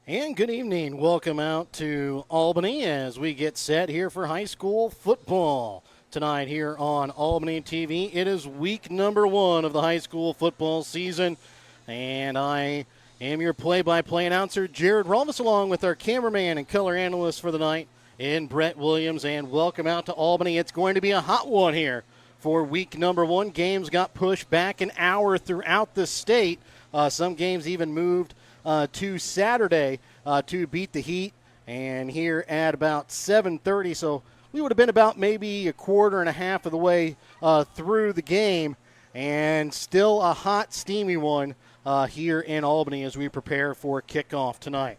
And good evening. Welcome out to Albany as we get set here for high school football. Tonight here on Albany TV, it is week number 1 of the high school football season. And I am your play-by-play announcer, Jared Rolvis, along with our cameraman and color analyst for the night, in Brett Williams. And welcome out to Albany. It's going to be a hot one here for week number 1. Games got pushed back an hour throughout the state. Some games even moved to Saturday to beat the heat, and here at about 7:30, so we would have been about maybe a quarter and a half of the way through the game, and still a hot, steamy one here in Albany as we prepare for kickoff tonight.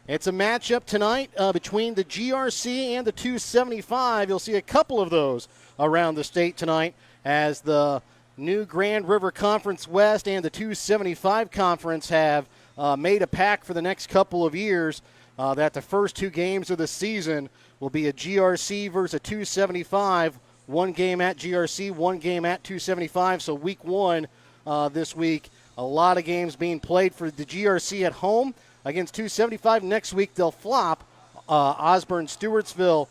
It's a matchup tonight between the GRC and the 275. You'll see a couple of those around the state tonight as the new Grand River Conference West and the 275 Conference have made a pact for the next couple of years that the first 2 games of the season will be a GRC versus a 275. 1 game at GRC, 1 game at 275. So week 1 this week, a lot of games being played for the GRC at home against 275. Next week they'll flop. Osborn Stewartsville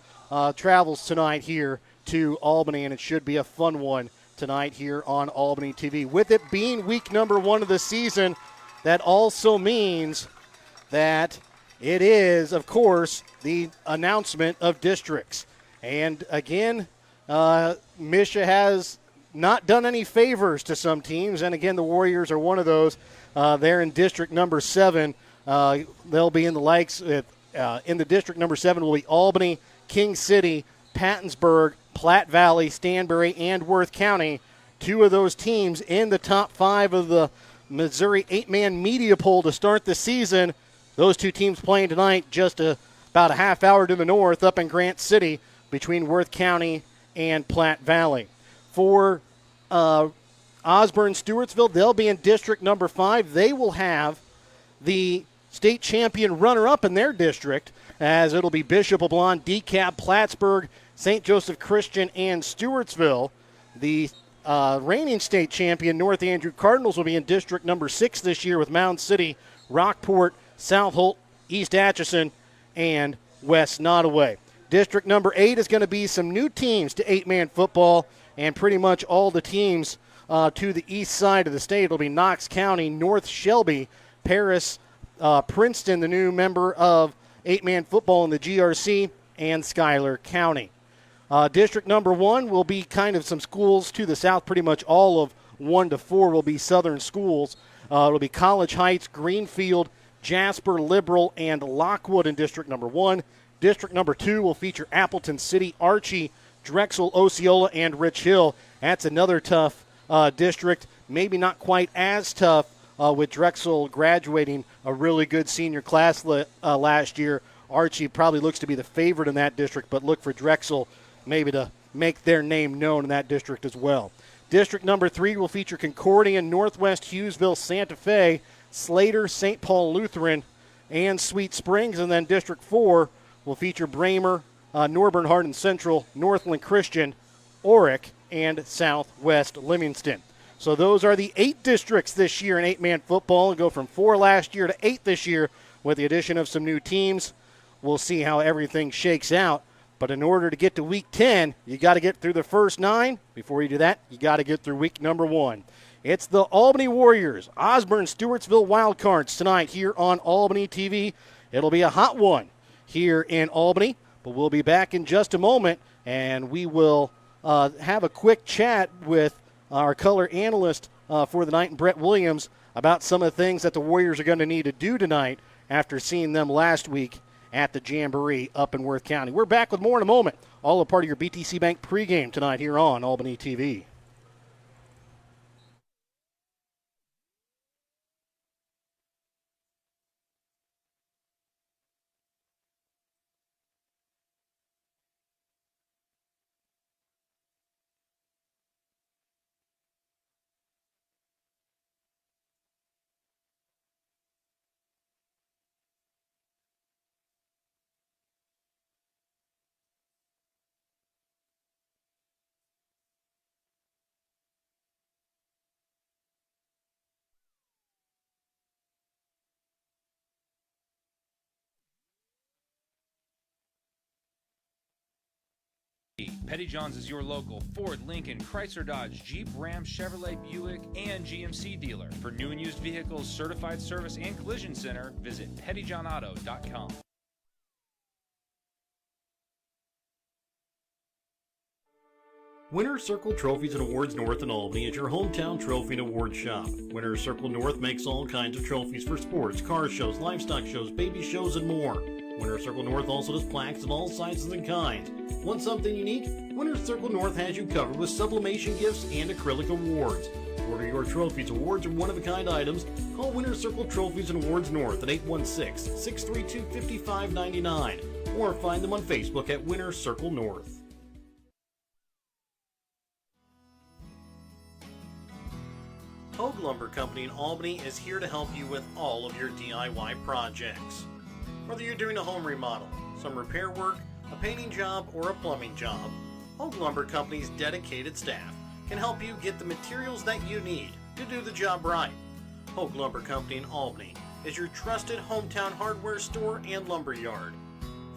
travels tonight here to Albany, and it should be a fun one tonight here on Albany TV. With it being week number 1 of the season, that also means that it is, of course, the announcement of districts. And again, Misha has not done any favors to some teams. And again, the Warriors are one of those. They're in district number 7. They'll be in the likes in the district number 7 will be Albany, King City, Pattonsburg, Platte Valley, Stanberry, and Worth County. 2 of those teams in the top 5 of the Missouri 8-man media poll to start the season. Those 2 teams playing tonight just about a half hour to the north up in Grant City between Worth County and Platte Valley. For Osborn Stewartsville, they'll be in district number 5. They will have the state champion runner-up in their district, as it'll be Bishop LeBlanc, DeKalb, Plattsburgh, St. Joseph Christian, and Stewartsville. The reigning state champion North Andrew Cardinals will be in district number 6 this year with Mound City, Rockport, South Holt, East Atchison, and West Nottoway. District number 8 is going to be some new teams to 8-man football, and pretty much all the teams to the east side of the state. It'll be Knox County, North Shelby, Paris, Princeton, the new member of 8-man football in the GRC, and Schuyler County. District number 1 will be kind of some schools to the south. Pretty much all of 1 to 4 will be southern schools. It'll be College Heights, Greenfield, Jasper, Liberal, and Lockwood in district number 1. District number 2 will feature Appleton City, Archie, Drexel, Osceola, and Rich Hill. That's another tough district. Maybe not quite as tough with Drexel graduating a really good senior class last year. Archie probably looks to be the favorite in that district, but look for Drexel maybe to make their name known in that district as well. District number 3 will feature Concordia, Northwest Hughesville, Santa Fe, Slater, St. Paul Lutheran, and Sweet Springs. And then District 4 will feature Bramer, Norburn Hardin Central, Northland Christian, Orick, and Southwest Livingston. So those are the 8 districts this year in 8-man football, and go from 4 last year to 8 this year with the addition of some new teams. We'll see how everything shakes out. But in order to get to week 10, you got to get through the first 9. Before you do that, you got to get through week number 1. It's the Albany Warriors, Osborn Stewartsville Wildcards tonight here on Albany TV. It'll be a hot one here in Albany, but we'll be back in just a moment, and we will have a quick chat with our color analyst for the night, Brett Williams, about some of the things that the Warriors are going to need to do tonight after seeing them last week at the Jamboree up in Worth County. We're back with more in a moment. All a part of your BTC Bank pregame tonight here on Albany TV. Petty John's is your local Ford, Lincoln, Chrysler, Dodge, Jeep, Ram, Chevrolet, Buick, and GMC dealer. For new and used vehicles, certified service, and collision center, visit pettyjohnauto.com. Winner's Circle Trophies and Awards North in Albany is your hometown trophy and award shop. Winner's Circle North makes all kinds of trophies for sports, car shows, livestock shows, baby shows, and more. Winner's Circle North also does plaques of all sizes and kinds. Want something unique? Winner's Circle North has you covered with sublimation gifts and acrylic awards. Order your trophies, awards, or one-of-a-kind items. Call Winner's Circle Trophies and Awards North at 816-632-5599 or find them on Facebook at Winner's Circle North. Hogue Lumber Company in Albany is here to help you with all of your DIY projects. Whether you're doing a home remodel, some repair work, a painting job, or a plumbing job, Hogue Lumber Company's dedicated staff can help you get the materials that you need to do the job right. Hogue Lumber Company in Albany is your trusted hometown hardware store and lumber yard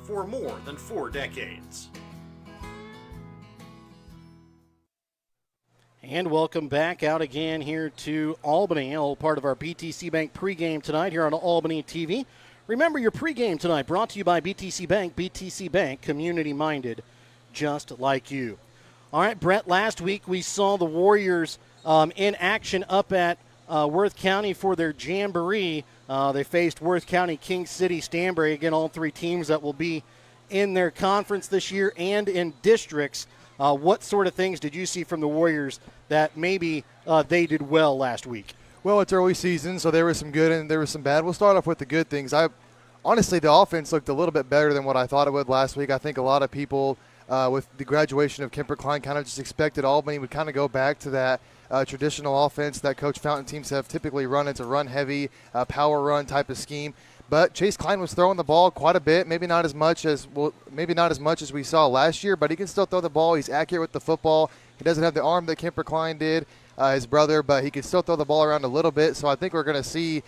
for more than 4 decades. And welcome back out again here to Albany, all part of our BTC Bank pregame tonight here on Albany TV. Remember your pregame tonight brought to you by BTC Bank, community-minded, just like you. All right, Brett, last week we saw the Warriors in action up at Worth County for their Jamboree. They faced Worth County, King City, Stanberry, again, all 3 teams that will be in their conference this year and in districts. What sort of things did you see from the Warriors that maybe they did well last week? Well, it's early season, so there was some good and there was some bad. We'll start off with the good things. Honestly, the offense looked a little bit better than what I thought it would last week. I think a lot of people with the graduation of Kemper Klein kind of just expected Albany would kind of go back to that traditional offense that Coach Fountain teams have typically run. It's a run-heavy, power run type of scheme. But Chase Klein was throwing the ball quite a bit, maybe not as much as we saw last year, but he can still throw the ball. He's accurate with the football. He doesn't have the arm that Kemper Klein did, his brother, but he can still throw the ball around a little bit. So I think we're going to see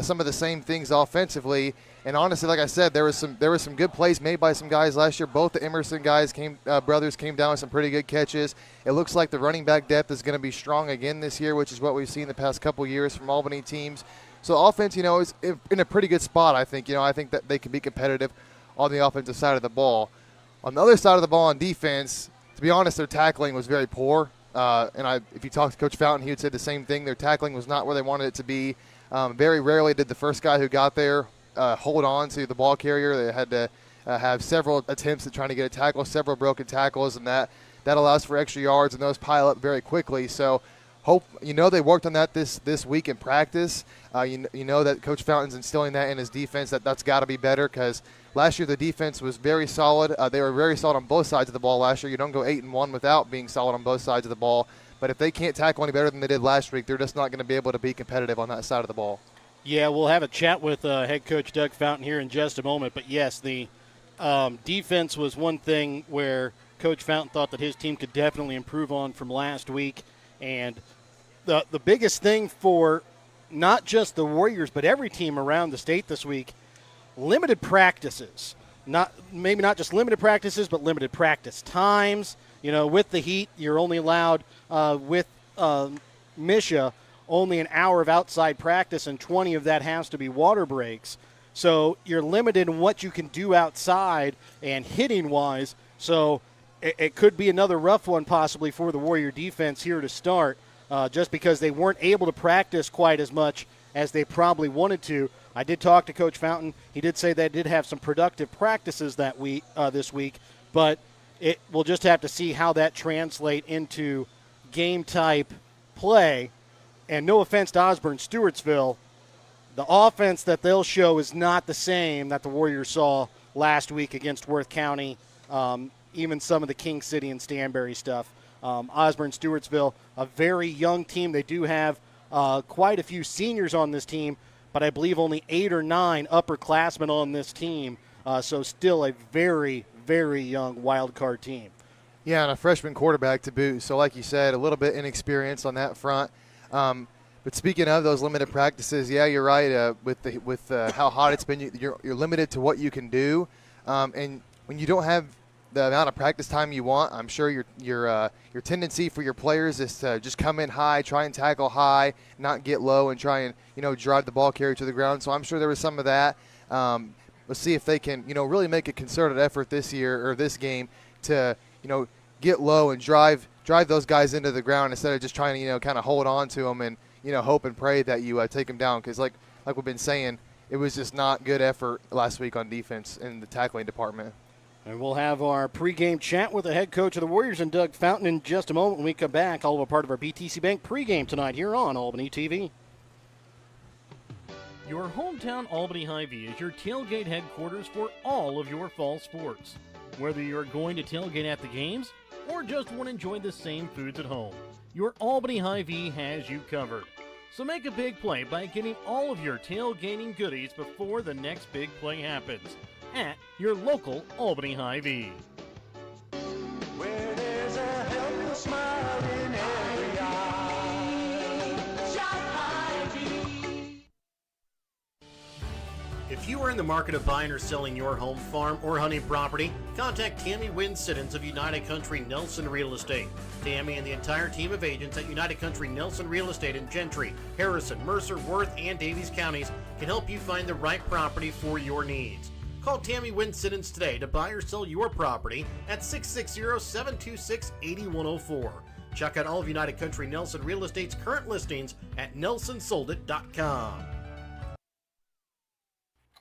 some of the same things offensively. And honestly, like I said, there was some good plays made by some guys last year. Both the Emerson brothers came down with some pretty good catches. It looks like the running back depth is going to be strong again this year, which is what we've seen the past couple years from Albany teams. So offense, is in a pretty good spot, I think. I think that they can be competitive on the offensive side of the ball. On the other side of the ball on defense, to be honest, their tackling was very poor. If you talk to Coach Fountain, he would say the same thing. Their tackling was not where they wanted it to be. Very rarely did the first guy who got there hold on to the ball carrier. They had to have several attempts at trying to get a tackle, several broken tackles, and that allows for extra yards, and those pile up very quickly. So they worked on that this week in practice. That Coach Fountain's instilling that in his defense, that's got to be better, because last year the defense was very solid. They were very solid on both sides of the ball last year. You don't go 8-1 without being solid on both sides of the ball. But if they can't tackle any better than they did last week, they're just not going to be able to be competitive on that side of the ball. Yeah, we'll have a chat with head coach Doug Fountain here in just a moment. But, yes, the defense was one thing where Coach Fountain thought that his team could definitely improve on from last week. And the biggest thing for not just the Warriors but every team around the state this week, limited practices. Maybe not just limited practices, but limited practice times. With the heat, you're only allowed with Misha only an hour of outside practice, and 20 of that has to be water breaks. So you're limited in what you can do outside and hitting-wise. So it could be another rough one possibly for the Warrior defense here to start, just because they weren't able to practice quite as much as they probably wanted to. I did talk to Coach Fountain. He did say they did have some productive practices this week, but we'll just have to see how that translate into game-type play. And no offense to Osborn, Stewartsville, the offense that they'll show is not the same that the Warriors saw last week against Worth County, even some of the King City and Stanberry stuff. Osborn, Stewartsville, a very young team. They do have quite a few seniors on this team, but I believe only 8 or 9 upperclassmen on this team. So still a very, very young wild card team. Yeah, and a freshman quarterback to boot. So like you said, a little bit inexperienced on that front. But speaking of those limited practices, yeah, you're right. With how hot it's been, you're limited to what you can do. And when you don't have the amount of practice time you want. I'm sure your tendency for your players is to just come in high, try and tackle high, not get low, and try and drive the ball carrier to the ground. So I'm sure there was some of that. Let's see if they can really make a concerted effort this year or this game to get low and drive those guys into the ground instead of just trying to kind of hold on to them and hope and pray that you take them down. Because like we've been saying, it was just not good effort last week on defense in the tackling department. And we'll have our pregame chat with the head coach of the Warriors and Doug Fountain in just a moment when we come back. All of a part of our BTC Bank pregame tonight here on Albany TV. Your hometown Albany Hy-Vee is your tailgate headquarters for all of your fall sports. Whether you're going to tailgate at the games or just want to enjoy the same foods at home, your Albany Hy-Vee has you covered. So make a big play by getting all of your tailgating goodies before the next big play happens at your local Albany Hy-Vee. Where there's a helpless smile in every eye. Shop Hy-Vee. If you are in the market of buying or selling your home, farm, or hunting property, contact Tammy Wynn-Siddons of United Country Nelson Real Estate. Tammy and the entire team of agents at United Country Nelson Real Estate in Gentry, Harrison, Mercer, Worth, and Davies counties can help you find the right property for your needs. Call Tammy Wynn-Siddons today to buy or sell your property at 660-726-8104. Check out all of United Country Nelson Real Estate's current listings at nelsonsoldit.com.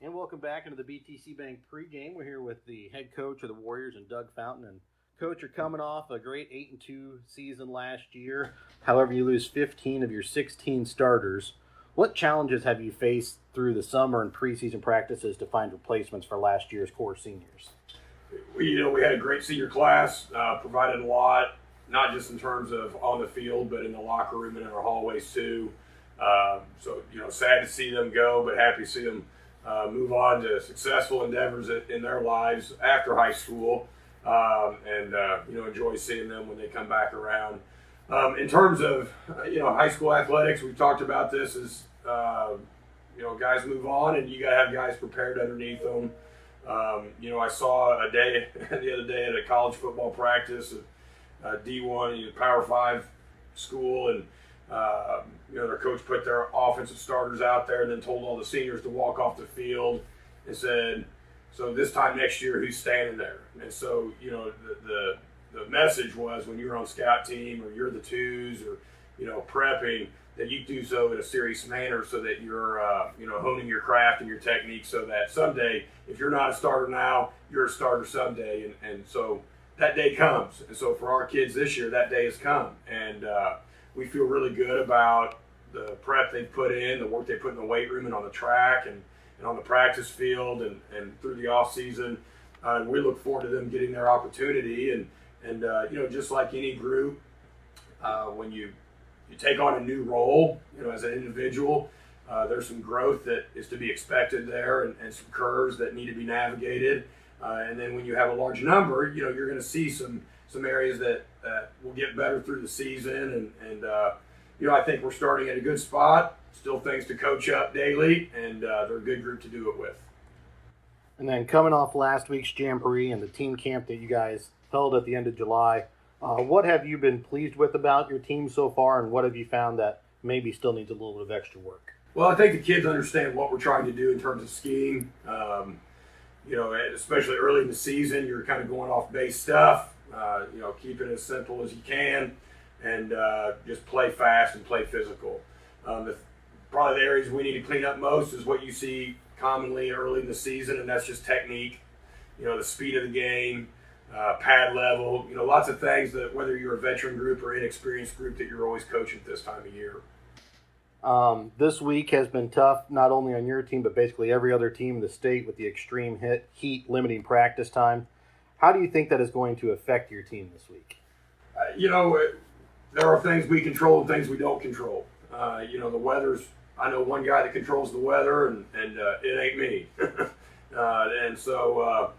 And welcome back into the BTC Bank pregame. We're here with the head coach of the Warriors and Doug Fountain. And Coach, you're coming off a great 8-2 season last year. However, you lose 15 of your 16 starters. What challenges have you faced through the summer and preseason practices to find replacements for last year's core seniors? We had a great senior class, provided a lot, not just in terms of on the field, but in the locker room and in our hallways too. So sad to see them go, but happy to see them move on to successful endeavors in their lives after high school, and enjoy seeing them when they come back around. In terms of high school athletics, we've talked about this as guys move on, and you got to have guys prepared underneath them. I saw the other day at a college football practice at D1, Power 5 school, and their coach put their offensive starters out there and then told all the seniors to walk off the field and said, so this time next year, who's standing there? And so, the message was when you're on scout team or you're the twos or, prepping, that you do so in a serious manner so that you're, honing your craft and your technique so that someday, if you're not a starter now, you're a starter someday. And so that day comes. And so for our kids this year, that day has come. And we feel really good about the prep they've put in, the work they put in the weight room and on the track and on the practice field and through the off season. And we look forward to them getting their opportunity. And just like any group, when you take on a new role, as an individual, there's some growth that is to be expected there and some curves that need to be navigated. And then when you have a large number, you're going to see some areas that will get better through the season. And I think we're starting at a good spot. Still things to coach up daily, and they're a good group to do it with. And then coming off last week's Jamboree and the team camp that you guys held at the end of July, what have you been pleased with about your team so far, and what have you found that maybe still needs a little bit of extra work? Well, I think the kids understand what we're trying to do in terms of scheme. Especially early in the season, you're kind of going off base stuff, keep it as simple as you can, and just play fast and play physical. Probably the areas we need to clean up most is what you see commonly early in the season, and that's just technique, the speed of the game, pad level, lots of things that whether you're a veteran group or inexperienced group that you're always coaching at this time of year. This week has been tough, not only on your team, but basically every other team in the state with the extreme heat limiting practice time. How do you think that is going to affect your team this week? There are things we control and things we don't control. The weather's, I know one guy that controls the weather, and it ain't me. And so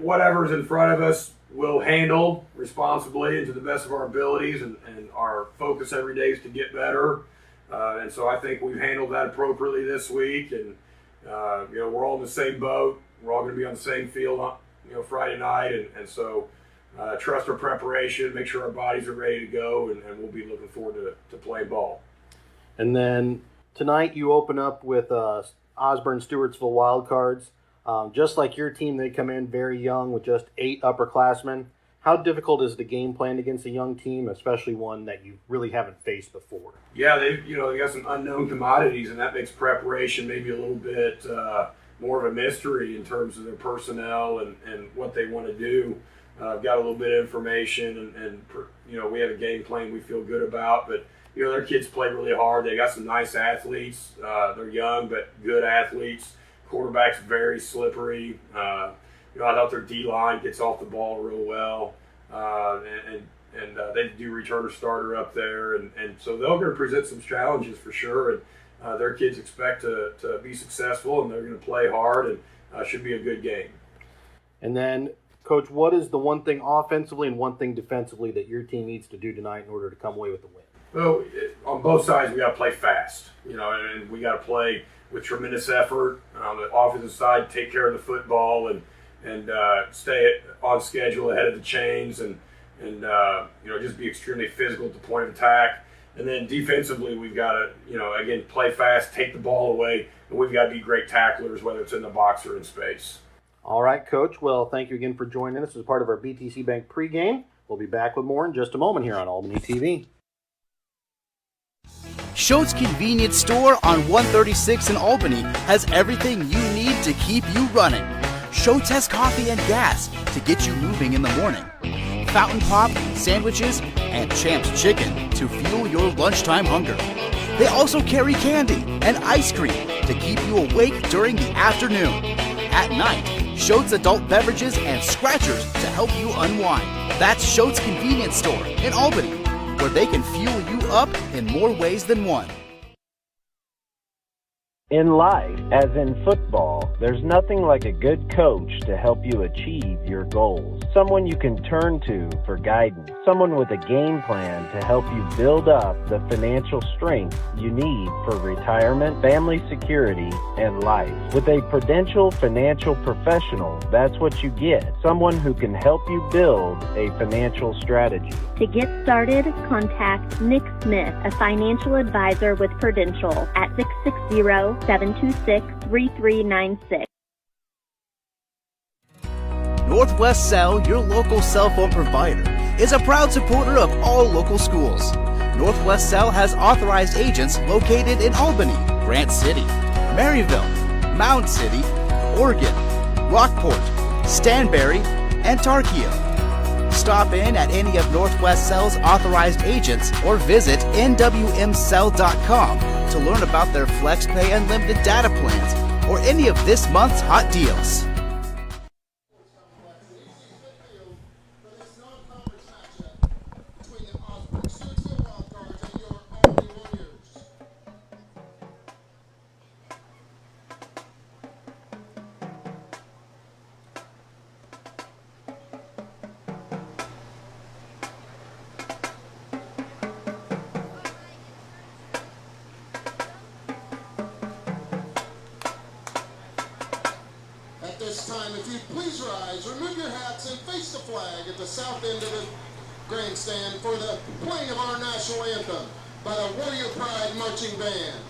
whatever's in front of us, we'll handle responsibly and to the best of our abilities, and our focus every day is to get better. And so I think we've handled that appropriately this week, and we're all in the same boat. We're all going to be on the same field Friday night, and so trust our preparation, make sure our bodies are ready to go, and we'll be looking forward to playing ball. And then tonight you open up with Osborn Stewartsville Wildcards. Just like your team, they come in very young with just 8 upperclassmen. How difficult is the game plan against a young team, especially one that you really haven't faced before? Yeah, they got some unknown commodities, and that makes preparation maybe a little bit more of a mystery in terms of their personnel and what they want to do. I've got a little bit of information, and we have a game plan we feel good about, but their kids play really hard. They got some nice athletes. They're young but good athletes. Quarterback's very slippery. I thought their D-line gets off the ball real well, and they do returner starter up there, and so they're going to present some challenges for sure, and their kids expect to be successful, and they're going to play hard, and should be a good game. And then, Coach, what is the one thing offensively and one thing defensively that your team needs to do tonight in order to come away with the win? Well, on both sides, we got to play fast, and we got to play with tremendous effort. On the offensive side, take care of the football and stay on schedule ahead of the chains, and just be extremely physical at the point of attack. And then defensively, we've got to, again, play fast, take the ball away, and we've got to be great tacklers, whether it's in the box or in space. All right, Coach. Well, thank you again for joining us as part of our BTC Bank pregame. We'll be back with more in just a moment here on Albany TV. Schoett's Convenience Store on 136 in Albany has everything you need to keep you running. Schoett's has coffee and gas to get you moving in the morning. Fountain Pop, sandwiches, and Champ's Chicken to fuel your lunchtime hunger. They also carry candy and ice cream to keep you awake during the afternoon. At night, Schoett's adult beverages and scratchers to help you unwind. That's Schoett's Convenience Store in Albany, where they can fuel you up in more ways than one. In life, as in football, there's nothing like a good coach to help you achieve your goals. Someone you can turn to for guidance. Someone with a game plan to help you build up the financial strength you need for retirement, family security, and life. With a Prudential financial professional, that's what you get. Someone who can help you build a financial strategy. To get started, contact Nick Smith, a financial advisor with Prudential at 660-726-3396. Northwest Cell, your local cell phone provider, is a proud supporter of all local schools. Northwest Cell has authorized agents located in Albany, Grant City, Maryville, Mound City, Oregon, Rockport, Stanberry, and Tarkio. Stop in at any of Northwest Cell's authorized agents or visit nwmcell.com to learn about their FlexPay Unlimited data plans or any of this month's hot deals. At this time, if you'd please rise, remove your hats, and face the flag at the south end of the grandstand for the playing of our national anthem by the Warrior Pride Marching Band.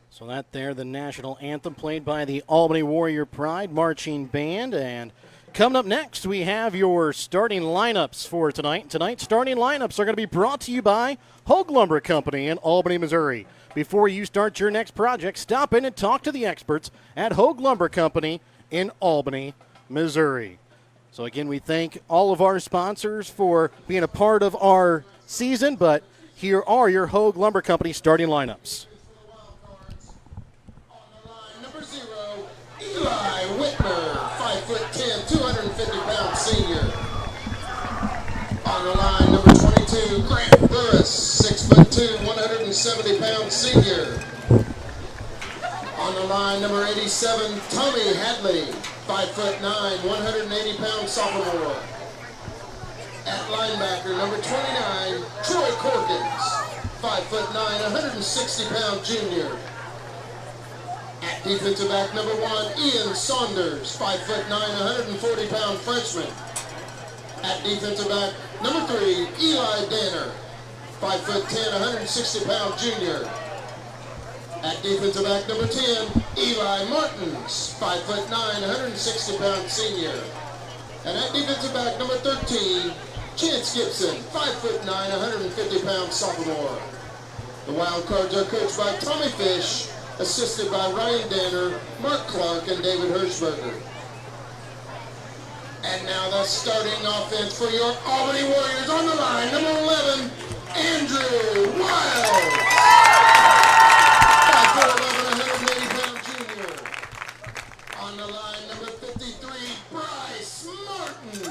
So that there, the national anthem played by the Albany Warrior Pride Marching Band. And coming up next, we have your starting lineups for tonight. Tonight's starting lineups are going to be brought to you by Hogue Lumber Company in Albany, Missouri. Before you start your next project, stop in and talk to the experts at Hogue Lumber Company in Albany, Missouri. So again, we thank all of our sponsors for being a part of our season, but here are your Hogue Lumber Company starting lineups. Number 0, Eli Whitmer, 5'10", 250-pound senior. On the line, number 22, Grant Burris, 6'2", 170-pound senior. On the line, number 87, Tommy Hadley, 5'9", 180-pound sophomore. At linebacker, number 29, Troy Corkins, 5'9", 160-pound junior. At defensive back, number 1, Ian Saunders, 5'9", 140-pound freshman. At defensive back, number 3, Eli Danner, 5'10", 160-pound junior. At defensive back, number 10, Eli Martins, 5'9", 160-pound senior. And at defensive back, number 13, Chance Gibson, 5'9", 150-pound sophomore. The Wildcards are coached by Tommy Fish, assisted by Ryan Danner, Mark Clark, and David Hirschberger. And now the starting offense for your Albany Warriors. On the line, number 11, Andrew Wild. 5'11", 180-pound junior. On the line, number 53, Bryce Martin.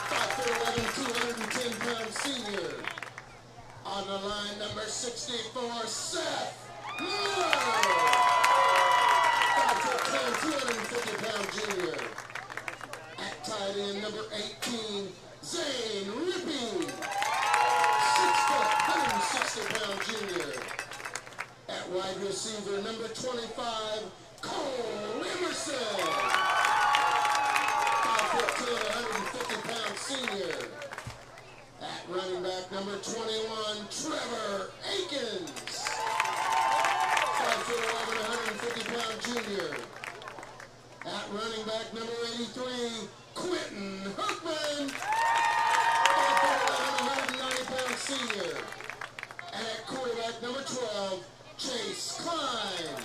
5'11", 210-pound senior. On the line, number 64, Seth Miller. 5'10", 250-pound junior. At tight end, number 18, Zane Rippey. 6'160-pound junior. At wide receiver, number 25, Cole Emerson. 5'10", 150-pound senior. At running back, number 21, Trevor Akins. 5'11", 150-pound junior. At running back, number 83, Quentin Hookman. 5'11", 190-pound senior. And at quarterback, number 12, Chase Klein.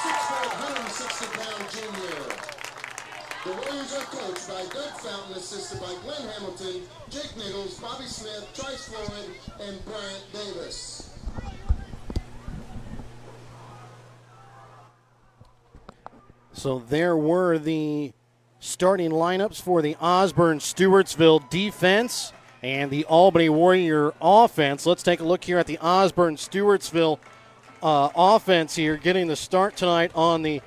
6'4", 160-pound junior. The Warriors are coached by Doug Fountain, assisted by Glenn Hamilton, Jake Nichols, Bobby Smith, Trice Floyd, and Bryant Davis. So there were the starting lineups for the Osborn Stewartsville defense and the Albany Warrior offense. Let's take a look here at the Osborn Stewartsville offense here. Getting the start tonight on the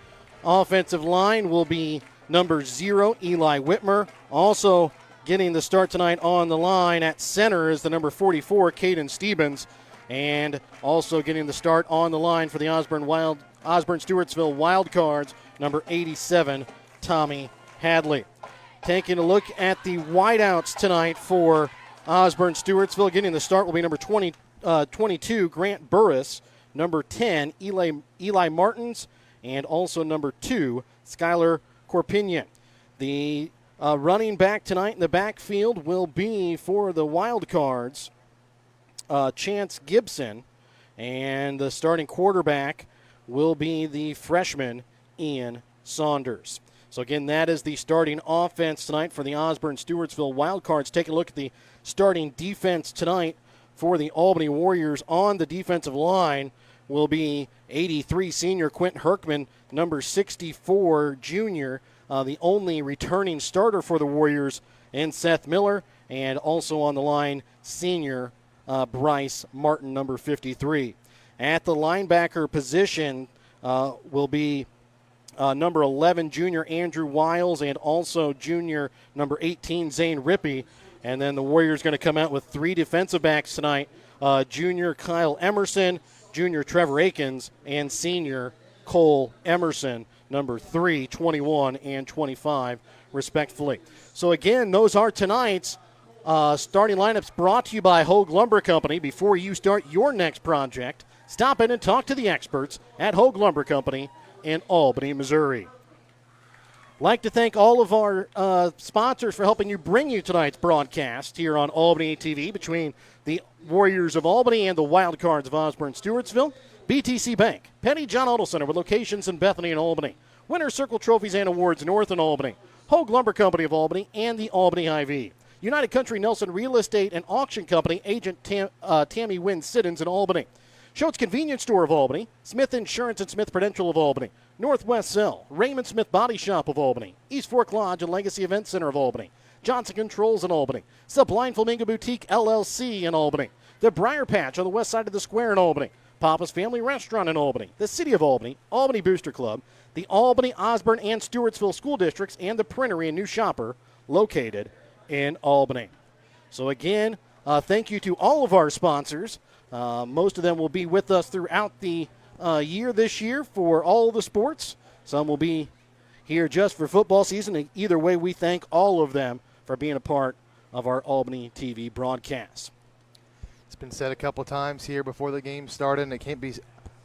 offensive line will be number 0, Eli Whitmer. Also getting the start tonight on the line at center is the number 44, Caden Stevens. And also getting the start on the line for the Osborn Stewartsville Wildcards, number 87, Tommy Hadley. Taking a look at the wideouts tonight for Osborn Stewartsville. Getting the start will be number 22, Grant Burris, number 10, Eli Martins, and also number 2, Skylar Corpinian. The running back tonight in the backfield will be for the Wildcards, Chance Gibson, and the starting quarterback will be the freshman Ian Saunders. So again, that is the starting offense tonight for the Osborn Stewartsville Wildcards. Take a look at the starting defense tonight for the Albany Warriors. On the defensive line will be 83 senior Quentin Herkman, number 64 junior, the only returning starter for the Warriors, and Seth Miller, and also on the line senior Bryce Martin, number 53. At the linebacker position will be number 11 junior Andrew Wiles, and also junior number 18 Zane Rippey. And then the Warriors going to come out with 3 defensive backs tonight, junior Kyle Emerson, junior Trevor Akins, and senior Cole Emerson number 3, 21, and 25, respectively. So, again, those are tonight's starting lineups brought to you by Hogue Lumber Company. Before you start your next project, stop in and talk to the experts at Hogue Lumber Company in Albany, Missouri. Like to thank all of our sponsors for helping you bring you tonight's broadcast here on Albany TV between the Warriors of Albany and the Wildcards of Osborn Stewartsville. BTC Bank, Petty John Auto Center with locations in Bethany and Albany, Winter Circle Trophies and Awards North in Albany, Hogue Lumber Company of Albany, and the Albany IV. United Country Nelson Real Estate and Auction Company, agent Tammy Wynn Siddons in Albany. Schultz Convenience Store of Albany, Smith Insurance and Smith Prudential of Albany, Northwest Cell, Raymond Smith Body Shop of Albany, East Fork Lodge and Legacy Event Center of Albany, Johnson Controls in Albany, Sublime Flamingo Boutique LLC in Albany, the Briar Patch on the west side of the square in Albany, Papa's Family Restaurant in Albany, the City of Albany, Albany Booster Club, the Albany, Osborn, and Stewartsville school districts, and the Printery and New Shopper located in Albany. So again, thank you to all of our sponsors. Most of them will be with us throughout the year this year for all the sports. Some will be here just for football season. And either way, we thank all of them for being a part of our Albany TV broadcast. It's been said a couple times here before the game started, and it can't be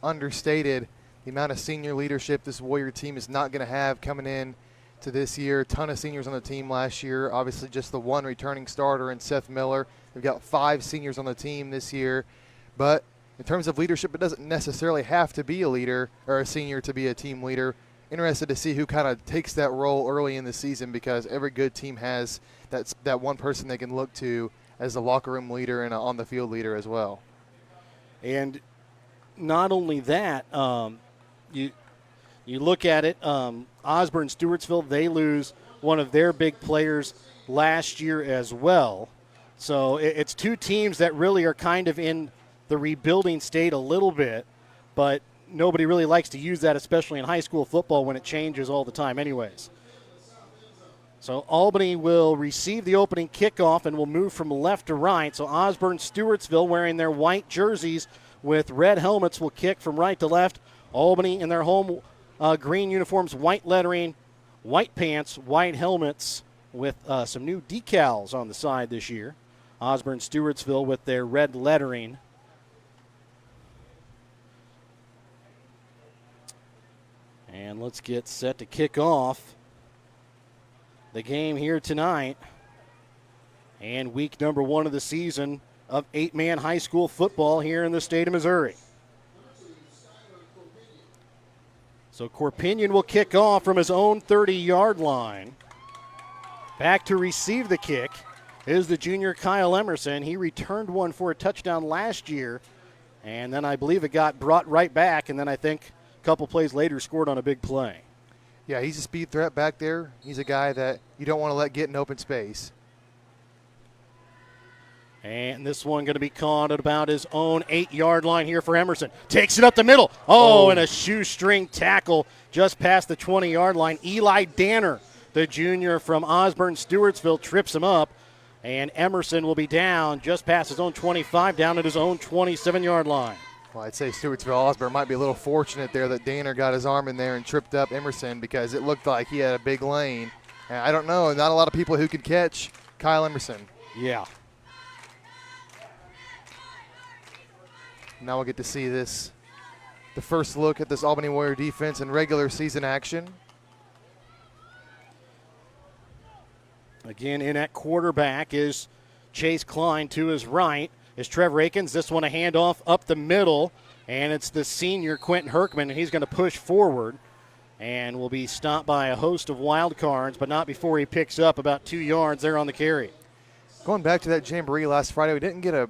understated the amount of senior leadership this Warrior team is not going to have coming in to this year. A ton of seniors on the team last year. Obviously just the one returning starter in Seth Miller. They've got 5 seniors on the team this year. But in terms of leadership, it doesn't necessarily have to be a leader or a senior to be a team leader. Interested to see who kind of takes that role early in the season, because every good team has that one person they can look to as a locker room leader and an on-the-field leader as well. And not only that, you look at it, Osborn Stewartsville, they lose one of their big players last year as well. So it's 2 teams that really are kind of in the rebuilding state a little bit, but nobody really likes to use that, especially in high school football when it changes all the time anyways. So Albany will receive the opening kickoff and will move from left to right. So Osborn Stewartsville, wearing their white jerseys with red helmets, will kick from right to left. Albany in their home green uniforms, white lettering, white pants, white helmets with some new decals on the side this year. Osborn Stewartsville with their red lettering. And let's get set to kick off the game here tonight. And week number 1 of the season of 8-man high school football here in the state of Missouri. So Corpinion will kick off from his own 30-yard line. Back to receive the kick is the junior Kyle Emerson. He returned one for a touchdown last year, and then I believe it got brought right back, and then I think couple plays later scored on a big play. Yeah, he's a speed threat back there. He's a guy that you don't want to let get in open space. And this one going to be caught at about his own 8-yard line here for Emerson. Takes it up the middle. Oh, and a shoestring tackle just past the 20-yard line. Eli Danner, the junior from Osborn Stewartsville, trips him up. And Emerson will be down just past his own 25, down at his own 27-yard line. Well, I'd say Stewartsville Osborn might be a little fortunate there that Danner got his arm in there and tripped up Emerson, because it looked like he had a big lane. And I don't know, not a lot of people who could catch Kyle Emerson. Yeah. Now we'll get to see this, the first look at this Albany Warrior defense in regular season action. Again, in at quarterback is Chase Klein. To his right is Trevor Akins. This one a handoff up the middle, and it's the senior Quentin Herkman, and he's going to push forward and will be stopped by a host of wild cards, but not before he picks up about 2 yards there on the carry. Going back to that jamboree last Friday, we didn't get a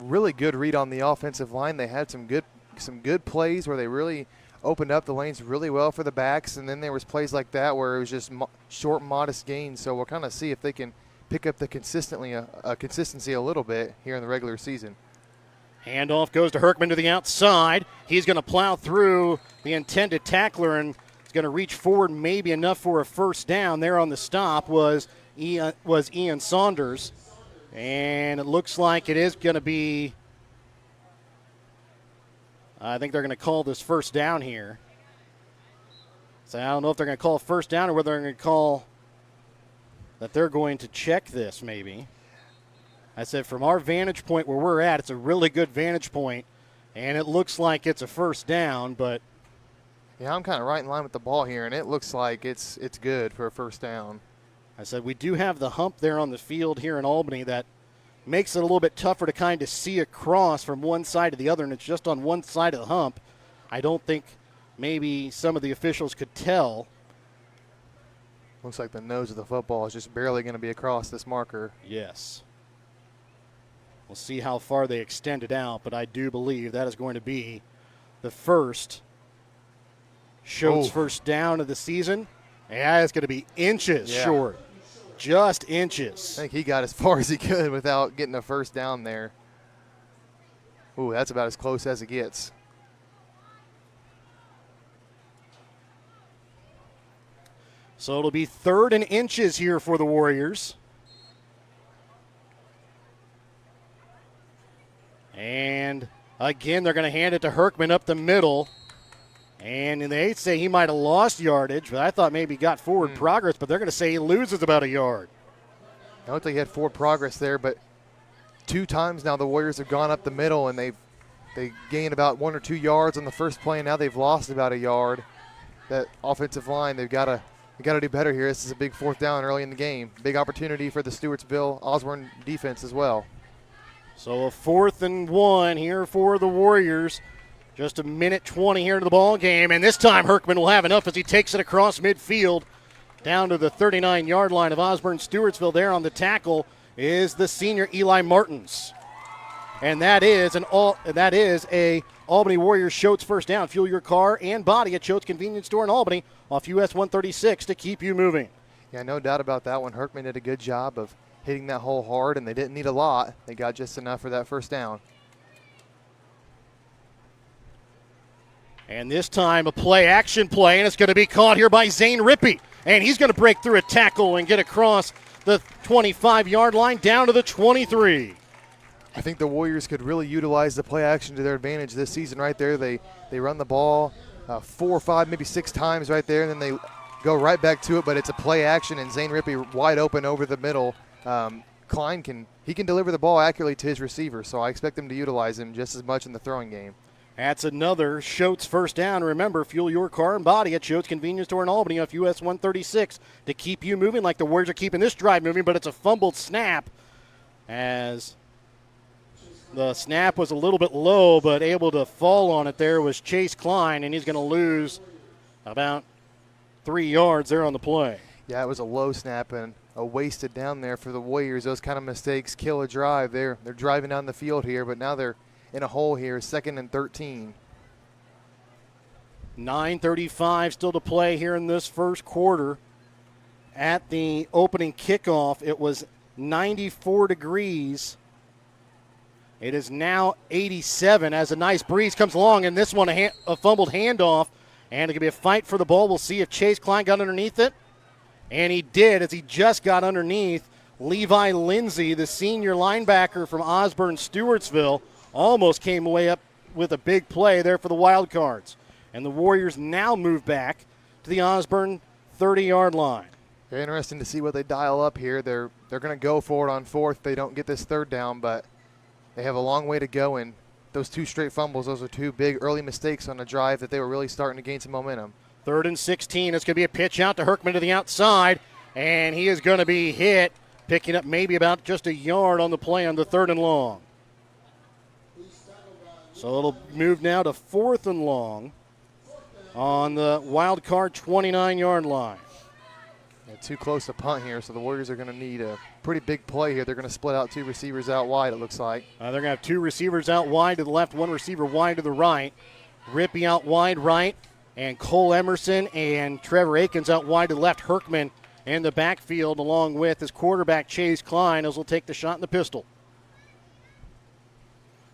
really good read on the offensive line. They had some good plays where they really opened up the lanes really well for the backs, and then there was plays like that where it was just short, modest gains. So we'll kind of see if they can pick up the consistency a little bit here in the regular season. Handoff goes to Herkman to the outside. He's going to plow through the intended tackler and is going to reach forward, maybe enough for a first down. There on the stop was Ian Saunders. And it looks like it is going to be, I think they're going to call this first down here. So I don't know if they're going to call first down or whether they're going to call that they're going to check this maybe. I said from our vantage point where we're at, it's a really good vantage point, and it looks like it's a first down, but Yeah, I'm kind of right in line with the ball here, and it looks like it's good for a first down. I said we do have the hump there on the field here in Albany that makes it a little bit tougher to kind of see across from one side to the other, and it's just on one side of the hump. I don't think maybe some of the officials could tell. Looks like the nose of the football is just barely going to be across this marker. Yes. We'll see how far they extend it out, but I do believe that is going to be the first Schultz first down of the season. Yeah, it's going to be inches short. Just inches. I think he got as far as he could without getting a first down there. Ooh, that's about as close as it gets. So it'll be 3rd and inches here for the Warriors. And again, they're going to hand it to Herkman up the middle. And they say he might have lost yardage, but I thought maybe he got forward progress, but they're going to say he loses about a yard. I don't think he had forward progress there, but 2 times now the Warriors have gone up the middle, and they gained about 1 or 2 yards on the first play, and now they've lost about a yard. That offensive line, they've got to do better here. This is a big 4th down early in the game. Big opportunity for the Stewartsville Osborn defense as well. So a 4th and 1 here for the Warriors. Just a minute 20 here into the ball game, and this time Herkman will have enough as he takes it across midfield down to the 39-yard line of Osborn. Stewartsville there on the tackle is the senior Eli Martins. And that is a Albany Warriors Schultz first down. Fuel your car and body at Schultz Convenience Store in Albany off US 136 to keep you moving. Yeah, no doubt about that one. Herkman did a good job of hitting that hole hard, and they didn't need a lot. They got just enough for that first down. And this time a action play, and it's going to be caught here by Zane Rippey. And he's going to break through a tackle and get across the 25-yard line down to the 23. I think the Warriors could really utilize the play action to their advantage this season right there. They run the ball 4 or 5, maybe 6 times right there, and then they go right back to it, but it's a play action, and Zane Rippey wide open over the middle. Klein can deliver the ball accurately to his receiver, so I expect them to utilize him just as much in the throwing game. That's another Schultz first down. Remember, fuel your car and body at Schultz Convenience Store in Albany off US 136 to keep you moving like the Warriors are keeping this drive moving, but it's a fumbled snap as the snap was a little bit low, but able to fall on it there was Chase Klein, and he's going to lose about 3 yards there on the play. Yeah, it was a low snap and a wasted down there for the Warriors. Those kind of mistakes kill a drive. They're driving down the field here, but now they're in a hole here, 2nd and 13. 9:35 still to play here in this first quarter. At the opening kickoff, it was 94 degrees. It is now 87 as a nice breeze comes along, and this one a fumbled handoff, and it could be a fight for the ball. We'll see if Chase Klein got underneath it, and he did as he just got underneath. Levi Lindsay, the senior linebacker from Osborn Stewartsville, almost came away up with a big play there for the Wildcards. And the Warriors now move back to the Osborn 30-yard line. Very interesting to see what they dial up here. They're going to go for it on 4th. They don't get this 3rd down, but they have a long way to go. And those 2 straight fumbles, those are 2 big early mistakes on a drive that they were really starting to gain some momentum. 3rd and 16. It's going to be a pitch out to Herkman to the outside, and he is going to be hit, picking up maybe about just a yard on the play on the 3rd and long. So it'll move now to 4th and long on the wild card 29-yard line. Yeah, too close to punt here, so the Warriors are going to need a pretty big play here. They're going to split out 2 receivers out wide, it looks like. They're going to have 2 receivers out wide to the left, 1 receiver wide to the right. Rippey out wide right, and Cole Emerson and Trevor Akins out wide to the left. Herkman in the backfield along with his quarterback Chase Klein as will take the shot in the pistol.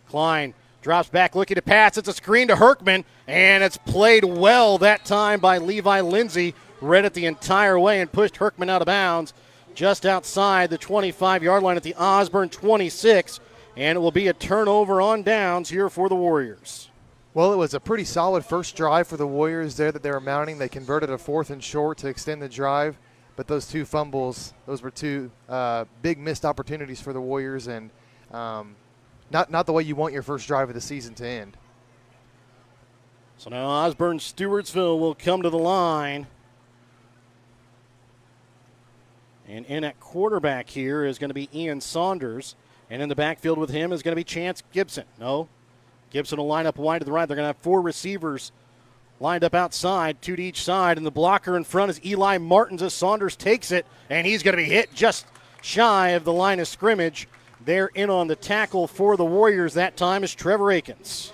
Klein drops back, looking to pass. It's a screen to Herkman, and it's played well that time by Levi Lindsay. Read it the entire way and pushed Herkman out of bounds just outside the 25-yard line at the Osborn 26, and it will be a turnover on downs here for the Warriors. Well, it was a pretty solid first drive for the Warriors there that they were mounting. They converted a 4th and short to extend the drive, but those 2 fumbles, those were 2 big missed opportunities for the Warriors, and not the way you want your first drive of the season to end. So now Osborn Stewartsville will come to the line. And in at quarterback here is going to be Ian Saunders. And in the backfield with him is going to be Chance Gibson. No, Gibson will line up wide to the right. They're going to have 4 receivers lined up outside, 2 to each side. And the blocker in front is Eli Martins as Saunders takes it. And he's going to be hit just shy of the line of scrimmage. They're in on the tackle for the Warriors. That time is Trevor Akins.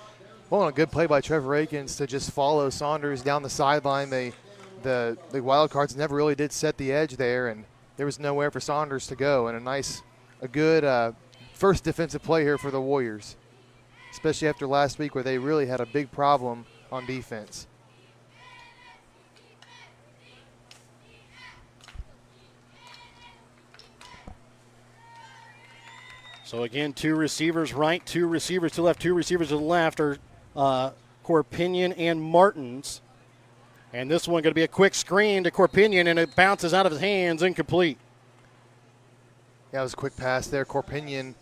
Well, a good play by Trevor Akins to just follow Saunders down the sideline. The Wildcards never really did set the edge there, and there was nowhere for Saunders to go. And a good first defensive play here for the Warriors, especially after last week where they really had a big problem on defense. So again, 2 receivers right, 2 receivers to left, 2 receivers to the left are Corpinion and Martins. And this one going to be a quick screen to Corpinion, and it bounces out of his hands, incomplete. Yeah, it was a quick pass there. Corpinion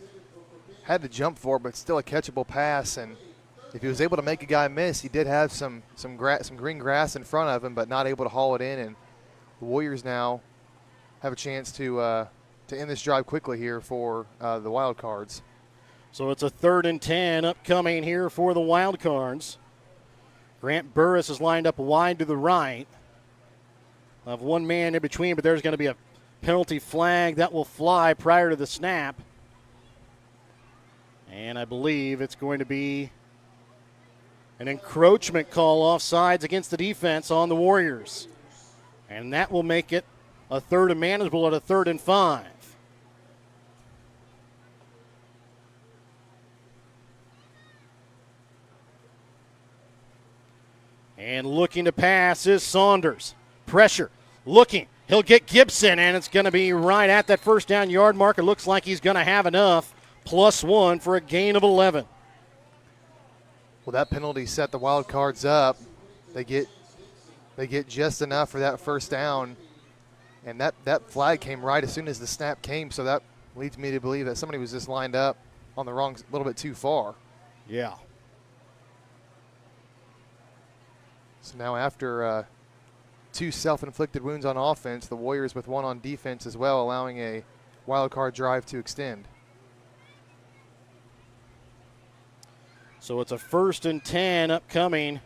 had to jump for it, but still a catchable pass. And if he was able to make a guy miss, he did have some green grass in front of him, but not able to haul it in. And the Warriors now have a chance to end this drive quickly here for the Wildcards. So it's a 3rd and 10 upcoming here for the Wildcards. Grant Burris is lined up wide to the right. We'll have 1 man in between, but there's going to be a penalty flag that will fly prior to the snap. And I believe it's going to be an encroachment call offsides against the defense on the Warriors. And that will make it a 3rd and manageable at a 3rd and 5. And looking to pass is Saunders. Pressure, looking. He'll get Gibson, and it's going to be right at that first down yard mark. It looks like he's going to have enough. +1 for a gain of 11. Well, that penalty set the Wildcards up. They get just enough for that first down. And that flag came right as soon as the snap came, so that leads me to believe that somebody was just lined up on the wrong, little bit too far. Yeah. So now after 2 self-inflicted wounds on offense, the Warriors with 1 on defense as well, allowing a wild card drive to extend. So it's a 1st and 10 upcoming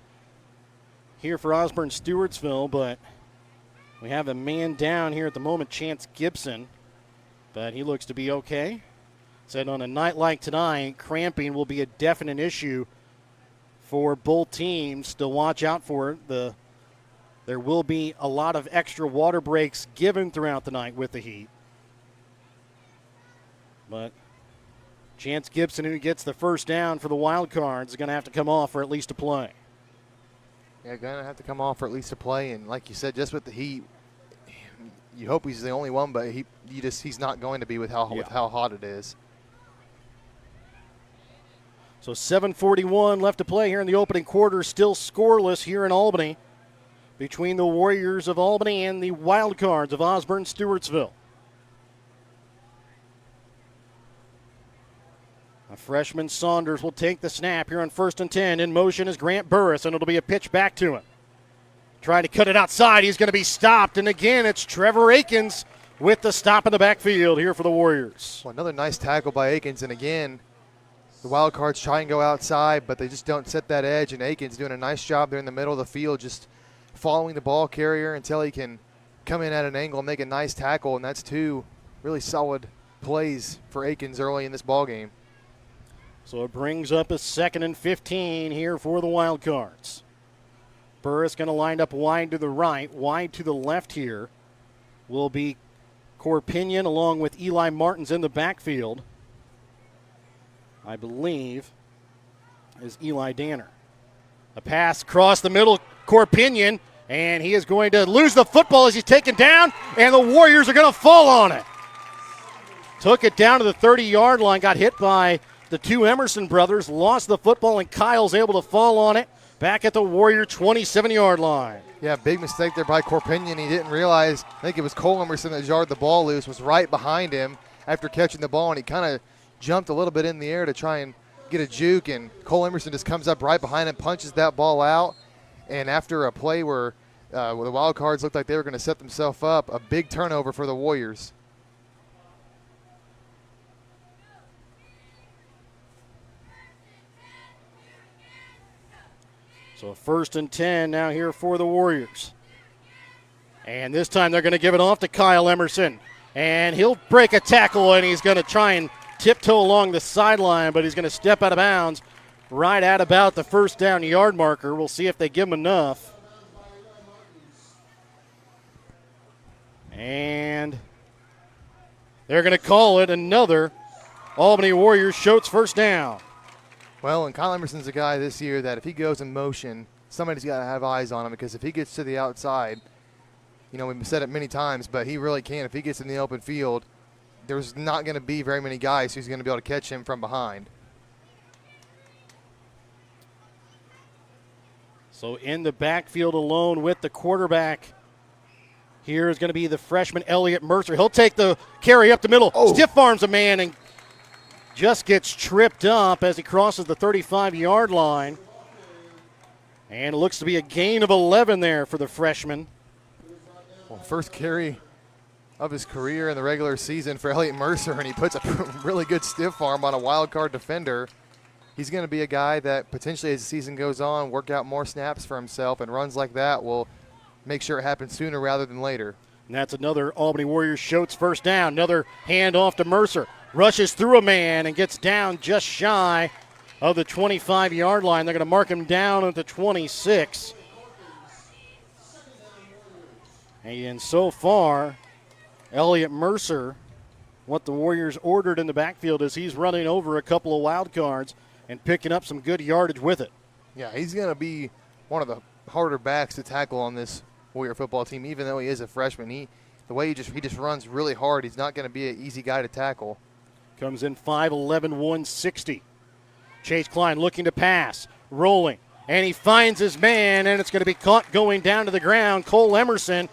here for Osborn Stewartsville, but we have a man down here at the moment, Chance Gibson, but he looks to be okay. Said on a night like tonight, cramping will be a definite issue for both teams to watch out for. There will be a lot of extra water breaks given throughout the night with the heat. But Chance Gibson, who gets the first down for the Wildcards, is going to have to come off for at least a play. Yeah, going to have to come off for at least a play. And like you said, just with the heat, you hope he's the only one, but he's not going to be with how hot it is. So 7:41 left to play here in the opening quarter. Still scoreless here in Albany between the Warriors of Albany and the Wildcards of Osborn Stewartsville. A freshman Saunders will take the snap here on 1st and 10. In motion is Grant Burris, and it'll be a pitch back to him. Trying to cut it outside. He's going to be stopped. And again, it's Trevor Akins with the stop in the backfield here for the Warriors. Well, another nice tackle by Akins. And again, the Wildcards try and go outside, but they just don't set that edge. And Akins doing a nice job there in the middle of the field, just following the ball carrier until he can come in at an angle and make a nice tackle. And that's 2 really solid plays for Akins early in this ball game. So it brings up a 2nd and 15 here for the Wildcards. Burris going to line up wide to the right. Wide to the left here will be Corpinion along with Eli Martins in the backfield. I believe is Eli Danner. A pass across the middle, Corpinion, and he is going to lose the football as he's taken down, and the Warriors are going to fall on it. Took it down to the 30-yard line, got hit by The two Emerson brothers lost the football, and Kyle's able to fall on it back at the Warrior 27-yard line. Yeah, big mistake there by Corpinion. He didn't realize, I think it was Cole Emerson that jarred the ball loose, was right behind him after catching the ball, and he kind of jumped a little bit in the air to try and get a juke, and Cole Emerson just comes up right behind him, punches that ball out, and after a play where the Wild Cards looked like they were going to set themselves up, a big turnover for the Warriors. So 1st and 10 now here for the Warriors. And this time they're going to give it off to Kyle Emerson. And he'll break a tackle, and he's going to try and tiptoe along the sideline, but he's going to step out of bounds right at about the first down yard marker. We'll see if they give him enough. And they're going to call it another Albany Warriors Schultz first down. Well, and Kyle Emerson's a guy this year that if he goes in motion, somebody's got to have eyes on him, because if he gets to the outside, you know, we've said it many times, but he really can. If he gets in the open field, there's not going to be very many guys who's going to be able to catch him from behind. So in the backfield alone with the quarterback, here is going to be the freshman Elliott Mercer. He'll take the carry up the middle, stiff arms a man, and just gets tripped up as he crosses the 35-yard line. And it looks to be a gain of 11 there for the freshman. Well, first carry of his career in the regular season for Elliott Mercer, and he puts a really good stiff arm on a wild card defender. He's going to be a guy that potentially, as the season goes on, work out more snaps for himself, and runs like that will make sure it happens sooner rather than later. And that's another Albany Warriors Schultz first down. Another handoff to Mercer. Rushes through a man and gets down just shy of the 25-yard line. They're going to mark him down at the 26. And so far, Elliott Mercer, what the Warriors ordered in the backfield is he's running over a couple of wild cards and picking up some good yardage with it. Yeah, he's going to be one of the harder backs to tackle on this Warrior football team, even though he is a freshman. The way he just runs really hard, he's not going to be an easy guy to tackle. Comes in 5'11", 160. Chase Klein looking to pass, rolling, and he finds his man, and it's going to be caught going down to the ground. Cole Emerson,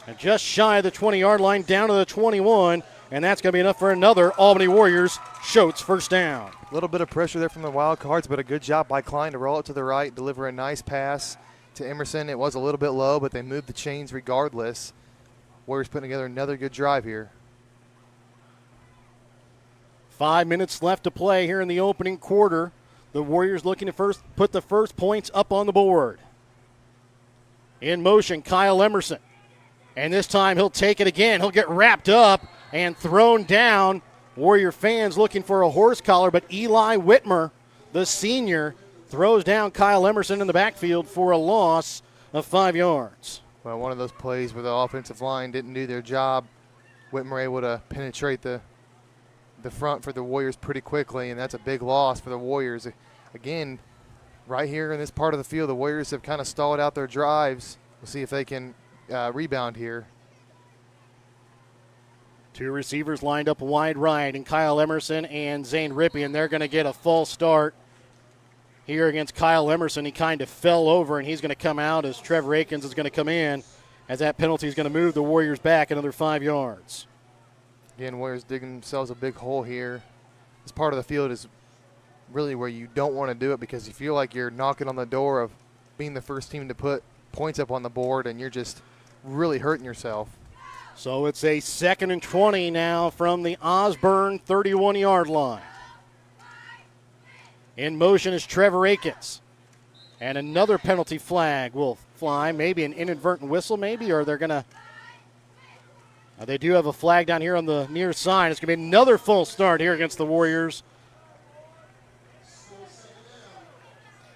and just shy of the 20-yard line, down to the 21, and that's going to be enough for another Albany Warriors Schultz first down. A little bit of pressure there from the Wild Cards, but a good job by Klein to roll it to the right, deliver a nice pass to Emerson. It was a little bit low, but they moved the chains regardless. Warriors putting together another good drive here. 5 minutes left to play here in the opening quarter. The Warriors looking to put the first points up on the board. In motion, Kyle Emerson. And this time he'll take it again. He'll get wrapped up and thrown down. Warrior fans looking for a horse collar, but Eli Whitmer, the senior, throws down Kyle Emerson in the backfield for a loss of 5 yards. Well, one of those plays where the offensive line didn't do their job. Whitmer able to penetrate the front for the Warriors pretty quickly, and that's a big loss for the Warriors. Again, right here in this part of the field, the Warriors have kind of stalled out their drives. We'll see if they can rebound here. Two receivers lined up wide right, and Kyle Emerson and Zane Rippey, and they're going to get a false start here against Kyle Emerson. He kind of fell over, and he's going to come out as Trevor Akins is going to come in, as that penalty is going to move the Warriors back another 5 yards. Again, Warriors digging themselves a big hole here. This part of the field is really where you don't want to do it, because you feel like you're knocking on the door of being the first team to put points up on the board, and you're just really hurting yourself. So it's a 2nd and 20 now from the Osborn 31-yard line. In motion is Trevor Akins. And another penalty flag will fly, maybe an inadvertent whistle maybe, or they're going to they do have a flag down here on the near side. It's going to be another false start here against the Warriors.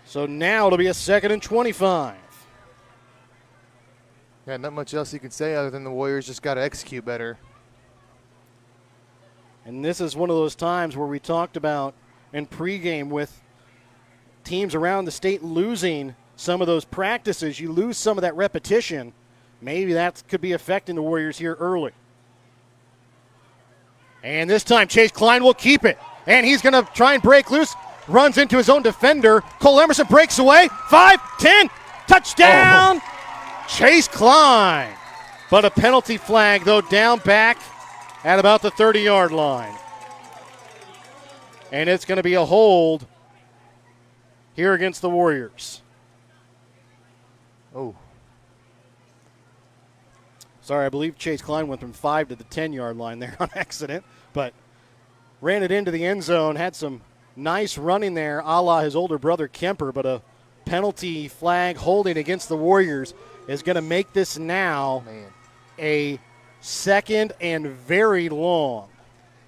So now it'll be a 2nd and 25. Yeah, not much else you can say other than the Warriors just got to execute better. And this is one of those times where we talked about in pregame with teams around the state losing some of those practices. You lose some of that repetition. Maybe that could be affecting the Warriors here early. And this time Chase Klein will keep it. and he's going to try and break loose. Runs into his own defender. Cole Emerson breaks away. 5, 10, touchdown, Chase Klein. But a penalty flag, though, down back at about the 30-yard line. And it's going to be a hold here against the Warriors. Oh. Sorry, I believe Chase Klein went from 5 to the 10-yard line there on accident, but ran it into the end zone, had some nice running there, a la his older brother Kemper, but a penalty flag holding against the Warriors is going to make this now a second and very long.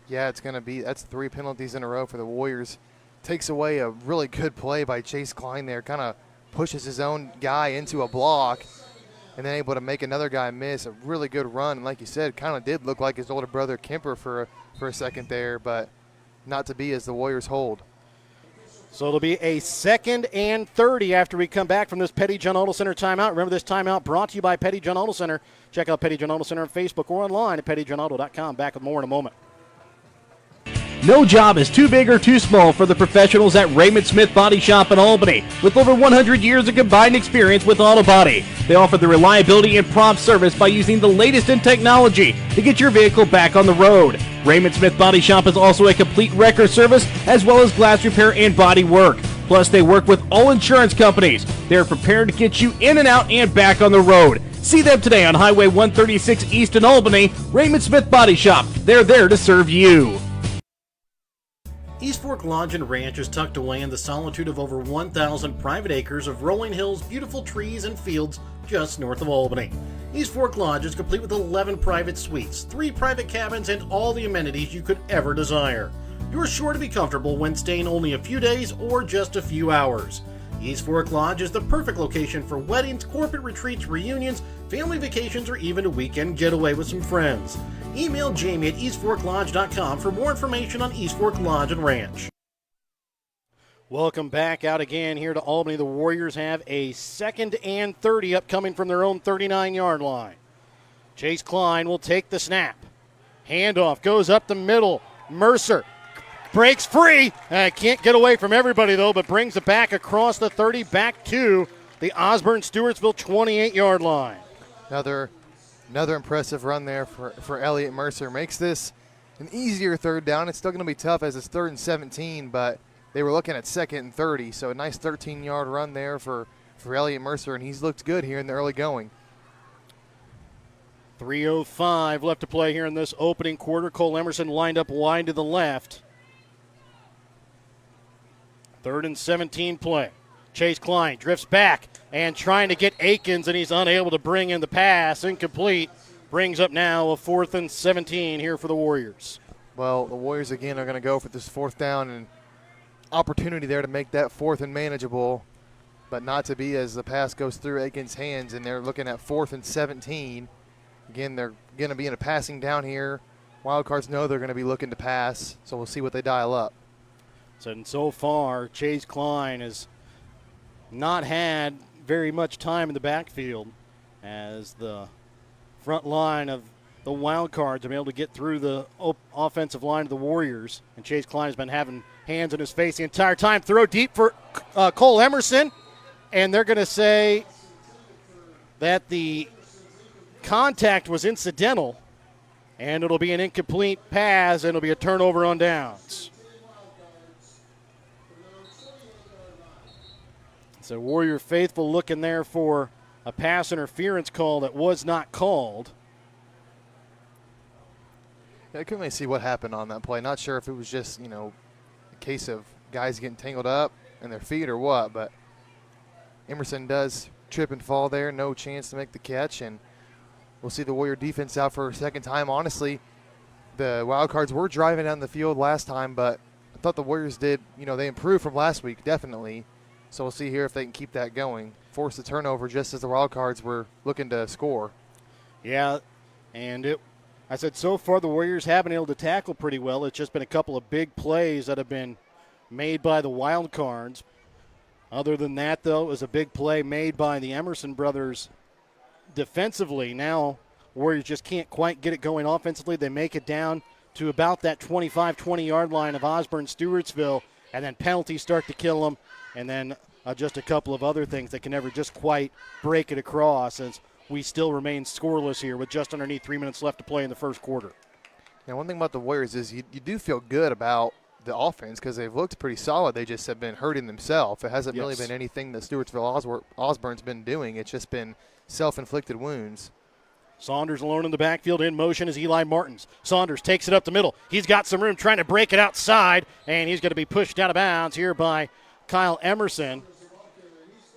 Yeah, it's going to be, that's 3 penalties in a row for the Warriors. Takes away a really good play by Chase Klein there, kind of pushes his own guy into a block, and then able to make another guy miss. A really good run, and like you said, kind of did look like his older brother Kemper for a second there, but not to be as the Warriors hold. So it'll be a 2nd and 30 after we come back from this Petty John Auto Center timeout. Remember, this timeout brought to you by Petty John Auto Center. Check out Petty John Auto Center on Facebook or online at pettyjohnauto.com. Back with more in a moment. No job is too big or too small for the professionals at Raymond Smith Body Shop in Albany. With over 100 years of combined experience with auto body, they offer the reliability and prompt service by using the latest in technology to get your vehicle back on the road. Raymond Smith Body Shop is also a complete wrecker service as well as glass repair and body work. Plus, they work with all insurance companies. They are prepared to get you in and out and back on the road. See them today on Highway 136 East in Albany. Raymond Smith Body Shop. They're there to serve you. East Fork Lodge and Ranch is tucked away in the solitude of over 1,000 private acres of rolling hills, beautiful trees, and fields just north of Albany. East Fork Lodge is complete with 11 private suites, 3 private cabins, and all the amenities you could ever desire. You're sure to be comfortable when staying only a few days or just a few hours. East Fork Lodge is the perfect location for weddings, corporate retreats, reunions, family vacations, or even a weekend getaway with some friends. Email Jamie at eastforklodge.com for more information on East Fork Lodge and Ranch. Welcome back out again here to Albany. The Warriors have a 2nd and 30 upcoming from their own 39-yard line. Chase Klein will take the snap. Handoff goes up the middle. Mercer breaks free. Can't get away from everybody, though, but brings it back across the 30, back to the Osborn Stewartsville 28-yard line. Another impressive run there for Elliott Mercer. Makes this an easier 3rd down. It's still going to be tough as it's 3rd and 17, but they were looking at 2nd and 30, so a nice 13-yard run there for Elliott Mercer, and he's looked good here in the early going. 3:05 left to play here in this opening quarter. Cole Emerson lined up wide to the left. 3rd and 17 play. Chase Klein drifts back and trying to get Akins, and he's unable to bring in the pass. Incomplete. Brings up now a 4th and 17 here for the Warriors. Well, the Warriors again are going to go for this 4th down and opportunity there to make that 4th and manageable, but not to be as the pass goes through Akins' hands, and they're looking at 4th and 17. Again, they're going to be in a passing down here. Wildcards know they're going to be looking to pass, so we'll see what they dial up. So far, Chase Klein has not had very much time in the backfield as the front line of the Wildcards have been able to get through the offensive line of the Warriors. And Chase Klein has been having hands in his face the entire time. Throw deep for Cole Emerson. And they're going to say that the contact was incidental. And it'll be an incomplete pass, and it'll be a turnover on downs. So Warrior faithful looking there for a pass interference call that was not called. I couldn't really see what happened on that play. Not sure if it was just, a case of guys getting tangled up in their feet or what, but Emerson does trip and fall there. No chance to make the catch, and we'll see the Warrior defense out for a second time. Honestly, the Wildcards were driving down the field last time, but I thought the Warriors did, they improved from last week, definitely. So we'll see here if they can keep that going. Force the turnover just as the Wildcards were looking to score. Yeah, and I said so far the Warriors have been able to tackle pretty well. It's just been a couple of big plays that have been made by the Wildcards. Other than that, though, it was a big play made by the Emerson brothers defensively. Now Warriors just can't quite get it going offensively. They make it down to about that 25, 20-yard line of Osborn Stewartsville, and then penalties start to kill them, and then just a couple of other things that can never just quite break it across, as we still remain scoreless here with just underneath 3 minutes left to play in the first quarter. Now, one thing about the Warriors is you do feel good about the offense because they've looked pretty solid. They just have been hurting themselves. It hasn't really been anything that Stewartsville Osborn's been doing. It's just been self-inflicted wounds. Saunders alone in the backfield. In motion is Eli Martins. Saunders takes it up the middle. He's got some room trying to break it outside, and he's going to be pushed out of bounds here by Kyle Emerson.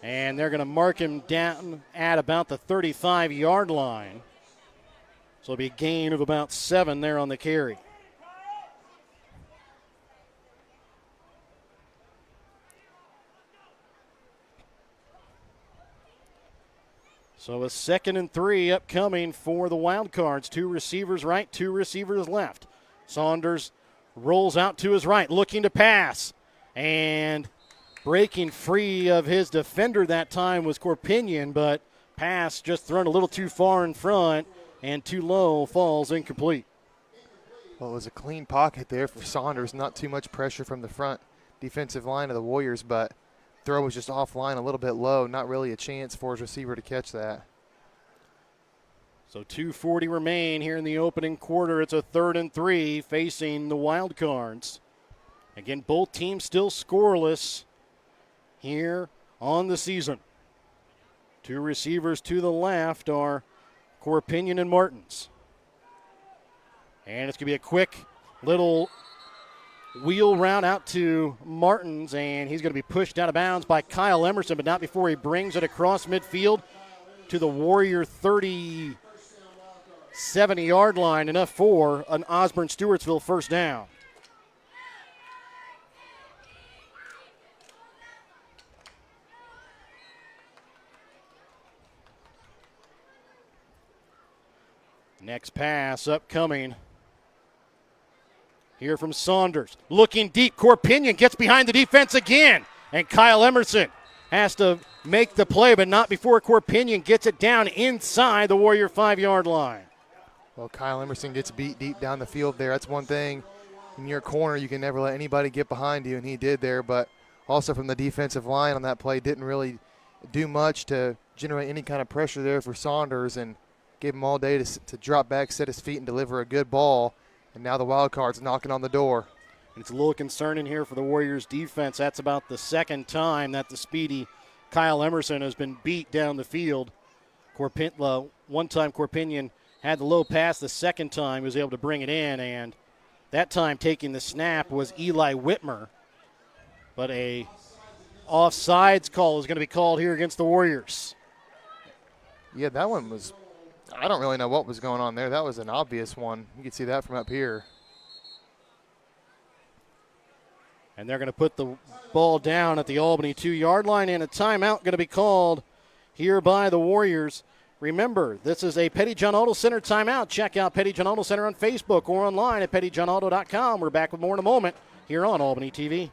And they're going to mark him down at about the 35-yard line. So it'll be a gain of about 7 there on the carry. So a 2nd and 3 upcoming for the Wildcards. 2 receivers right, 2 receivers left. Saunders rolls out to his right, looking to pass. And breaking free of his defender that time was Corpinion, but pass just thrown a little too far in front and too low, falls incomplete. Well, it was a clean pocket there for Saunders. Not too much pressure from the front defensive line of the Warriors, but throw was just offline a little bit low. Not really a chance for his receiver to catch that. So 2:40 remain here in the opening quarter. It's a 3rd and 3 facing the Wildcards. Again, both teams still scoreless here on the season. 2 receivers to the left are Corpinion and Martins. And it's going to be a quick little wheel route out to Martins, and he's going to be pushed out of bounds by Kyle Emerson, but not before he brings it across midfield to the Warrior 70-yard line, enough for an Osborn Stewartsville first down. Next pass upcoming here from Saunders. Looking deep, Corpinion gets behind the defense again. And Kyle Emerson has to make the play, but not before Corpinion gets it down inside the Warrior 5-yard line. Well, Kyle Emerson gets beat deep down the field there. That's one thing. In your corner, you can never let anybody get behind you, and he did there. But also from the defensive line on that play, didn't really do much to generate any kind of pressure there for Saunders, and gave him all day to drop back, set his feet, and deliver a good ball. And now the Wildcards knocking on the door. It's a little concerning here for the Warriors defense. That's about the 2nd time that the speedy Kyle Emerson has been beat down the field. One time Corpinion had the low pass. The 2nd time he was able to bring it in, and that time taking the snap was Eli Whitmer. But a offsides call is going to be called here against the Warriors. Yeah, that one was – I don't really know what was going on there. That was an obvious one. You can see that from up here. And they're going to put the ball down at the Albany 2-yard line, and a timeout going to be called here by the Warriors. Remember, this is a Petty John Auto Center timeout. Check out Petty John Auto Center on Facebook or online at pettyjohnauto.com. We're back with more in a moment here on Albany TV.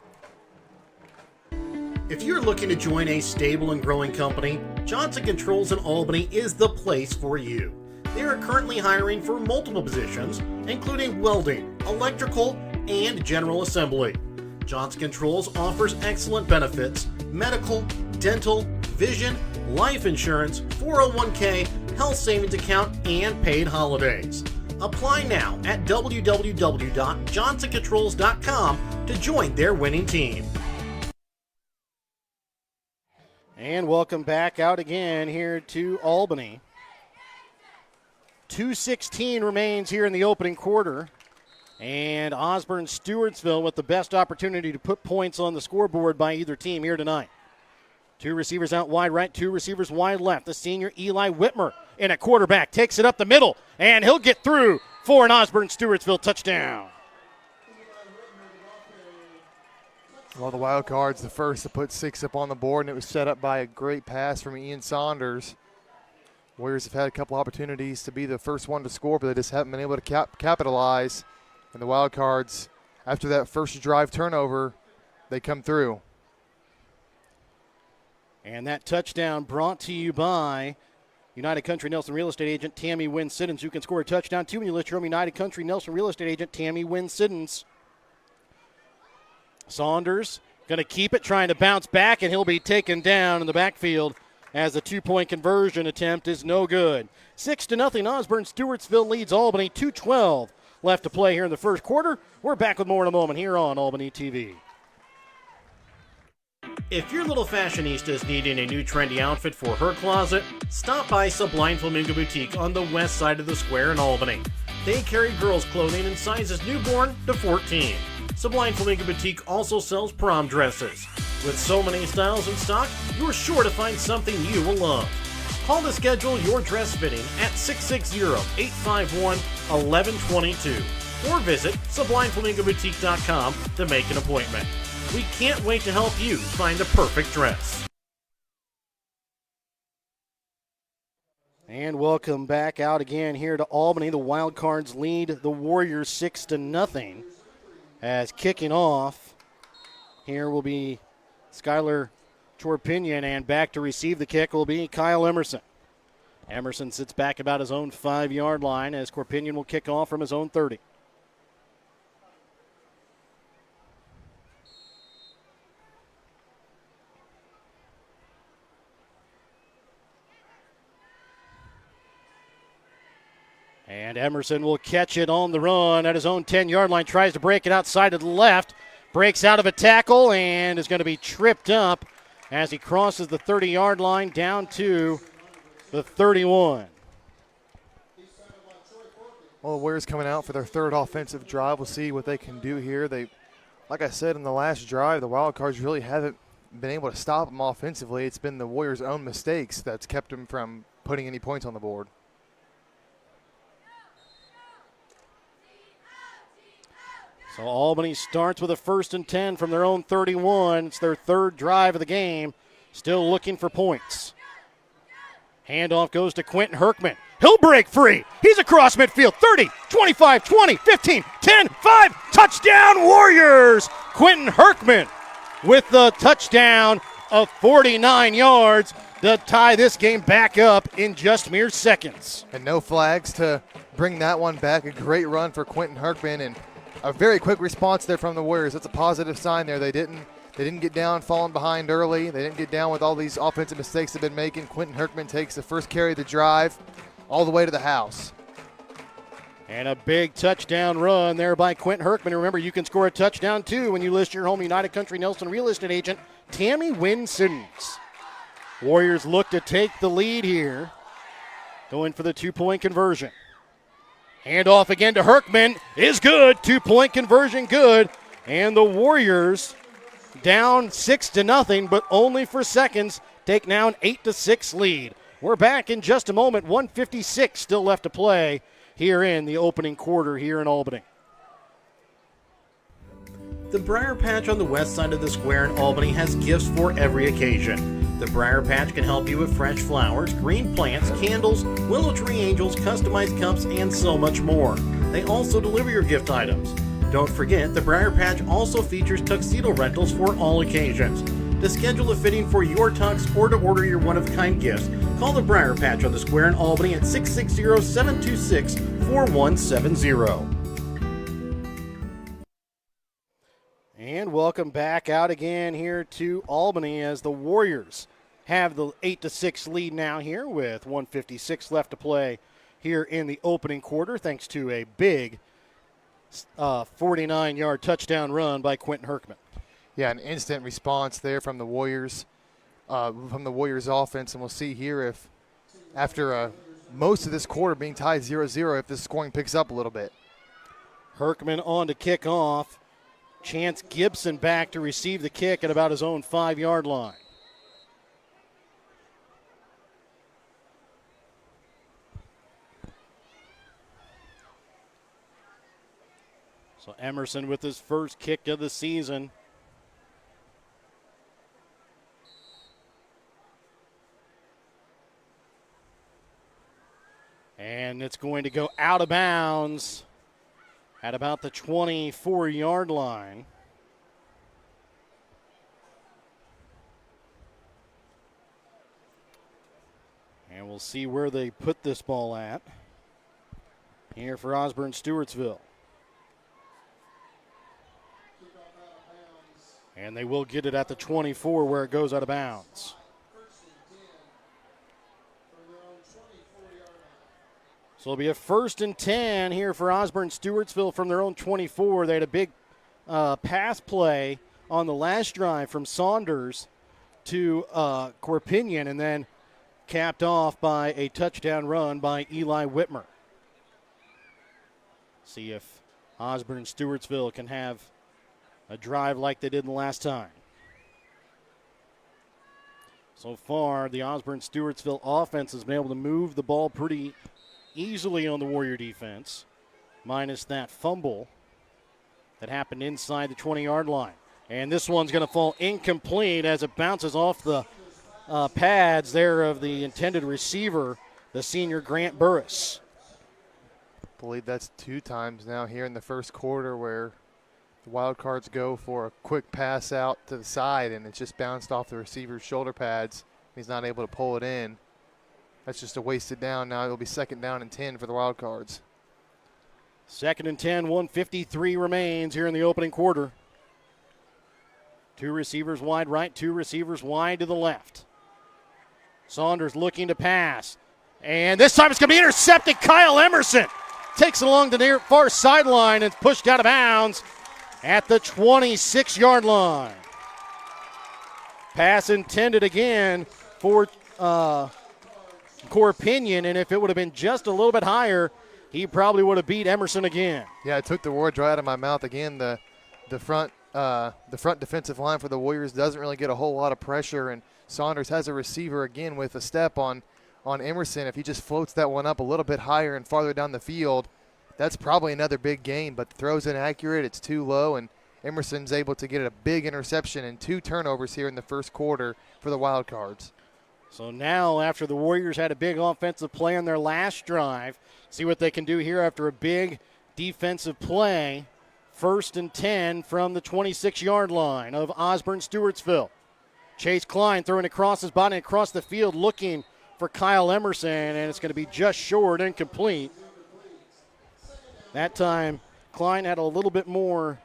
If you're looking to join a stable and growing company, Johnson Controls in Albany is the place for you. They are currently hiring for multiple positions, including welding, electrical, and general assembly. Johnson Controls offers excellent benefits: medical, dental, vision, life insurance, 401k, health savings account, and paid holidays. Apply now at www.johnsoncontrols.com to join their winning team. And welcome back out again here to Albany. 2:16 remains here in the opening quarter. And Osborn Stewartsville with the best opportunity to put points on the scoreboard by either team here tonight. 2 receivers out wide right, 2 receivers wide left. The senior Eli Whitmer in a quarterback takes it up the middle, and he'll get through for an Osborn Stewartsville touchdown. Well, the Wildcards, the first to put 6 up on the board, and it was set up by a great pass from Ian Saunders. Warriors have had a couple opportunities to be the first one to score, but they just haven't been able to capitalize. And the Wildcards, after that first drive turnover, they come through. And that touchdown brought to you by United Country Nelson Real Estate Agent Tammy Wynn Siddons, who can score a touchdown too when you list your home. United Country Nelson Real Estate Agent Tammy Wynn Siddons. Saunders going to keep it, trying to bounce back, and he'll be taken down in the backfield as the 2-point conversion attempt is no good. 6-0, Osborn Stewartsville leads Albany, 2:12 left to play here in the first quarter. We're back with more in a moment here on Albany TV. If your little fashionista is needing a new trendy outfit for her closet, stop by Sublime Flamingo Boutique on the west side of the square in Albany. They carry girls' clothing in sizes newborn to 14. Sublime Flamingo Boutique also sells prom dresses. With so many styles in stock, you're sure to find something you will love. Call to schedule your dress fitting at 660-851-1122 or visit SublimeFlamingoBoutique.com to make an appointment. We can't wait to help you find the perfect dress. And welcome back out again here to Albany. The Wildcards lead the Warriors 6-0. As kicking off, here will be Skylar Chorpinion, and back to receive the kick will be Kyle Emerson. Emerson sits back about his own 5-yard line as Chorpinion will kick off from his own 30. And Emerson will catch it on the run at his own 10-yard line, tries to break it outside to the left, breaks out of a tackle, and is going to be tripped up as he crosses the 30-yard line down to the 31. Well, the Warriors coming out for their third offensive drive. We'll see what they can do here. They, like I said in the last drive, the Wildcards really haven't been able to stop them offensively. It's been the Warriors' own mistakes that's kept them from putting any points on the board. So Albany starts with a 1st and 10 from their own 31. It's their third drive of the game. Still looking for points. Handoff goes to Quentin Herkman. He'll break free. He's across midfield. 30, 25, 20, 15, 10, 5. Touchdown Warriors! Quentin Herkman with the touchdown of 49 yards to tie this game back up in just mere seconds. And no flags to bring that one back. A great run for Quentin Herkman, and a very quick response there from the Warriors. That's a positive sign there. They didn't get down falling behind early. They didn't get down with all these offensive mistakes they've been making. Quentin Herkman takes the first carry of the drive all the way to the house. And a big touchdown run there by Quentin Herkman. Remember, you can score a touchdown too when you list your home United Country Nelson Real Estate Agent Tammy Wynn Siddons. Warriors look to take the lead here, going for the 2-point conversion. Handoff again to Herkman is good. 2-point conversion good. And the Warriors down 6-0, but only for seconds, take now an 8-6 lead. We're back in just a moment. 1:56 still left to play here in the opening quarter here in Albany. The Briar Patch on the west side of the square in Albany has gifts for every occasion. The Briar Patch can help you with fresh flowers, green plants, candles, willow tree angels, customized cups, and so much more. They also deliver your gift items. Don't forget, the Briar Patch also features tuxedo rentals for all occasions. To schedule a fitting for your tux or to order your one-of-a-kind gifts, call the Briar Patch on the square in Albany at 660-726-4170. And welcome back out again here to Albany as the Warriors have the 8-6 lead now here with 1:56 left to play here in the opening quarter, thanks to a big 49-yard touchdown run by Quentin Herkman. Yeah, an instant response there from the Warriors offense, and we'll see here if after most of this quarter being tied 0-0, if this scoring picks up a little bit. Herkman on to kick off. Chance Gibson back to receive the kick at about his own 5-yard line. So Emerson with his first kick of the season. And it's going to go out of bounds at about the 24-yard line. And we'll see where they put this ball at here for Osborn Stewartsville. And they will get it at the 24 where it goes out of bounds. So it'll be a 1st and 10 here for Osborn Stewartsville from their own 24. They had a big pass play on the last drive from Saunders to Corpinion, and then capped off by a touchdown run by Eli Whitmer. See if Osborn Stewartsville can have a drive like they did the last time. So far, the Osborn Stewartsville offense has been able to move the ball pretty easily on the Warrior defense, minus that fumble that happened inside the 20-yard line. And this one's going to fall incomplete as it bounces off the pads there of the intended receiver, the senior Grant Burris. I believe that's 2 times now here in the first quarter where the Wildcards go for a quick pass out to the side, and it's just bounced off the receiver's shoulder pads. He's not able to pull it in. That's just a wasted down. Now it'll be 2nd down and 10 for the Wildcards. 2nd and 10, 1:53 remains here in the opening quarter. 2 receivers wide right, 2 receivers wide to the left. Saunders looking to pass. And this time it's going to be intercepted. Kyle Emerson takes it along the near far sideline and pushed out of bounds at the 26-yard line. Pass intended again for Corpinion, and if it would have been just a little bit higher, he probably would have beat Emerson again. Yeah, it took the words right out of my mouth again. The front defensive line for the Warriors doesn't really get a whole lot of pressure, and Saunders has a receiver again with a step on Emerson. If he just floats that one up a little bit higher and farther down the field, that's probably another big gain, but the throw's inaccurate, it's too low, and Emerson's able to get a big interception and 2 turnovers here in the first quarter for the Wildcards. So now, after the Warriors had a big offensive play on their last drive, see what they can do here after a big defensive play. 1st and 10 from the 26-yard line of Osborn Stewartsville. Chase Klein throwing across his body across the field looking for Kyle Emerson, and it's going to be just short, incomplete. That time, Klein had a little bit more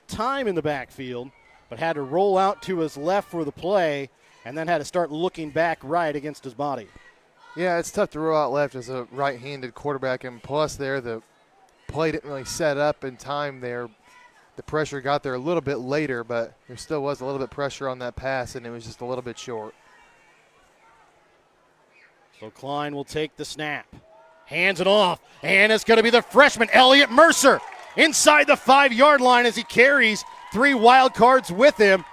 time in the backfield, but had to roll out to his left for the play, and then had to start looking back right against his body. Yeah, it's tough to roll out left as a right-handed quarterback, and plus there, the play didn't really set up in time there. The pressure got there a little bit later, but there still was a little bit of pressure on that pass, and it was just a little bit short. So Klein will take the snap. Hands it off, and it's going to be the freshman, Elliott Mercer, inside the 5-yard line as he carries 3 Wildcards with him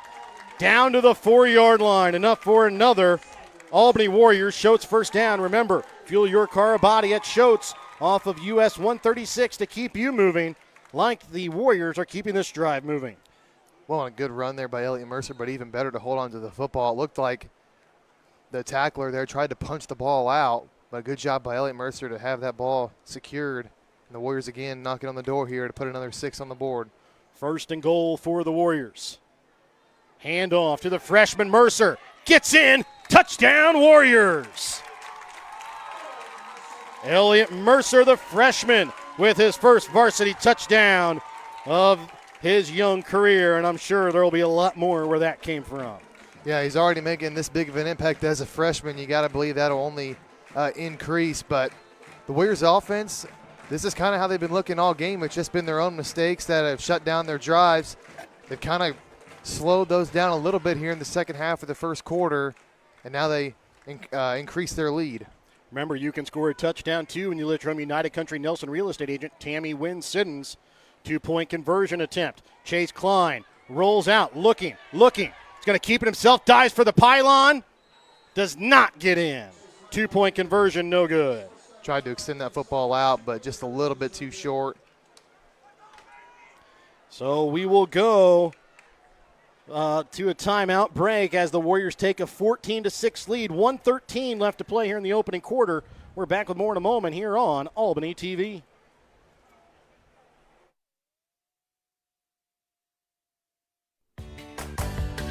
down to the 4-yard line. Enough for another Albany Warriors. Schultz first down. Remember, fuel your car or body at Schultz off of US 136 to keep you moving like the Warriors are keeping this drive moving. Well, a good run there by Elliott Mercer, but even better to hold on to the football. It looked like the tackler there tried to punch the ball out, but a good job by Elliott Mercer to have that ball secured. And the Warriors again knocking on the door here to put another 6 on the board. 1st and goal for the Warriors. Hand off to the freshman Mercer. Gets in. Touchdown Warriors. Elliott Mercer, the freshman, with his first varsity touchdown of his young career, and I'm sure there will be a lot more where that came from. Yeah, he's already making this big of an impact as a freshman. You got to believe that'll only increase. But the Warriors offense, this is kind of how they've been looking all game. It's just been their own mistakes that have shut down their drives. They've kind of slowed those down a little bit here in the second half of the first quarter, and now they increase their lead. Remember, you can score a touchdown, too, when you lift from United Country Nelson real estate agent Tammy Wynn Siddons. 2-point conversion attempt. Chase Klein rolls out, looking. He's going to keep it himself, dives for the pylon. Does not get in. 2-point conversion, no good. Tried to extend that football out, but just a little bit too short. So we will go to a timeout break as the Warriors take a 14-6 lead. 1:13 left to play here in the opening quarter. We're back with more in a moment here on Albany TV.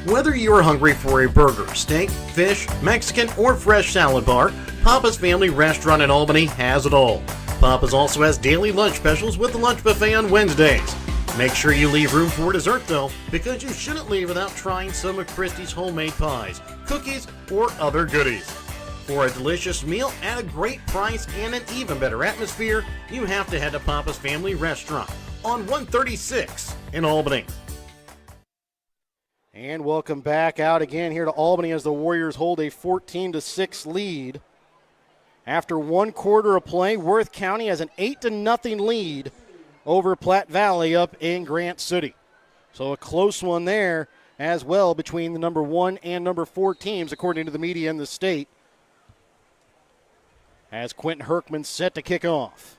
Whether you're hungry for a burger, steak, fish, Mexican, or fresh salad bar, Papa's Family Restaurant in Albany has it all. Papa's also has daily lunch specials with the lunch buffet on Wednesdays. Make sure you leave room for dessert, though, because you shouldn't leave without trying some of Christy's homemade pies, cookies, or other goodies. For a delicious meal at a great price and an even better atmosphere, you have to head to Papa's Family Restaurant on 136 in Albany. And welcome back out again here to Albany as the Warriors hold a 14-6 lead. After one quarter of play, Worth County has an 8-0 lead over Platte Valley up in Grant City. So a close one there as well between the number 1 and number 4 teams, according to the media in the state. As Quentin Herkman's set to kick off.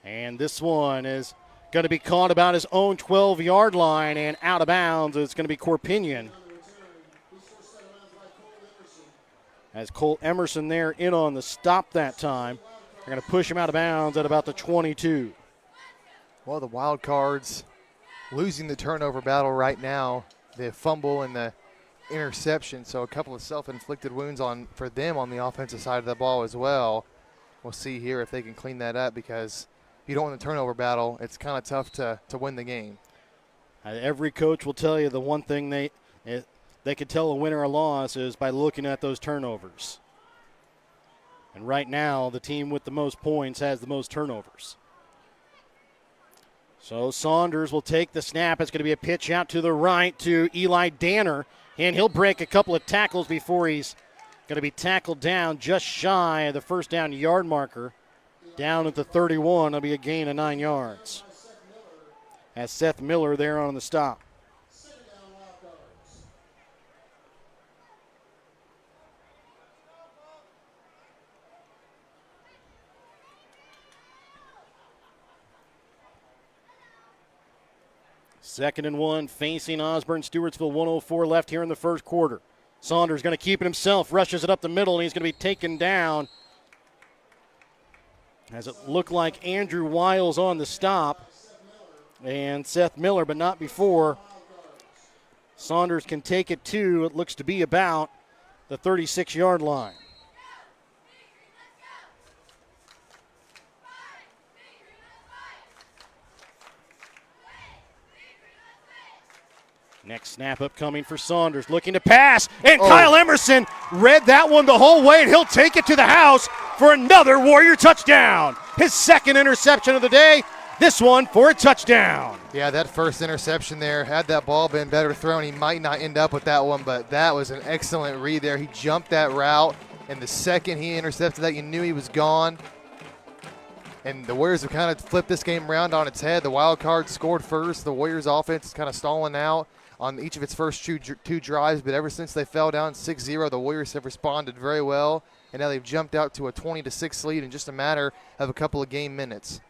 And this one is going to be caught about his own 12-yard line and out of bounds. It's going to be Corpinion. As Cole Emerson there in on the stop that time. They're going to push him out of bounds at about the 22. Well, the Wild Cards losing the turnover battle right now. The fumble and the interception, so a couple of self-inflicted wounds for them on the offensive side of the ball as well. We'll see here if they can clean that up, because if you don't win the turnover battle, it's kind of tough to win the game. Every coach will tell you the one thing they can tell a winner or loss is by looking at those turnovers. And right now, the team with the most points has the most turnovers. So Saunders will take the snap. It's going to be a pitch out to the right to Eli Danner, and he'll break a couple of tackles before he's going to be tackled down just shy of the first down yard marker. Down at the 31, it'll be a gain of 9 yards. As Seth Miller there on the stop. Second and 1 facing Osborn. Stewartsville, 1:04 left here in the first quarter. Saunders going to keep it himself, rushes it up the middle, and he's going to be taken down. As it looked like Andrew Wiles on the stop and Seth Miller, but not before. Saunders can take it to, it looks to be about the 36-yard line. Next snap upcoming for Saunders, looking to pass, and Kyle Emerson read that one the whole way, and he'll take it to the house for another Warrior touchdown. His second interception of the day, this one for a touchdown. Yeah, that first interception there, had that ball been better thrown, he might not end up with that one, but that was an excellent read there. He jumped that route, and the second he intercepted that, you knew he was gone. And the Warriors have kind of flipped this game around on its head. The Wild Cards scored first. The Warriors offense is kind of stalling out on each of its first two drives, but ever since they fell down 6-0, the Warriors have responded very well, and now they've jumped out to a 20-6 lead in just a matter of a couple of game minutes.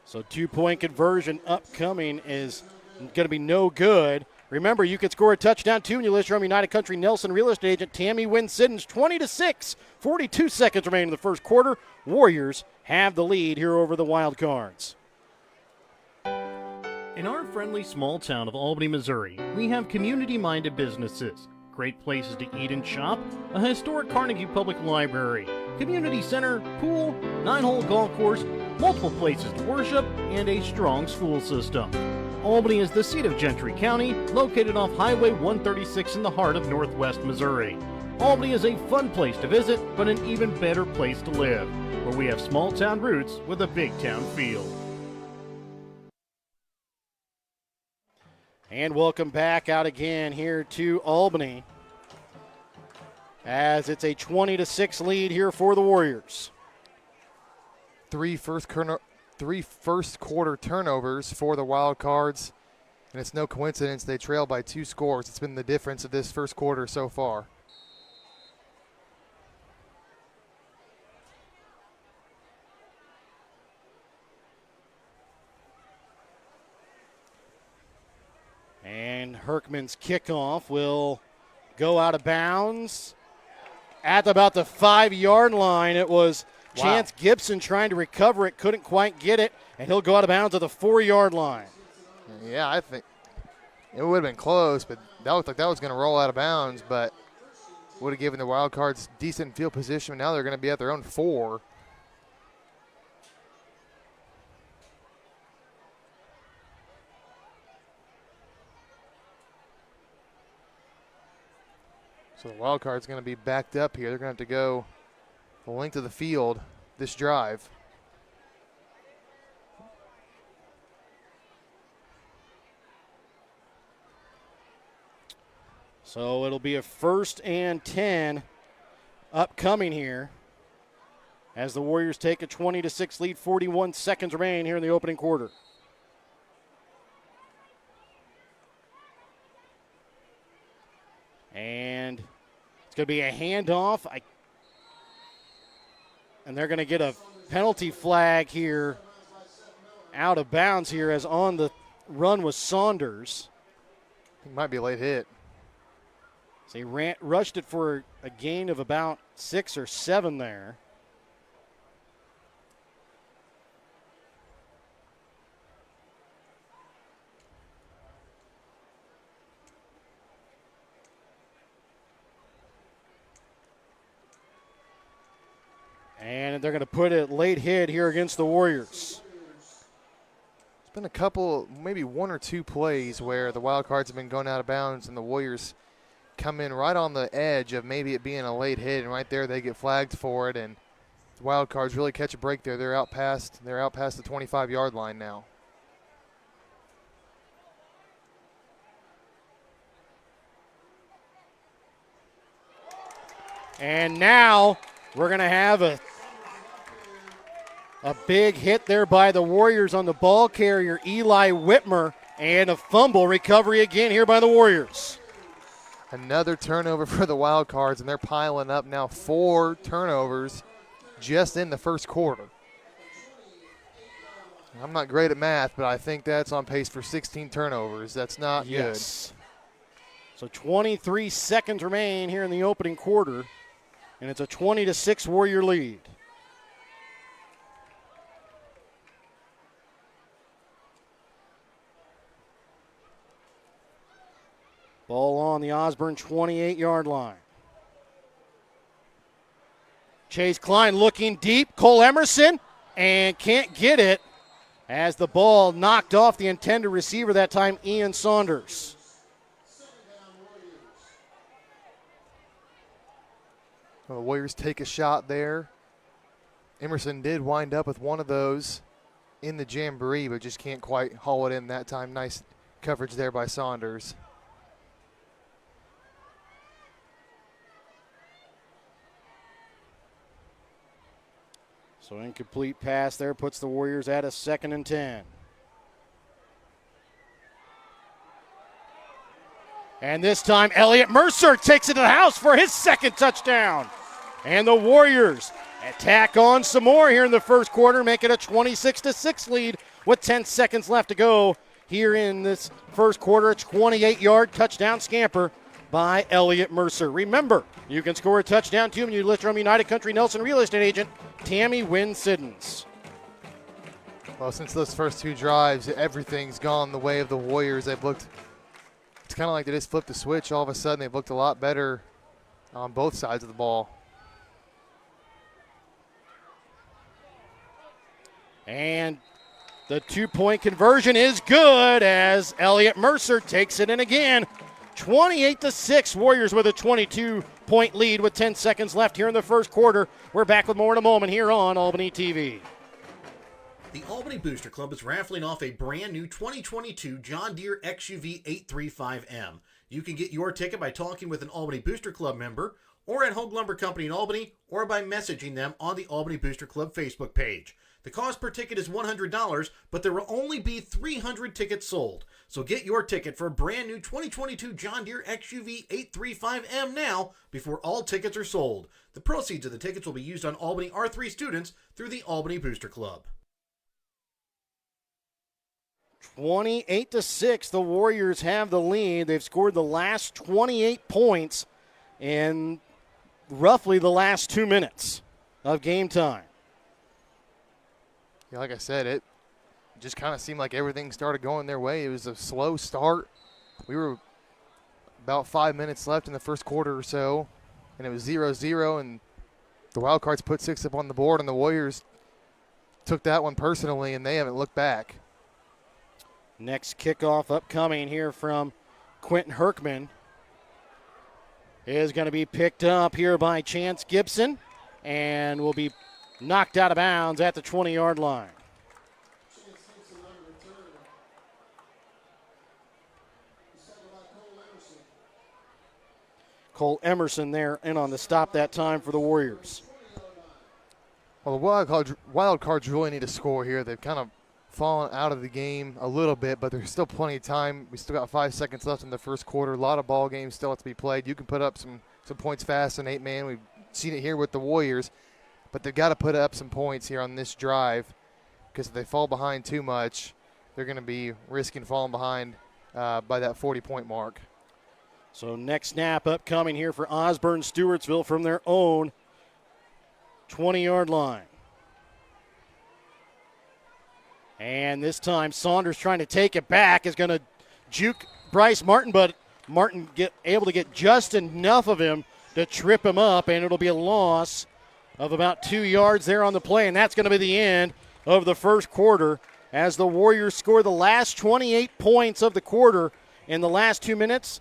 So 2-point conversion upcoming is going to be no good. Remember, you could score a touchdown too when you list your United Country Nelson real estate agent Tammy Wynn Siddons. 20-6, 42 seconds remaining in the first quarter. Warriors have the lead here over the Wild Cards. In our friendly small town of Albany, Missouri, we have community-minded businesses, great places to eat and shop, a historic Carnegie Public Library, community center, pool, 9-hole golf course, multiple places to worship, and a strong school system. Albany is the seat of Gentry County, located off Highway 136 in the heart of northwest Missouri. Albany is a fun place to visit, but an even better place to live, where we have small town roots with a big town feel. And welcome back out again here to Albany, as it's a 20-6 lead here for the Warriors. Three first quarter turnovers for the Wild Cards, and it's no coincidence they trail by 2 scores. It's been the difference of this first quarter so far. And Herkman's kickoff will go out of bounds at about the 5-yard line. It was Chance Gibson trying to recover it, couldn't quite get it, and he'll go out of bounds at the 4-yard line. Yeah, I think it would have been close, but that looked like that was going to roll out of bounds, but would have given the Wildcards decent field position. Now they're going to be at their own 4. So the Wildcard's going to be backed up here. They're going to have to go the length of the field this drive. So it'll be a 1st and 10 upcoming here as the Warriors take a 20-6 lead. 41 seconds remain here in the opening quarter. And it's going to be a handoff. And they're going to get a penalty flag here out of bounds here as on the run was Saunders. It might be a late hit. So he rushed it for a gain of about 6 or 7 there. And they're going to put a late hit here against the Warriors. It's been a couple, maybe 1 or 2 plays where the Wildcards have been going out of bounds and the Warriors come in right on the edge of maybe it being a late hit, and right there they get flagged for it, and the Wildcards really catch a break there. They're out past the 25-yard line now. And now we're going to have a big hit there by the Warriors on the ball carrier, Eli Whitmer, and a fumble recovery again here by the Warriors. Another turnover for the Wildcards, and they're piling up now 4 turnovers just in the first quarter. I'm not great at math, but I think that's on pace for 16 turnovers. That's not good. So 23 seconds remain here in the opening quarter, and it's a 20-6 Warrior lead. Ball on the Osborn 28-yard line. Chase Klein looking deep. Cole Emerson, and can't get it as the ball knocked off the intended receiver that time, Ian Saunders. Well, the Warriors take a shot there. Emerson did wind up with one of those in the jamboree, but just can't quite haul it in that time. Nice coverage there by Saunders. So incomplete pass there puts the Warriors at a 2nd and 10. And this time Elliott Mercer takes it to the house for his 2nd touchdown. And the Warriors attack on some more here in the first quarter, make it a 26-6 lead with 10 seconds left to go here in this first quarter. A 28-yard touchdown scamper by Elliott Mercer. Remember, you can score a touchdown too when you list from United Country Nelson real estate agent Tammy Wynn Siddons. Well, since those first 2 drives, everything's gone the way of the Warriors. They've looked, it's kind of like they just flipped the switch. All of a sudden, they've looked a lot better on both sides of the ball. And the 2-point conversion is good as Elliott Mercer takes it in again. 28-6, Warriors with a 22-point lead with 10 seconds left here in the first quarter. We're back with more in a moment here on Albany TV. The Albany Booster Club is raffling off a brand new 2022 John Deere XUV 835M. You can get your ticket by talking with an Albany Booster Club member or at Hogue Lumber Company in Albany or by messaging them on the Albany Booster Club Facebook page. The cost per ticket is $100, but there will only be 300 tickets sold. So get your ticket for a brand new 2022 John Deere XUV 835M now before all tickets are sold. The proceeds of the tickets will be used on Albany R3 students through the Albany Booster Club. 28-6, the Warriors have the lead. They've scored the last 28 points in roughly the last 2 minutes of game time. Yeah, like I said, it just kind of seemed like everything started going their way. It was a slow start. We were about 5 minutes left in the first quarter or so, and it was 0-0, and the Wildcards put 6 up on the board, and the Warriors took that one personally, and they haven't looked back. Next kickoff upcoming here from Quentin Herkman is going to be picked up here by Chance Gibson and will be knocked out of bounds at the 20-yard line. Cole Emerson there in on the stop that time for the Warriors. Well, the Wildcards really need to score here. They've kind of fallen out of the game a little bit, but there's still plenty of time. We still got 5 seconds left in the first quarter. A lot of ball games still have to be played. You can put up some points fast in 8-man. We've seen it here with the Warriors, but they've got to put up some points here on this drive, because if they fall behind too much, they're going to be risking falling behind by that 40-point mark. So next snap upcoming here for Osborn Stewartsville from their own 20-yard line. And this time Saunders trying to take it back is going to juke Bryce Martin, but Martin able to get just enough of him to trip him up, and it'll be a loss of about 2 yards there on the play, and that's going to be the end of the first quarter as the Warriors score the last 28 points of the quarter in the last 2 minutes,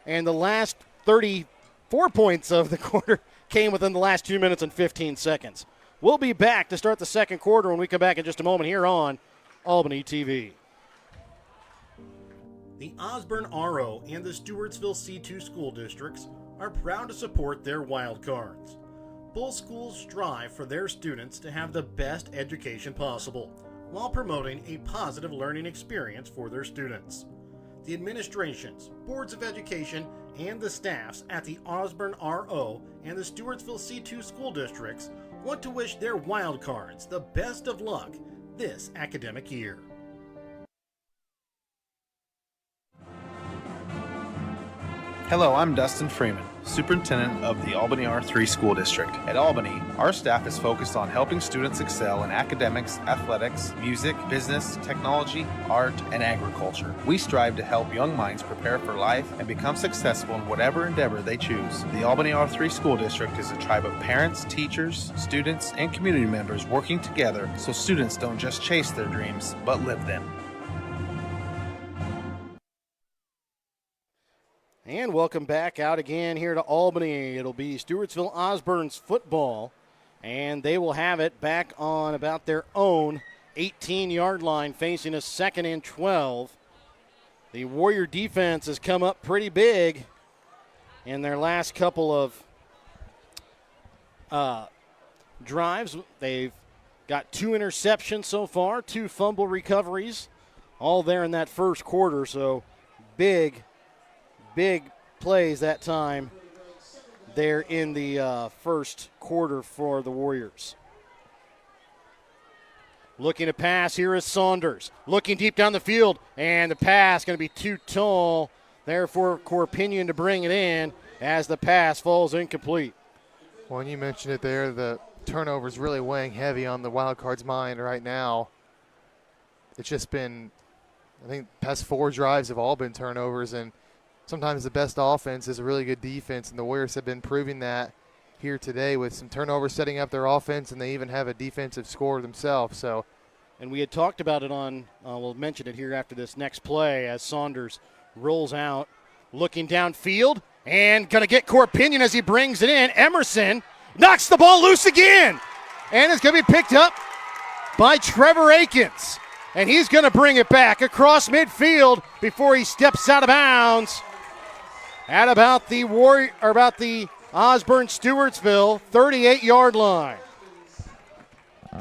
and the last 34 points of the quarter came within the last 2 minutes and 15 seconds. We'll be back to start the second quarter when we come back in just a moment here on Albany TV. The Osborn RO and the Stewartsville C2 school districts are proud to support their Wildcards. Both schools strive for their students to have the best education possible while promoting a positive learning experience for their students. The administrations, boards of education, and the staffs at the Osborn RO and the Stewartsville C2 school districts want to wish their Wildcards the best of luck this academic year. Hello, I'm Dustin Freeman, Superintendent of the Albany R3 School District. At Albany, our staff is focused on helping students excel in academics, athletics, music, business, technology, art, and agriculture. We strive to help young minds prepare for life and become successful in whatever endeavor they choose. The Albany R3 School District is a tribe of parents, teachers, students, and community members working together so students don't just chase their dreams, but live them. And welcome back out again here to Albany. It'll be Stewartsville Osborn's football, and they will have it back on about their own 18-yard line, facing a 2nd and 12. The Warrior defense has come up pretty big in their last couple of drives. They've got 2 interceptions so far, 2 fumble recoveries, all there in that first quarter, so big plays that time there in the first quarter for the Warriors. Looking to pass, here is Saunders. Looking deep down the field, and the pass going to be too tall there for Corpinion to bring it in as the pass falls incomplete. Well, and you mentioned it there, the turnovers really weighing heavy on the Wildcards' mind right now. It's just been, I think, past 4 drives have all been turnovers, and sometimes the best offense is a really good defense, and the Warriors have been proving that here today with some turnovers setting up their offense, and they even have a defensive score themselves. So, and we had talked about it on, we'll mention it here after this next play as Saunders rolls out, looking downfield, and going to get Corpinion as he brings it in. Emerson knocks the ball loose again, and it's going to be picked up by Trevor Akins, and he's going to bring it back across midfield before he steps out of bounds at about the Osborn Stewartsville 38-yard line.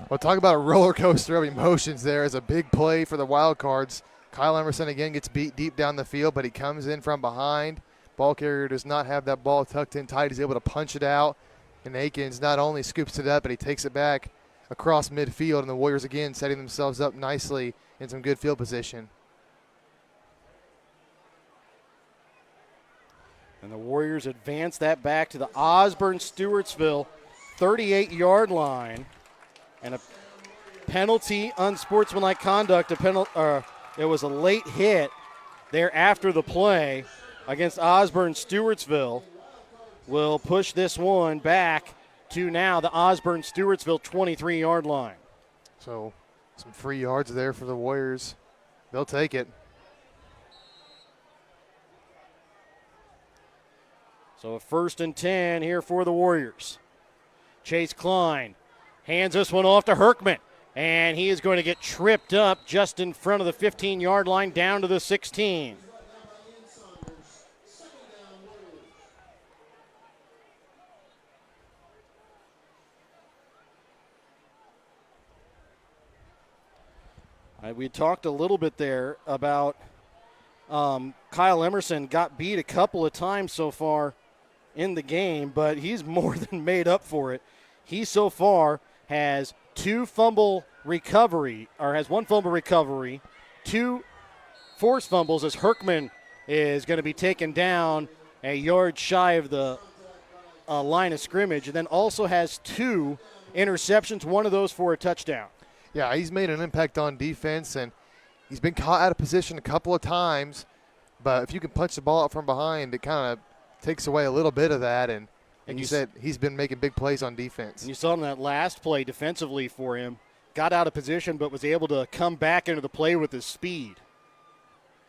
Well, talk about a roller coaster of emotions there. As a big play for the Wildcards. Kyle Emerson again gets beat deep down the field, but he comes in from behind. Ball carrier does not have that ball tucked in tight. He's able to punch it out, and Akins not only scoops it up, but he takes it back across midfield, and the Warriors again setting themselves up nicely in some good field position. And the Warriors advance that back to the Osborn Stewartsville 38-yard line. And penalty, unsportsmanlike conduct. It was a late hit there after the play against Osborn Stewartsville. Will push this one back to now the Osborn Stewartsville 23-yard line. So some free yards there for the Warriors. They'll take it. So a 1st and 10 here for the Warriors. Chase Klein hands this one off to Herkman, and he is going to get tripped up just in front of the 15-yard line down to the 16. We talked a little bit there about Kyle Emerson got beat a couple of times so far in the game, but he's more than made up for it. He so far has one fumble recovery, 2 forced fumbles as Herkman is going to be taken down a yard shy of the line of scrimmage, and then also has 2 interceptions, one of those for a touchdown. Yeah, he's made an impact on defense, and he's been caught out of position a couple of times. But if you can punch the ball out from behind, it kind of takes away a little bit of that. And you said he's been making big plays on defense. And you saw in that last play defensively for him, got out of position but was able to come back into the play with his speed.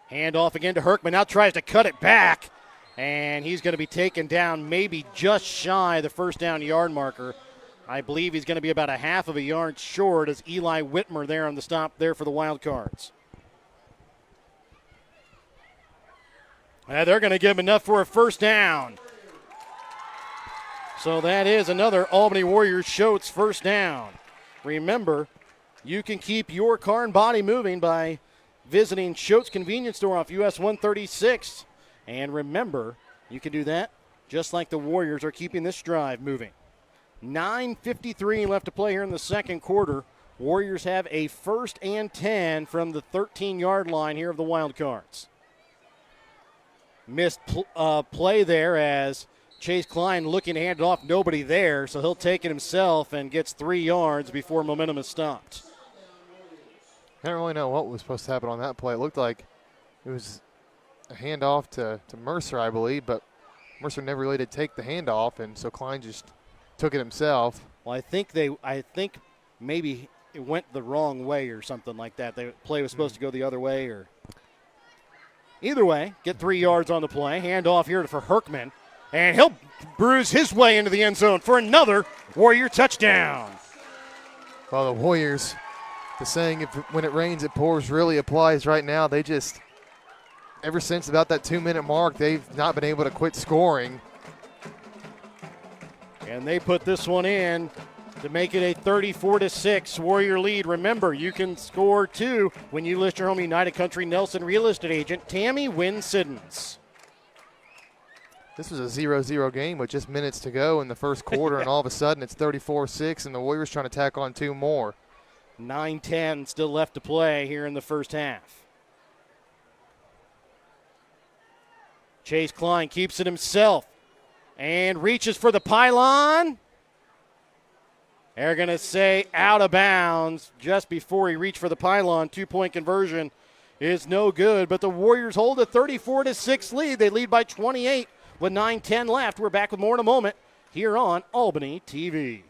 Hand off again to Herkman. Now tries to cut it back, and he's going to be taken down maybe just shy of the first down yard marker. I believe he's going to be about a half of a yard short as Eli Whitmer there on the stop there for the Wildcards. They're going to give him enough for a first down. So that is another Albany Warriors Schultz first down. Remember, you can keep your car and body moving by visiting Schultz Convenience Store off US 136. And remember, you can do that just like the Warriors are keeping this drive moving. 9:53 left to play here in the second quarter. Warriors have a 1st and 10 from the 13-yard line here of the Wildcards. Missed play there as Chase Klein looking to hand it off. Nobody there, so he'll take it himself and gets 3 yards before momentum is stopped. I don't really know what was supposed to happen on that play. It looked like it was a handoff to Mercer, I believe, but Mercer never really did take the handoff, and so Klein just took it himself. Well, I think maybe it went the wrong way or something like that. The play was supposed to go the other way, or either way, get 3 yards on the play. Hand off here for Herkman, and he'll bruise his way into the end zone for another Warrior touchdown. Well, the Warriors, the saying, when it rains, it pours, really applies right now. They just, ever since about that 2-minute mark, they've not been able to quit scoring. And they put this one in to make it a 34-6 Warrior lead. Remember, you can score too when you list your home United Country Nelson real estate agent, Tammy Wynn Siddons. This was a 0-0 game with just minutes to go in the first quarter, and all of a sudden it's 34-6, and the Warriors trying to tack on 2 more. 9:10 still left to play here in the first half. Chase Klein keeps it himself and reaches for the pylon. They're going to say out of bounds just before he reached for the pylon. 2-point conversion is no good, but the Warriors hold a 34-6 lead. They lead by 28 with 9:10 left. We're back with more in a moment here on Albany TV.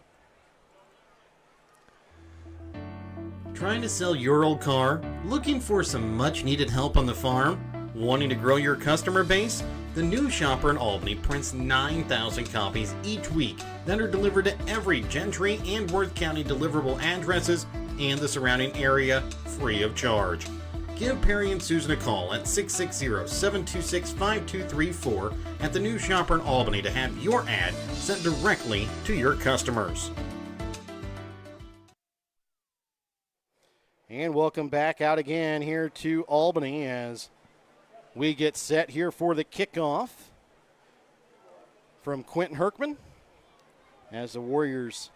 Trying to sell your old car? Looking for some much-needed help on the farm? Wanting to grow your customer base? The New Shopper in Albany prints 9,000 copies each week that are delivered to every Gentry and Worth County deliverable addresses and the surrounding area free of charge. Give Perry and Susan a call at 660-726-5234 at the New Shopper in Albany to have your ad sent directly to your customers. And welcome back out again here to Albany as we get set here for the kickoff from Quentin Herkman as the Warriors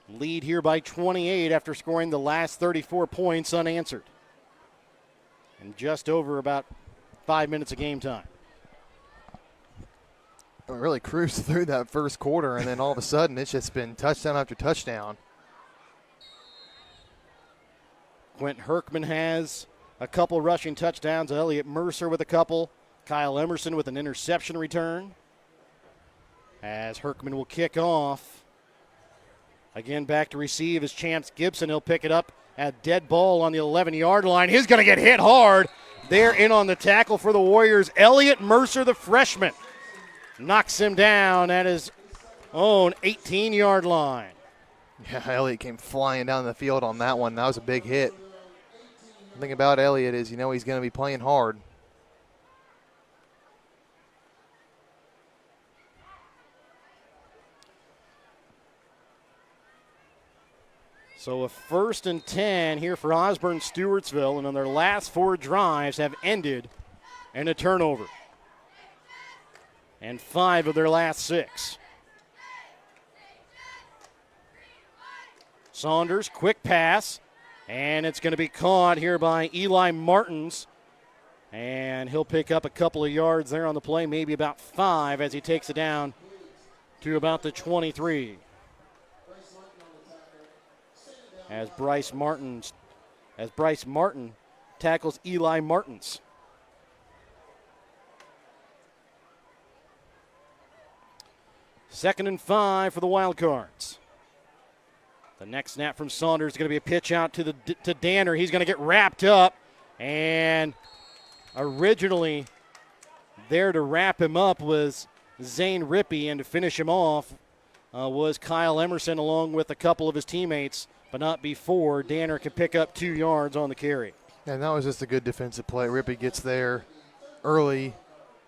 lead here by 28 after scoring the last 34 points unanswered. And just over about 5 minutes of game time. Really cruised through that first quarter, and then all of a sudden it's just been touchdown after touchdown. Quentin Herkman has a couple rushing touchdowns. Elliott Mercer with a couple. Kyle Emerson with an interception return. As Herkman will kick off. Again, back to receive is Chance Gibson. He'll pick it up at dead ball on the 11-yard line. He's going to get hit hard. There in on the tackle for the Warriors. Elliott Mercer, the freshman, knocks him down at his own 18-yard line. Yeah, Elliott came flying down the field on that one. That was a big hit. The thing about Elliott is, he's going to be playing hard. So a 1st and 10 here for Osborn Stewartsville, and on their last 4 drives have ended in a turnover. And 5 of their last 6. Saunders, quick pass, and it's going to be caught here by Eli Martins. And he'll pick up a couple of yards there on the play, maybe about 5 as he takes it down to about the 23. As Bryce Martin tackles Eli Martins. Second and 5 for the Wildcards. The next snap from Saunders is going to be a pitch out to Danner. He's going to get wrapped up, and originally there to wrap him up was Zane Rippey, and to finish him off was Kyle Emerson along with a couple of his teammates, but not before Danner could pick up 2 yards on the carry. And that was just a good defensive play. Rippey gets there early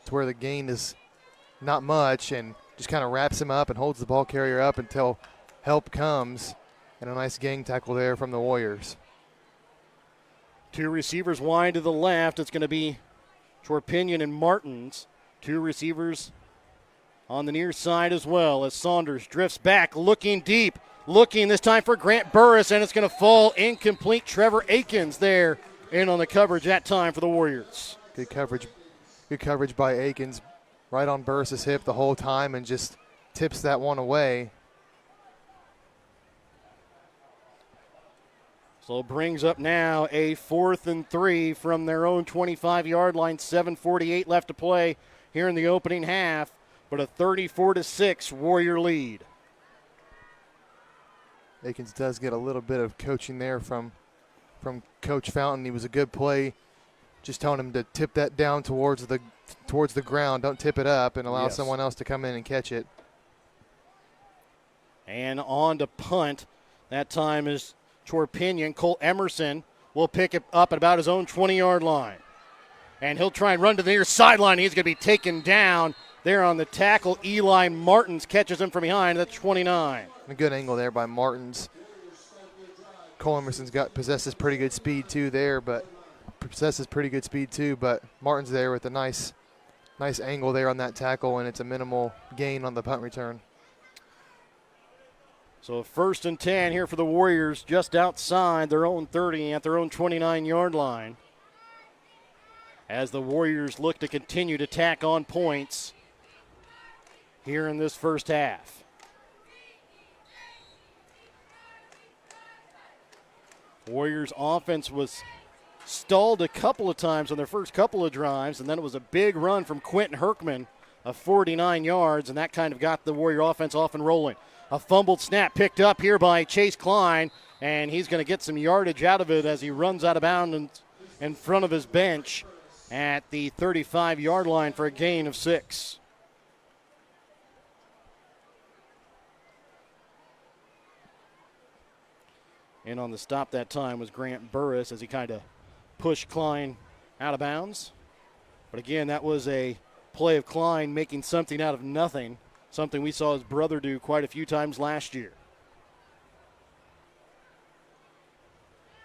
to where the gain is not much and just kind of wraps him up and holds the ball carrier up until help comes. And a nice gang tackle there from the Warriors. 2 receivers wide to the left. It's going to be Chorpinion and Martins. 2 receivers on the near side as well as Saunders drifts back, looking deep. Looking this time for Grant Burris, and it's going to fall incomplete. Trevor Akins there in on the coverage that time for the Warriors. Good coverage by Akins, right on Burris's hip the whole time, and just tips that one away. So it brings up now a 4th and 3 from their own 25-yard line. 7:48 left to play here in the opening half, but a 34-6 Warrior lead. Akins does get a little bit of coaching there from Coach Fountain. He was a good play, just telling him to tip that down towards the ground. Don't tip it up, and allow someone else to come in and catch it. And on to punt. That time is Chorpinion. Cole Emerson will pick it up at about his own 20-yard line. And he'll try and run to the near sideline. He's going to be taken down there on the tackle. Eli Martins catches him from behind. That's 29. A good angle there by Martins. Cole Emerson's possesses pretty good speed too, but Martin's there with a nice angle there on that tackle, and it's a minimal gain on the punt return. So 1st and 10 here for the Warriors, just outside their own 30 at their own 29-yard line. As the Warriors look to continue to tack on points here in this first half. Warriors offense was stalled a couple of times on their first couple of drives, and then it was a big run from Quentin Herkman of 49 yards, and that kind of got the Warrior offense off and rolling. A fumbled snap picked up here by Chase Klein, and he's going to get some yardage out of it as he runs out of bounds in front of his bench at the 35-yard line for a gain of 6. And on the stop that time was Grant Burris as he kind of pushed Klein out of bounds. But again, that was a play of Klein making something out of nothing, something we saw his brother do quite a few times last year.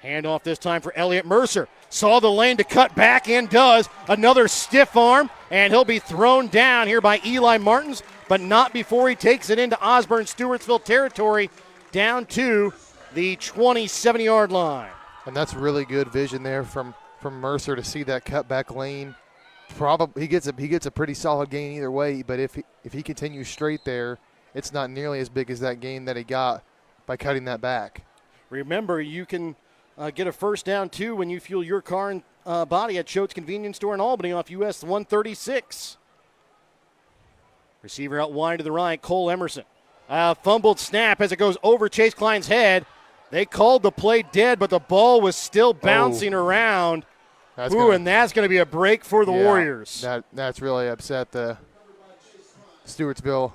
Handoff this time for Elliott Mercer. Saw the lane to cut back and does. Another stiff arm, and he'll be thrown down here by Eli Martins, but not before he takes it into Osborn Stewartsville territory down to the 27-yard line. And that's really good vision there from Mercer to see that cutback lane. Probably he gets a pretty solid gain either way, but if he continues straight there, it's not nearly as big as that gain that he got by cutting that back. Remember, you can get a first down, too, when you fuel your car and body at Choate's Convenience Store in Albany off US 136. Receiver out wide to the right, Cole Emerson. Fumbled snap as it goes over Chase Klein's head. They called the play dead, but the ball was still bouncing around. And that's going to be a break for the Warriors. That's really upset the Stewartsville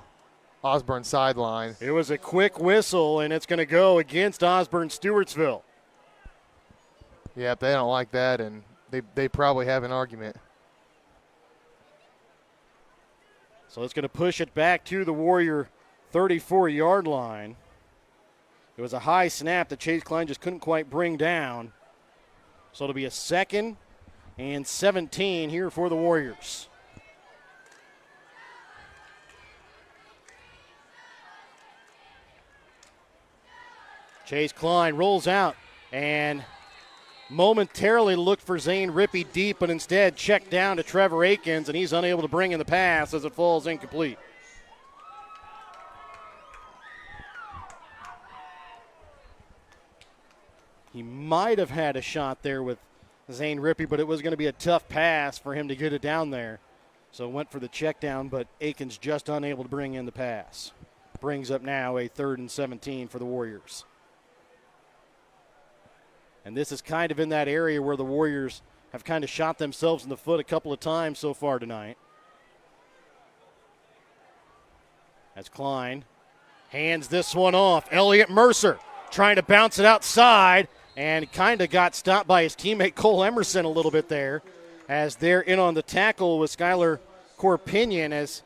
Osborn sideline. It was a quick whistle, and it's going to go against Osborn Stewartsville. Yeah, they don't like that, and they probably have an argument. So it's going to push it back to the Warrior 34-yard line. It was a high snap that Chase Klein just couldn't quite bring down. So it'll be a 2nd and 17 here for the Warriors. Chase Klein rolls out and momentarily looked for Zane Rippey deep, but instead checked down to Trevor Akins, and he's unable to bring in the pass as it falls incomplete. He might have had a shot there with Zane Rippey, but it was going to be a tough pass for him to get it down there. So went for the check down, but Akins just unable to bring in the pass. Brings up now a 3rd and 17 for the Warriors. And this is kind of in that area where the Warriors have kind of shot themselves in the foot a couple of times so far tonight. As Klein hands this one off. Elliott Mercer trying to bounce it outside and kind of got stopped by his teammate Cole Emerson a little bit there, as they're in on the tackle with Skylar Corpinion as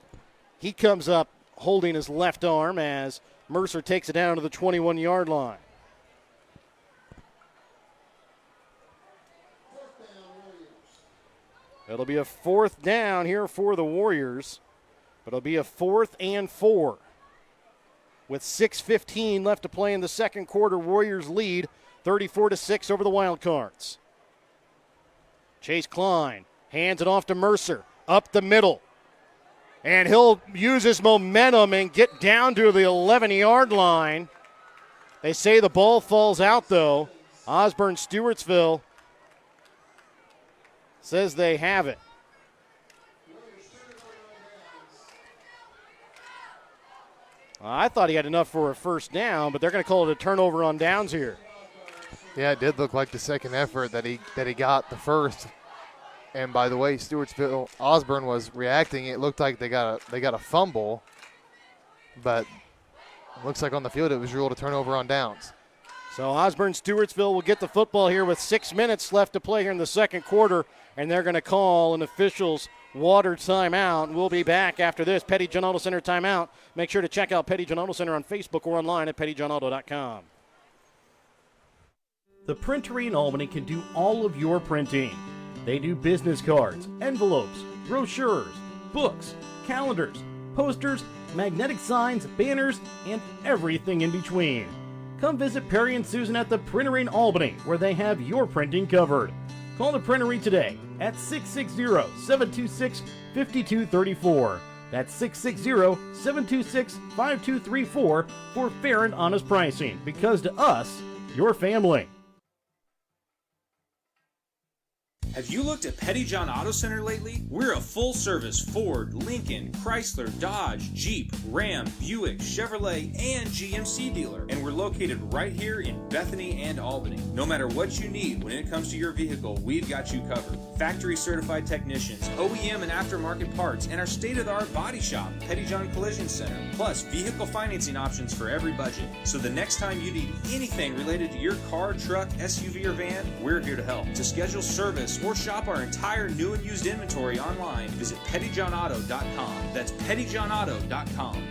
he comes up holding his left arm as Mercer takes it down to the 21-yard line. It'll be a 4th down here for the Warriors, but it'll be a 4th and 4. With 6:15 left to play in the second quarter, Warriors lead 34-6 over the Wildcards. Chase Klein hands it off to Mercer, up the middle. And he'll use his momentum and get down to the 11-yard line. They say the ball falls out, though. Osborn Stewartsville says they have it. I thought he had enough for a first down, but they're going to call it a turnover on downs here. Yeah, it did look like the second effort that he got the first. And by the way, Stewartsville Osborn was reacting. It looked like they got a fumble, but it looks like on the field it was ruled a turnover on downs. So Osborn Stewartsville will get the football here with 6 minutes left to play here in the second quarter, and they're going to call an official's water timeout. We'll be back after this Petty John Auto Center timeout. Make sure to check out Petty John Auto Center on Facebook or online at pettyjohnauto.com. The Printery in Albany can do all of your printing. They do business cards, envelopes, brochures, books, calendars, posters, magnetic signs, banners, and everything in between. Come visit Perry and Susan at the Printery in Albany, where they have your printing covered. Call the Printery today at 660-726-5234. That's 660-726-5234 for fair and honest pricing, because to us, you're family. Have you looked at Petty John Auto Center lately? We're a full-service Ford, Lincoln, Chrysler, Dodge, Jeep, Ram, Buick, Chevrolet, and GMC dealer. And we're located right here in Bethany and Albany. No matter what you need when it comes to your vehicle, we've got you covered. Factory-certified technicians, OEM and aftermarket parts, and our state-of-the-art body shop, Petty John Collision Center. Plus, vehicle financing options for every budget. So the next time you need anything related to your car, truck, SUV, or van, we're here to help. To schedule service or shop our entire new and used inventory online, visit pettyjohnauto.com. That's pettyjohnauto.com.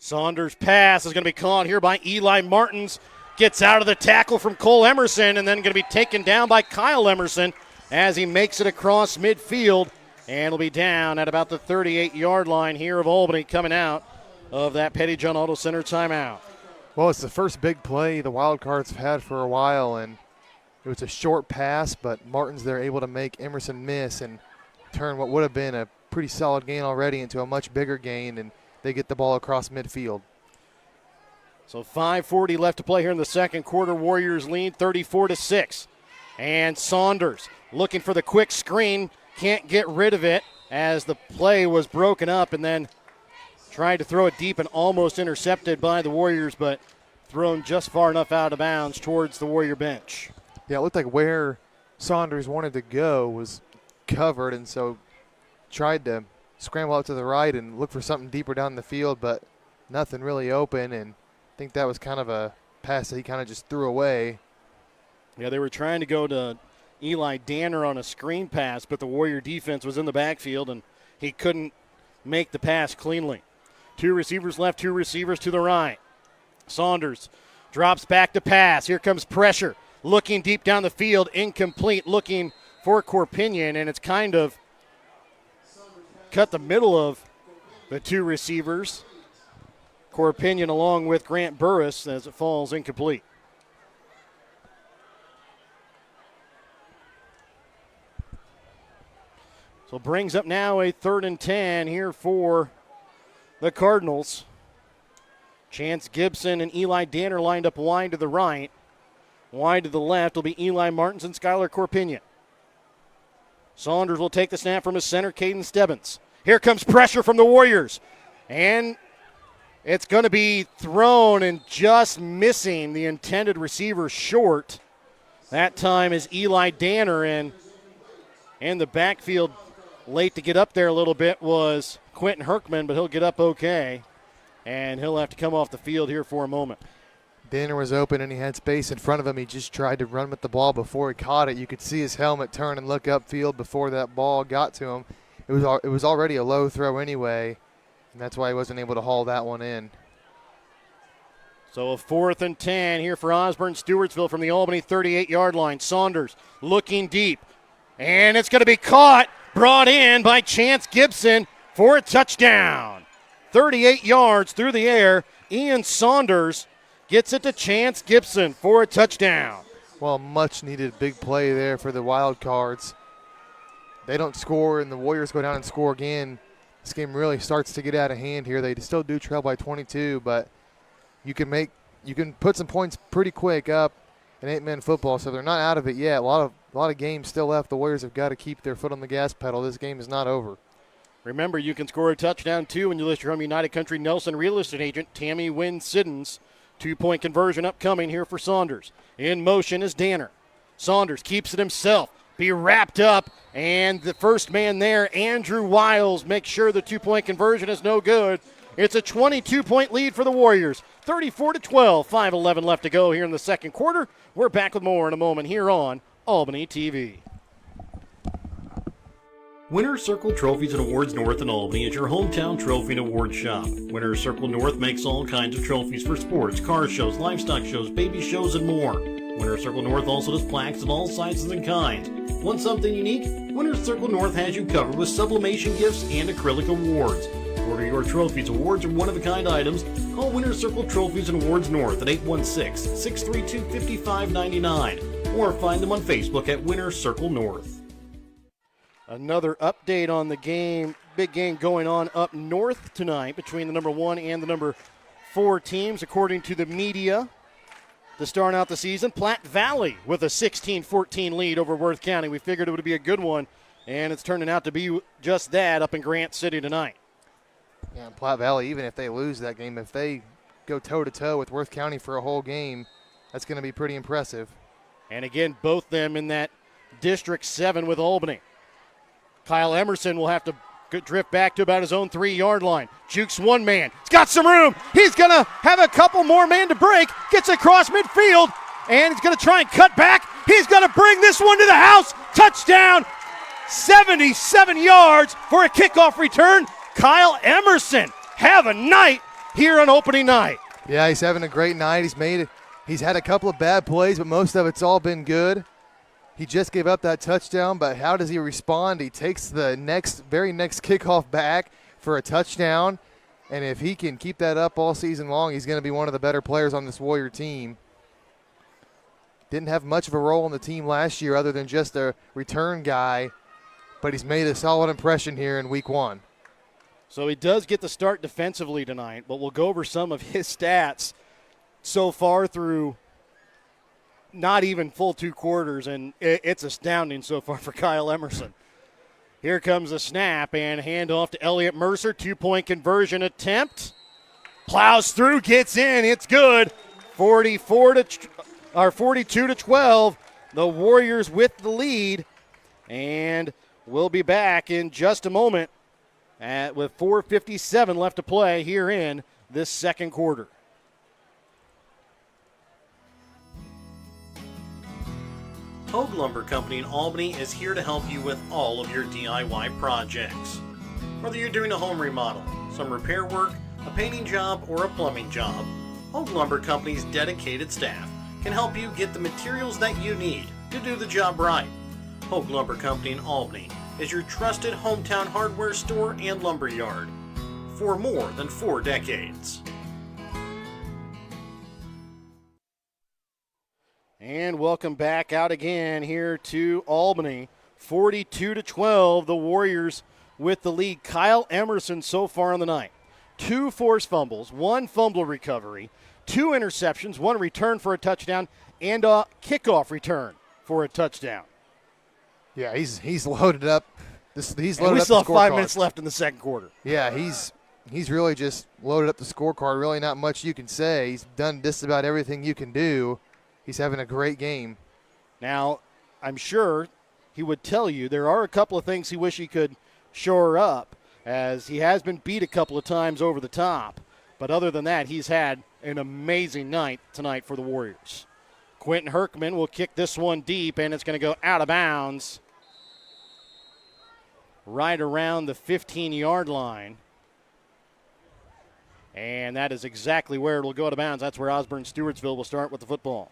Saunders' pass is going to be caught here by Eli Martins. Gets out of the tackle from Cole Emerson and then going to be taken down by Kyle Emerson as he makes it across midfield and will be down at about the 38-yard line here of Albany coming out of that Petty John Auto Center timeout. Well, it's the first big play the Wildcards have had for a while, and it was a short pass, but Martins there able to make Emerson miss and turn what would have been a pretty solid gain already into a much bigger gain, and they get the ball across midfield. So 5:40 left to play here in the second quarter. Warriors lead 34-6. And Saunders looking for the quick screen. Can't get rid of it as the play was broken up, and then tried to throw it deep and almost intercepted by the Warriors, but thrown just far enough out of bounds towards the Warrior bench. Yeah, it looked like where Saunders wanted to go was covered, and so tried to scramble out to the right and look for something deeper down the field, but nothing really open, and I think that was kind of a pass that he kind of just threw away. Yeah, they were trying to go to Eli Danner on a screen pass, but the Warrior defense was in the backfield, and he couldn't make the pass cleanly. 2 receivers left, 2 receivers to the right. Saunders drops back to pass. Here comes pressure. Looking deep down the field, incomplete, looking for Corpinion, and it's kind of cut the middle of the 2 receivers. Corpinion along with Grant Burris as it falls incomplete. So brings up now a 3rd and 10 here for the Cardinals. Chance Gibson and Eli Danner lined up wide to the right. Wide to the left will be Eli Martins and Skylar Corpinion. Saunders will take the snap from his center, Caden Stebbins. Here comes pressure from the Warriors. And it's going to be thrown and just missing the intended receiver short. That time is Eli Danner, and in the backfield late to get up there a little bit was Quentin Herkman, but he'll get up okay. And he'll have to come off the field here for a moment. Danner was open and he had space in front of him. He just tried to run with the ball before he caught it. You could see his helmet turn and look upfield before that ball got to him. It was already a low throw anyway, and that's why he wasn't able to haul that one in. So a 4th and 10 here for Osborn Stewartsville from the Albany 38-yard line. Saunders looking deep, and it's going to be caught, brought in by Chance Gibson for a touchdown. 38 yards through the air. Ian Saunders gets it to Chance Gibson for a touchdown. Well, much needed big play there for the Wild Cards. They don't score and the Warriors go down and score again. This game really starts to get out of hand here. They still do trail by 22, but you can put some points pretty quick up in 8-man football, so they're not out of it yet. A lot of games still left. The Warriors have got to keep their foot on the gas pedal. This game is not over. Remember, you can score a touchdown, too, when you list your home United Country Nelson real estate agent, Tammy Wynn Siddons. 2-point conversion upcoming here for Saunders. In motion is Danner. Saunders keeps it himself. Be wrapped up, and the first man there, Andrew Wiles, makes sure the 2-point conversion is no good. It's a 22-point lead for the Warriors. 34-12, 5:11 left to go here in the second quarter. We're back with more in a moment here on Albany TV. Winner's Circle Trophies and Awards North in Albany is your hometown trophy and award shop. Winner's Circle North makes all kinds of trophies for sports, car shows, livestock shows, baby shows, and more. Winner's Circle North also does plaques of all sizes and kinds. Want something unique? Winner's Circle North has you covered with sublimation gifts and acrylic awards. To order your trophies, awards, or one-of-a-kind items, call Winner's Circle Trophies and Awards North at 816-632-5599 or find them on Facebook at Winner's Circle North. Another update on the game, big game going on up north tonight between the number 1 and the number 4 teams. According to the media, to start out the season, Platte Valley with a 16-14 lead over Worth County. We figured it would be a good one, and it's turning out to be just that up in Grant City tonight. Yeah, and Platte Valley, even if they lose that game, if they go toe-to-toe with Worth County for a whole game, that's going to be pretty impressive. And again, both them in that District 7 with Albany. Kyle Emerson will have to drift back to about his own 3-yard line. Jukes one man. He's got some room. He's going to have a couple more man to break. Gets across midfield, and he's going to try and cut back. He's going to bring this one to the house. Touchdown. 77 yards for a kickoff return. Kyle Emerson, have a night here on opening night. Yeah, he's having a great night. He's had a couple of bad plays, but most of it's all been good. He just gave up that touchdown, but how does he respond? He takes the very next kickoff back for a touchdown, and if he can keep that up all season long, he's going to be one of the better players on this Warrior team. Didn't have much of a role in the team last year other than just a return guy, but he's made a solid impression here in week 1. So he does get the start defensively tonight, but we'll go over some of his stats. so far through not even full 2 quarters, and it's astounding so far for Kyle Emerson. Here comes the snap and handoff to Elliott Mercer. 2-point conversion attempt. Plows through, gets in. It's good. 42 to 12. The Warriors with the lead, and we'll be back in just a moment with 4:57 left to play here in this second quarter. Hogue Lumber Company in Albany is here to help you with all of your DIY projects. Whether you're doing a home remodel, some repair work, a painting job, or a plumbing job, Hogue Lumber Company's dedicated staff can help you get the materials that you need to do the job right. Hogue Lumber Company in Albany is your trusted hometown hardware store and lumber yard for more than 4 decades. And welcome back out again here to Albany. 42 to 12, the Warriors with the lead. Kyle Emerson so far on the night. 2 forced fumbles, 1 fumble recovery, 2 interceptions, 1 return for a touchdown, and a kickoff return for a touchdown. Yeah, he's loaded up. He's loaded and we up still the have 5 scorecard. minutes left in the second quarter. Yeah, he's really just loaded up the scorecard. Really not much you can say. He's done just about everything you can do. He's having a great game. Now, I'm sure he would tell you there are a couple of things he wish he could shore up, as he has been beat a couple of times over the top. But other than that, he's had an amazing night tonight for the Warriors. Quentin Herkman will kick this one deep, and it's going to go out of bounds right around the 15-yard line. And that is exactly where it will go out of bounds. That's where Osborn Stewartsville will start with the football.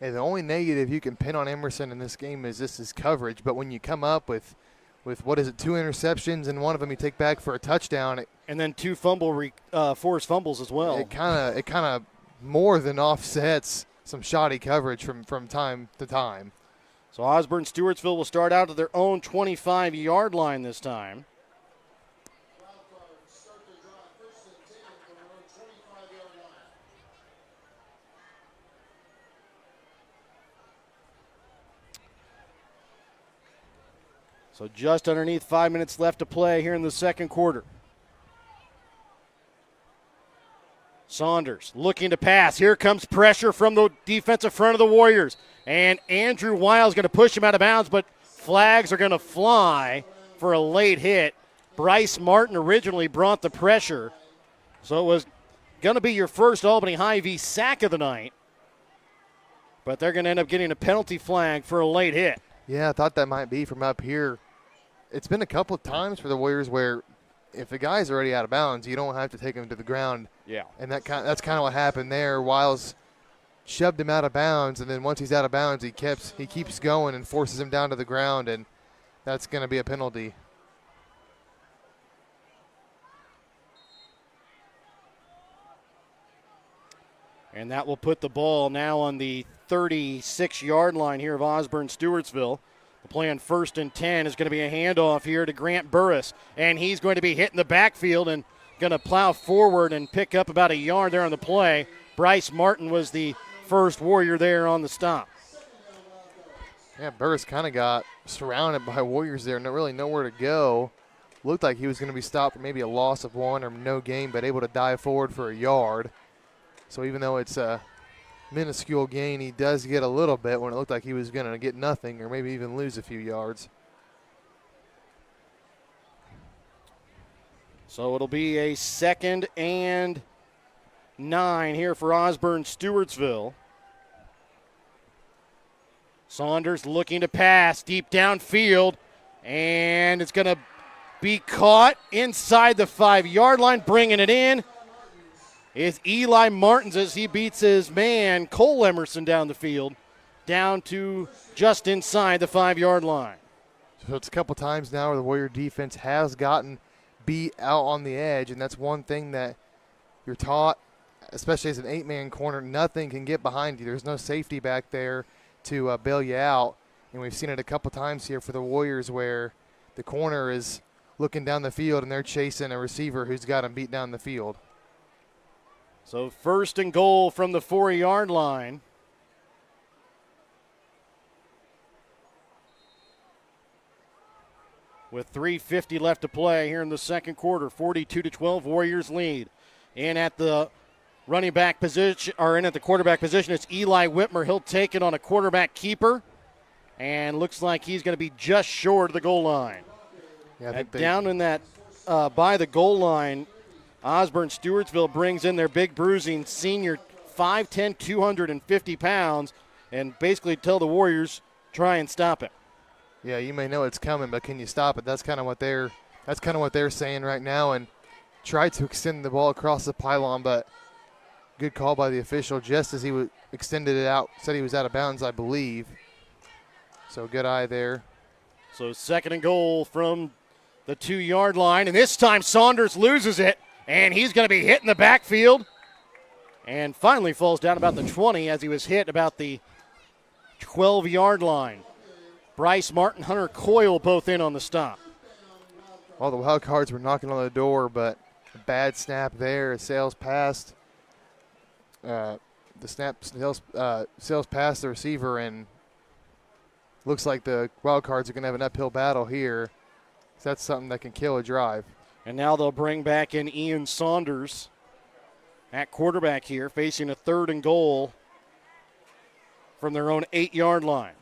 Hey, the only negative you can pin on Emerson in this game is just his coverage. But when you come up with what is it, 2 interceptions and one of them you take back for a touchdown, and then 2 forced fumbles as well. It kind of more than offsets some shoddy coverage from time to time. So Osborn Stewartsville will start out at their own 25-yard line this time. So just underneath 5 minutes left to play here in the second quarter. Saunders looking to pass. Here comes pressure from the defensive front of the Warriors. And Andrew Wiles going to push him out of bounds, but flags are going to fly for a late hit. Bryce Martin originally brought the pressure. So it was going to be your first Albany Hy-Vee sack of the night. But they're going to end up getting a penalty flag for a late hit. Yeah, I thought that might be from up here. It's been a couple of times for the Warriors where if the guy's already out of bounds, you don't have to take him to the ground. Yeah. And that's kind of what happened there. Wiles shoved him out of bounds, and then once he's out of bounds, he keeps going and forces him down to the ground, and that's going to be a penalty. And that will put the ball now on the 36-yard line here of Osborn Stewartsville. The play on 1st and 10 is going to be a handoff here to Grant Burris. And he's going to be hitting the backfield and going to plow forward and pick up about a yard there on the play. Bryce Martin was the first Warrior there on the stop. Yeah, Burris kind of got surrounded by Warriors there, really nowhere to go. Looked like he was going to be stopped for maybe a loss of 1 or no gain, but able to dive forward for a yard. So even though it's a minuscule gain, he does get a little bit when it looked like he was going to get nothing or maybe even lose a few yards. So it'll be a 2nd and 9 here for Osborn Stewartsville. Saunders looking to pass deep downfield, and it's going to be caught inside the 5-yard line. Bringing it in is Eli Martins as he beats his man, Cole Emerson, down the field, down to just inside the 5-yard line. So it's a couple times now where the Warrior defense has gotten beat out on the edge, and that's one thing that you're taught, especially as an 8-man corner. Nothing can get behind you. There's no safety back there to bail you out, and we've seen it a couple times here for the Warriors where the corner is looking down the field and they're chasing a receiver who's got him beat down the field. So 1st and goal from the 4-yard line. With 3:50 left to play here in the second quarter, 42-12, Warriors lead. In at the running back position, or in at the quarterback position, it's Eli Whitmer. He'll take it on a quarterback keeper, and looks like he's going to be just short of the goal line. Yeah, I think down in that by the goal line, Osborn Stewartsville brings in their big bruising senior, 5'10", 250 pounds, and basically tell the Warriors, try and stop it. Yeah, you may know it's coming, but can you stop it? That's kind of what they're saying right now, and tried to extend the ball across the pylon, but good call by the official just as he extended it out. Said he was out of bounds, I believe. So good eye there. So 2nd and goal from the 2-yard line, and this time Saunders loses it, and he's going to be hit in the backfield, and finally falls down about the 20 as he was hit about the 12-yard line. Bryce Martin, Hunter Coyle both in on the stop. All the wild cards were knocking on the door, but a bad snap there. Sales passed. Sales passed the receiver, and looks like the wild cards are going to have an uphill battle here. So that's something that can kill a drive. And now they'll bring back in Ian Saunders at quarterback here, facing a 3rd and goal from their own 8-yard line.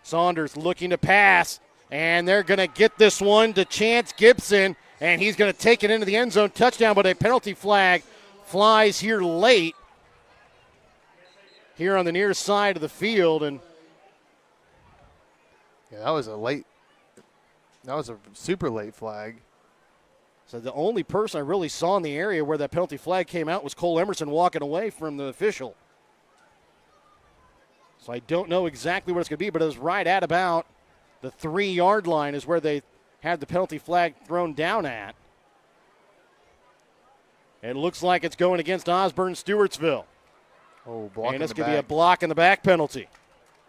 Saunders looking to pass, and they're going to get this one to Chance Gibson, and he's going to take it into the end zone. Touchdown, but a penalty flag flies here late, here on the near side of the field. And yeah, that was a super late flag. So the only person I really saw in the area where that penalty flag came out was Cole Emerson walking away from the official. So I don't know exactly what it's going to be, but it was right at about the 3-yard line is where they had the penalty flag thrown down at. It looks like it's going against Osborn Stewartsville. Oh, block. And it's going to be a block in the back penalty.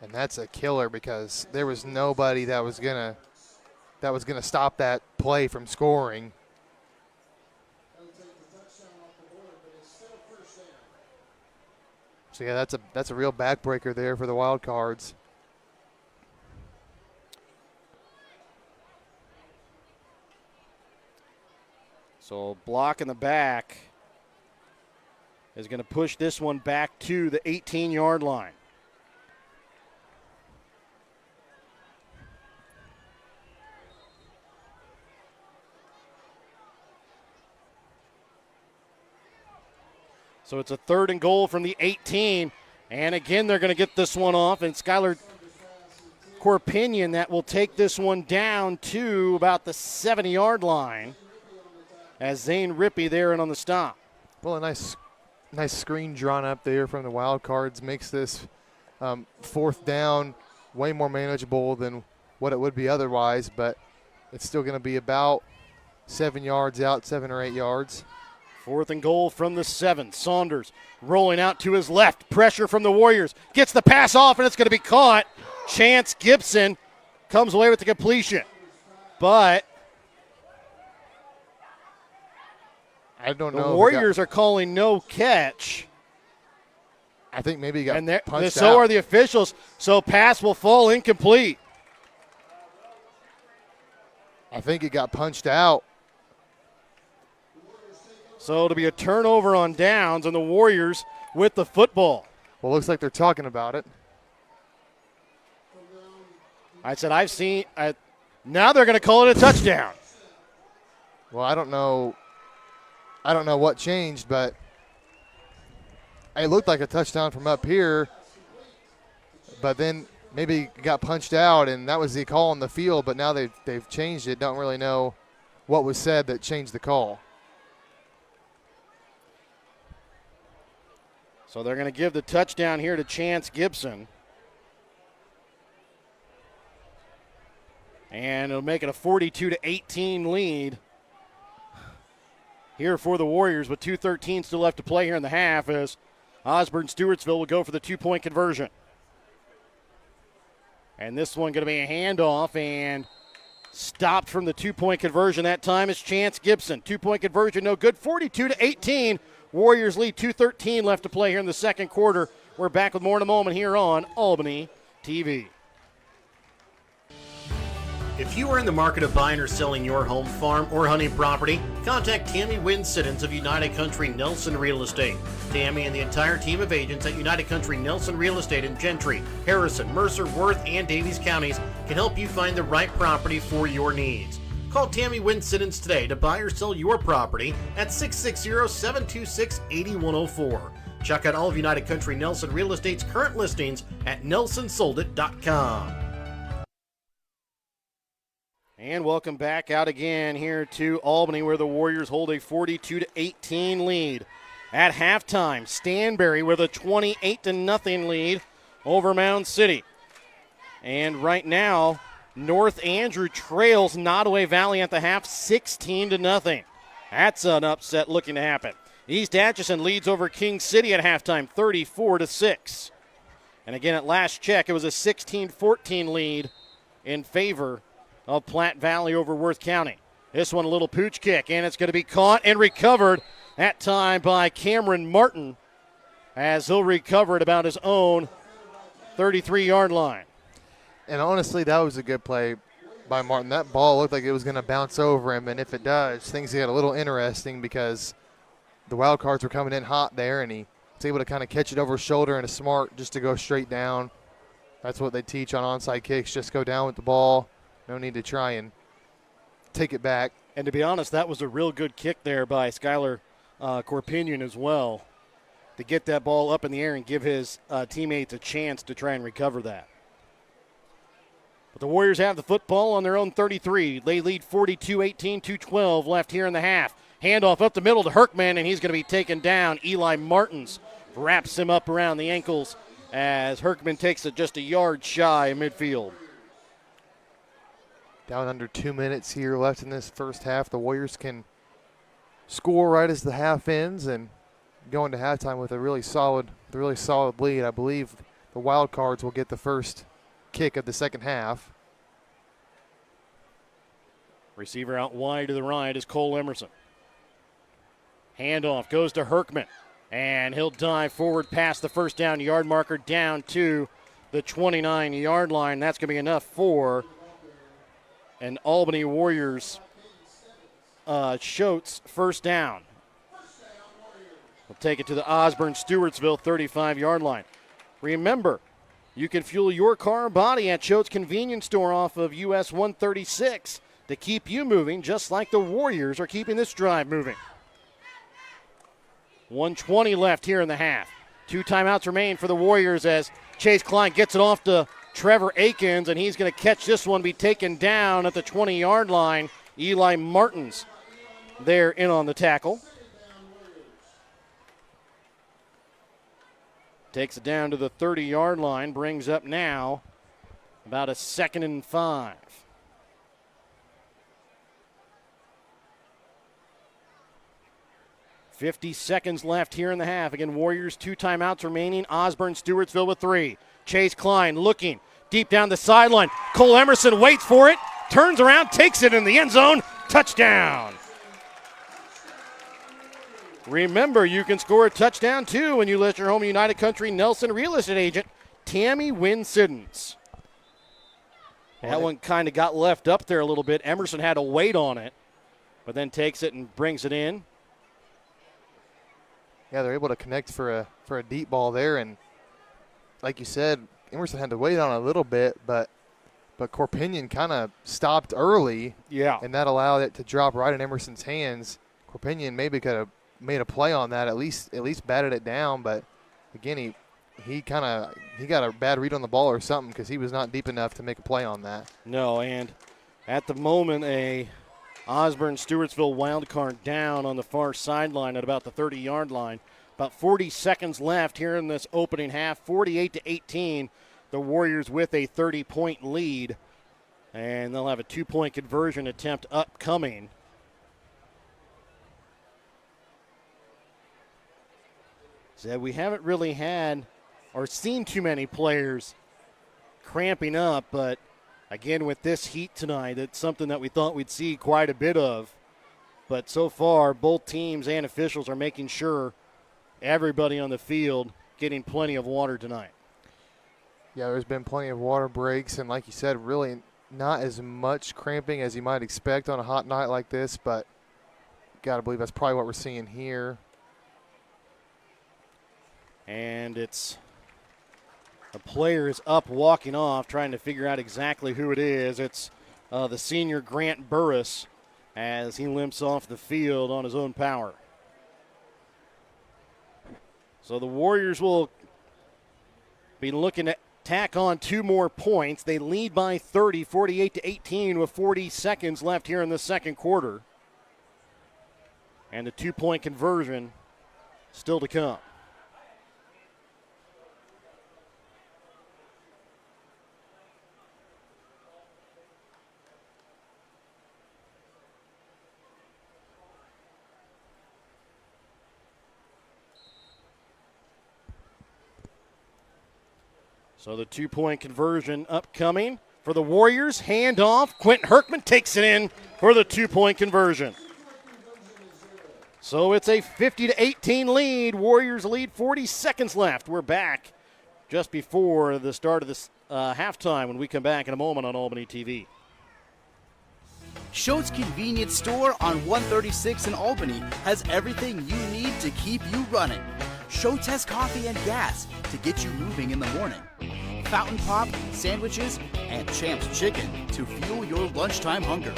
And that's a killer because there was nobody that was gonna stop that play from scoring. So yeah, that's a real backbreaker there for the Wild Cards. So block in the back is going to push this one back to the 18-yard line. So it's a 3rd and goal from the 18. And again, they're going to get this one off. And Skylar Corpinion that will take this one down to about the 70-yard line as Zane Rippey there and on the stop. Well, a nice screen drawn up there from the Wild Cards makes this 4th down way more manageable than what it would be otherwise, but it's still going to be about 7 yards out, 7 or 8 yards. 4th and goal from the 7. Saunders rolling out to his left. Pressure from the Warriors. Gets the pass off, and it's going to be caught. Chance Gibson comes away with the completion. But I don't know. The Warriors are calling no catch. I think maybe he got punched out. So are the officials. So pass will fall incomplete. I think it got punched out. So it'll be a turnover on downs, and the Warriors with the football. Well, looks like they're talking about it. I said now they're going to call it a touchdown. Well, I don't know what changed, but it looked like a touchdown from up here. But then maybe it got punched out, and that was the call on the field. But now they've changed it. Don't really know what was said that changed the call. So they're going to give the touchdown here to Chance Gibson. And it'll make it a 42-18 lead here for the Warriors with 2:13 still left to play here in the half as Osborn Stewartsville will go for the 2-point conversion. And this one going to be a handoff, and Stopped from the two-point conversion that time is Chance Gibson. Two-point conversion, no good. 42-18. Warriors lead 2:13 left to play here in the second quarter. We're back with more in a moment here on Albany TV. If you are in the market of buying or selling your home, farm, or hunting property, contact Tammy Wynn Siddons of United Country Nelson Real Estate. Tammy and the entire team of agents at United Country Nelson Real Estate in Gentry, Harrison, Mercer, Worth, and Davies counties can help you find the right property for your needs. Call Tammy Wynn Siddons today to buy or sell your property at 660-726-8104. Check out all of United Country Nelson Real Estate's current listings at nelsonsoldit.com. And welcome back out again here to Albany, where the Warriors hold a 42-18 lead. At halftime, Stanberry with a 28-0 lead over Mound City. And right now, North Andrew trails Nottoway Valley at the half 16-0. That's an upset looking to happen. East Atchison leads over King City at halftime, 34-6. And again, at last check, it was a 16-14 lead in favor of Platte Valley over Worth County. This one a little pooch kick, and it's going to be caught and recovered that time by Cameron Martin as he'll recover at about his own 33-yard line. And honestly, that was a good play by Martin. That ball looked like it was going to bounce over him, and if it does, things get a little interesting because the Wild Cards were coming in hot there, and he was able to kind of catch it over his shoulder and a smart just to go straight down. That's what they teach on onside kicks, just go down with the ball. No need to try and take it back. And to be honest, that was a real good kick there by Skylar Corpinion as well to get that ball up in the air and give his teammates a chance to try and recover that. But the Warriors have the football on their own 33. They lead 42-18, 2:12 left here in the half. Handoff up the middle to Herkman, and he's going to be taken down. Eli Martins wraps him up around the ankles as Herkman takes it just a yard shy of midfield. Down under 2 minutes here left in this first half. The Warriors can score right as the half ends and go into halftime with a really solid lead. I believe the Wild Cards will get the first kick of the second half. Receiver out wide to the right is Cole Emerson. Handoff goes to Herkman, and he'll dive forward past the first down yard marker down to the 29-yard line. That's going to be enough for an Albany Warriors Schultz first down. We'll take it to the Osborn Stewartsville 35-yard line. Remember, you can fuel your car and body at Schultz Convenience Store off of US 136 to keep you moving, just like the Warriors are keeping this drive moving. 1:20 left here in the half. 2 timeouts remain for the Warriors as Chase Klein gets it off to Trevor Akins, and he's going to catch this one, be taken down at the 20-yard line. Eli Martins there in on the tackle. Takes it down to the 30-yard line, brings up now about a 2nd and 5. .50 left here in the half. Again, Warriors 2 timeouts remaining. Osborn Stewartsville with 3. Chase Klein looking deep down the sideline. Cole Emerson waits for it, turns around, takes it in the end zone. Touchdown. Remember, you can score a touchdown too when you list your home United Country Nelson Real Estate agent, Tammy Wynn Siddons. That one kind of got left up there a little bit. Emerson had to wait on it, but then takes it and brings it in. Yeah, they're able to connect for a deep ball there, and like you said, Emerson had to wait on it a little bit, but Corpinion kind of stopped early. Yeah. And that allowed it to drop right in Emerson's hands. Corpinion maybe could have made a play on that, at least batted it down, but again, he got a bad read on the ball or something because he was not deep enough to make a play on that. No, and at the moment, a Osborn Stewartsville wild card down on the far sideline at about the 30-yard line. About 40 seconds left here in this opening half. 48-18, the Warriors with a 30-point lead, and they'll have a 2-point conversion attempt upcoming. So we haven't really had or seen too many players cramping up, but Again, with this heat tonight, it's something that we thought we'd see quite a bit of. But so far, both teams and officials are making sure everybody on the field getting plenty of water tonight. Yeah, there's been plenty of water breaks, and like you said, really not as much cramping as you might expect on a hot night like this, but got to believe that's probably what we're seeing here. And it's a player is up walking off, trying to figure out exactly who it is. It's the senior Grant Burris as he limps off the field on his own power. So the Warriors will be looking to tack on 2 more points. They lead by 30, 48-18 with 40 seconds left here in the second quarter. And the 2-point conversion still to come. So the 2-point conversion upcoming for the Warriors. Handoff. Quentin Herkman takes it in for the 2-point conversion. So it's a 50-18 lead. Warriors lead, 40 seconds left. We're back just before the start of this halftime when we come back in a moment on Albany TV. Schultz Convenience Store on 136 in Albany has everything you need to keep you running. Schultz has coffee and gas to get you moving in the morning. Fountain Pop, sandwiches, and Champ's Chicken to fuel your lunchtime hunger.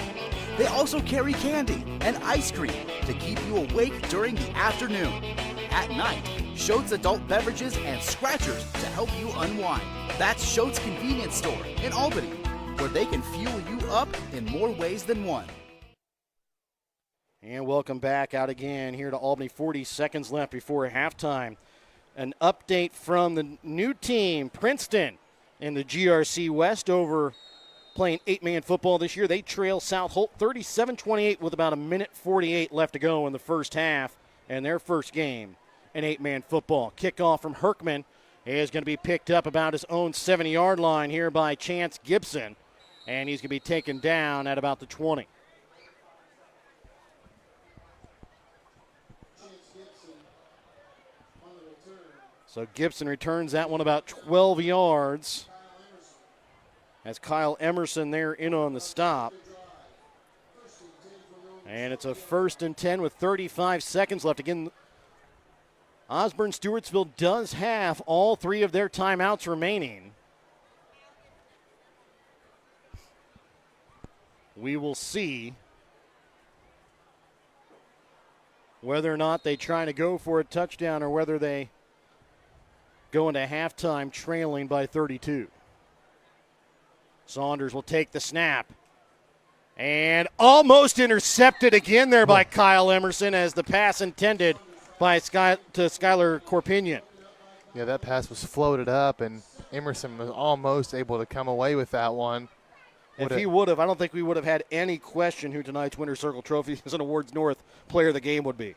They also carry candy and ice cream to keep you awake during the afternoon. At night, Schultz adult beverages and scratchers to help you unwind. That's Schultz Convenience Store in Albany, where they can fuel you up in more ways than one. And welcome back out again here to Albany. 40 seconds left before halftime. An update from the new team, Princeton, in the GRC West over playing 8-man football this year. They trail South Holt 37-28 with about 1:48 left to go in the first half, and their first game in 8-man football. Kickoff from Herkman is going to be picked up about his own 70-yard line here by Chance Gibson, and he's going to be taken down at about the 20. So Gibson returns that one about 12 yards as Kyle Emerson there in on the stop. And it's a 1st and 10 with 35 seconds left. Again, Osborn Stewartsville does have all 3 of their timeouts remaining. We will see whether or not they try to go for a touchdown or whether they go into halftime trailing by 32. Saunders will take the snap. And almost intercepted again there by Kyle Emerson as the pass intended by to Skylar Corpinion. Yeah, that pass was floated up, and Emerson was almost able to come away with that one. If he would have, I don't think we would have had any question who tonight's Winter Circle Trophy and Awards North player of the game would be.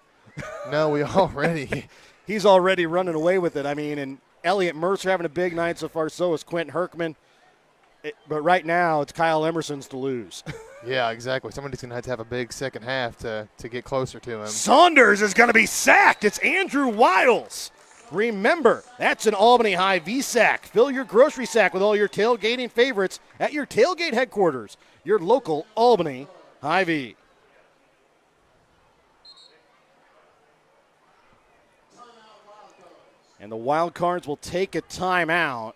No, we already. He's already running away with it. I mean, and Elliot Mercer having a big night so far, so is Quentin Herkman. But right now, it's Kyle Emerson's to lose. Yeah, exactly. Somebody's going to have a big second half to get closer to him. Saunders is going to be sacked. It's Andrew Wiles. Remember, that's an Albany High V-Sack. Fill your grocery sack with all your tailgating favorites at your tailgate headquarters, your local Albany High V. And the Wildcards will take a timeout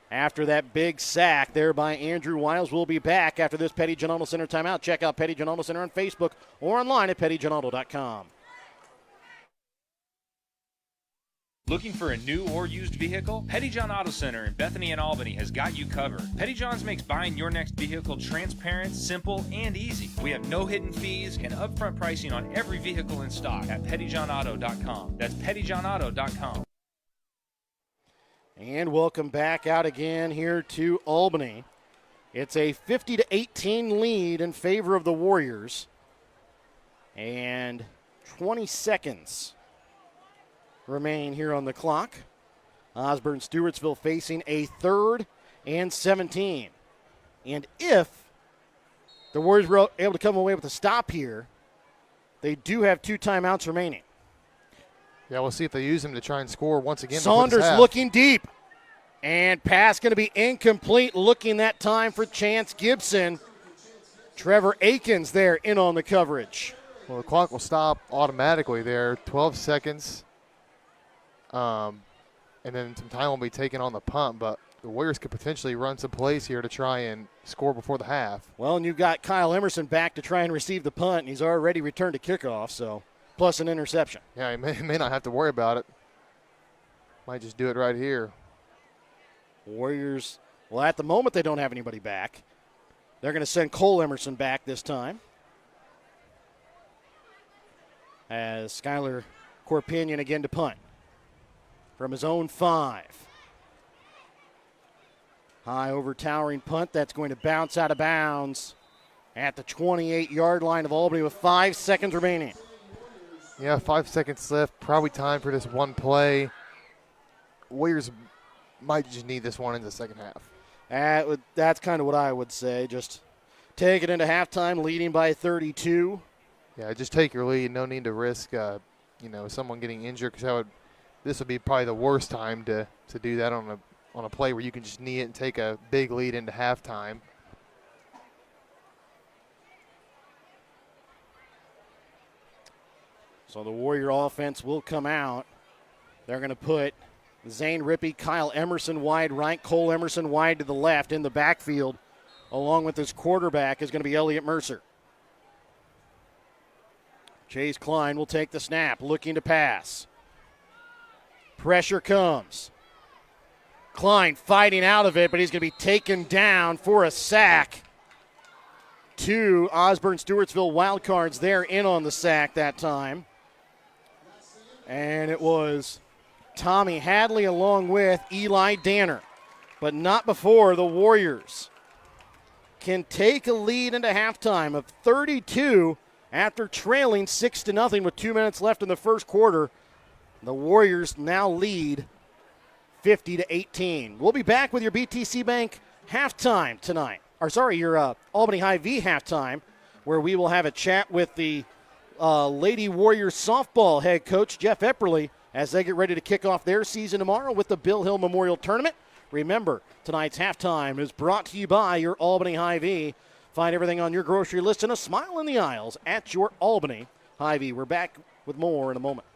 after that big sack there by Andrew Wiles. We'll be back after this Petty John Auto Center timeout. Check out Petty John Auto Center on Facebook or online at pettyjohnauto.com. Looking for a new or used vehicle? Petty John Auto Center in Bethany and Albany has got you covered. Petty John's makes buying your next vehicle transparent, simple, and easy. We have no hidden fees and upfront pricing on every vehicle in stock at pettyjohnauto.com. That's pettyjohnauto.com. And welcome back out again here to Albany. It's a 50-18 lead in favor of the Warriors. And 20 seconds remain here on the clock. Osborn Stewartsville facing a 3rd and 17. And if the Warriors were able to come away with a stop here, they do have 2 timeouts remaining. Yeah, we'll see if they use them to try and score once again. Saunders looking deep. And pass going to be incomplete, looking that time for Chance Gibson. Trevor Akins there in on the coverage. Well, the clock will stop automatically there, 12 seconds. And then some time will be taken on the punt, but the Warriors could potentially run some plays here to try and score before the half. Well, and you've got Kyle Emerson back to try and receive the punt, and he's already returned to kickoff, so plus an interception. Yeah, he may not have to worry about it. Might just do it right here. Warriors, well, at the moment they don't have anybody back. They're going to send Cole Emerson back this time, as Skylar Corpinion again to punt from his own 5. High over towering punt that's going to bounce out of bounds at the 28-yard line of Albany with 5 seconds remaining. Yeah, 5 seconds left. Probably time for this one play. Warriors might just need this one in the second half. That's kind of what I would say. Just take it into halftime, leading by 32. Yeah, just take your lead. No need to risk, someone getting injured, because this would be probably the worst time to do that on a play where you can just knee it and take a big lead into halftime. So the Warrior offense will come out. They're going to put Zane Rippey, Kyle Emerson wide right, Cole Emerson wide to the left in the backfield. Along with his quarterback is going to be Elliott Mercer. Chase Klein will take the snap, looking to pass. Pressure comes. Klein fighting out of it, but he's going to be taken down for a sack. 2 Osborn Stewartsville Wildcards there in on the sack that time. And it was Tommy Hadley along with Eli Danner. But not before the Warriors can take a lead into halftime of 32 after trailing 6-0 with 2 minutes left in the first quarter. The Warriors now lead 50-18. We'll be back with your BTC Bank halftime tonight. Your Albany High-V halftime, where we will have a chat with the Lady Warriors softball head coach, Jeff Epperly, as they get ready to kick off their season tomorrow with the Bill Hill Memorial Tournament. Remember, tonight's halftime is brought to you by your Albany High-V. Find everything on your grocery list and a smile in the aisles at your Albany High-V. We're back with more in a moment.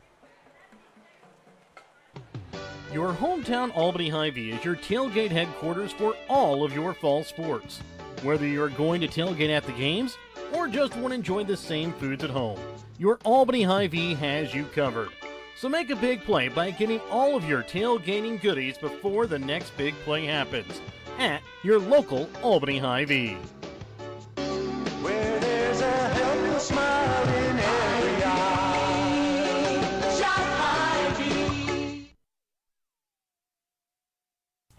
Your hometown Albany High-V is your tailgate headquarters for all of your fall sports. Whether you're going to tailgate at the games or just want to enjoy the same foods at home, your Albany High-V has you covered. So make a big play by getting all of your tailgating goodies before the next big play happens at your local Albany High-V. Where there's a helpless smile in every eye. Shop Hy-Vee.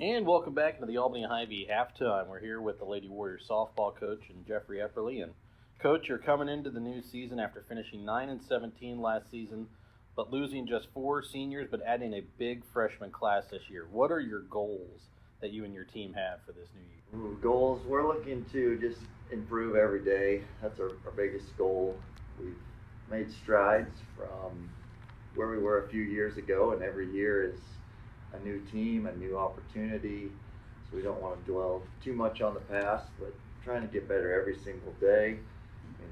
And welcome back to the Albany High-V halftime. We're here with the Lady Warriors softball coach and Jeffrey Epperly. And Coach, you're coming into the new season after finishing 9-17 last season, but losing just 4 seniors, but adding a big freshman class this year. What are your goals that you and your team have for this new year? Goals, we're looking to just improve every day. That's our biggest goal. We've made strides from where we were a few years ago, and every year is a new team, a new opportunity. So we don't want to dwell too much on the past, but trying to get better every single day.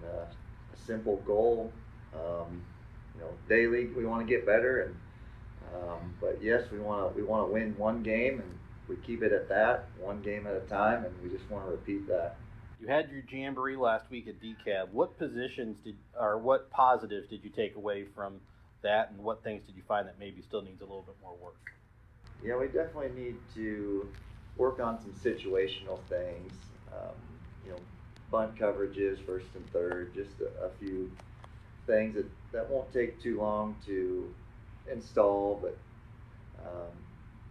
A simple goal, daily we want to get better, and but yes, we want to win one game, and we keep it at that, one game at a time, and we just want to repeat that. You had your jamboree last week at DCAB. What what positives did you take away from that, and what things did you find that maybe still needs a little bit more work? Yeah, we definitely need to work on some situational things. Bunt coverages, first and third, just a few things that won't take too long to install, but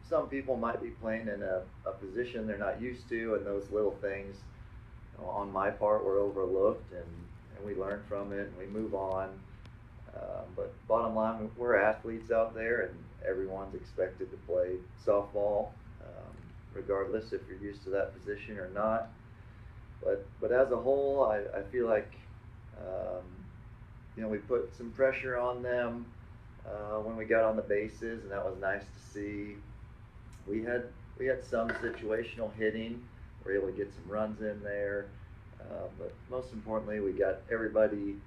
some people might be playing in a position they're not used to, and those little things on my part were overlooked, and we learn from it and we move on. But bottom line, we're athletes out there, and everyone's expected to play softball. regardless if you're used to that position or not. But as a whole, I feel like we put some pressure on them when we got on the bases, and that was nice to see. We had some situational hitting. We were able to get some runs in there, but most importantly, we got everybody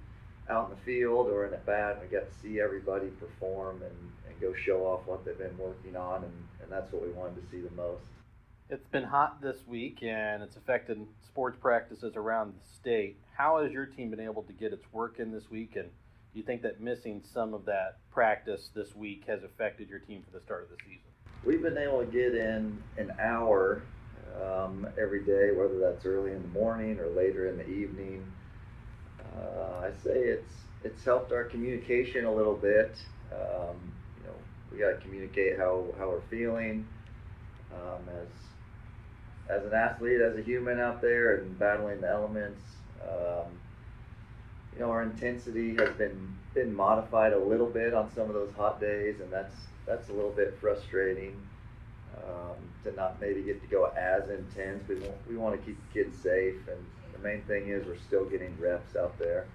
out in the field or in at bat. We got to see everybody perform and go show off what they've been working on, and that's what we wanted to see the most. It's been hot this week, and it's affected sports practices around the state. How has your team been able to get its work in this week, and do you think that missing some of that practice this week has affected your team for the start of the season? We've been able to get in an hour every day, whether that's early in the morning or later in the evening. I say it's helped our communication a little bit. We got to communicate how we're feeling as an athlete, as a human out there and battling the elements. Our intensity has been modified a little bit on some of those hot days, and that's a little bit frustrating to not maybe get to go as intense. We want to keep the kids safe, and the main thing is we're still getting reps out there.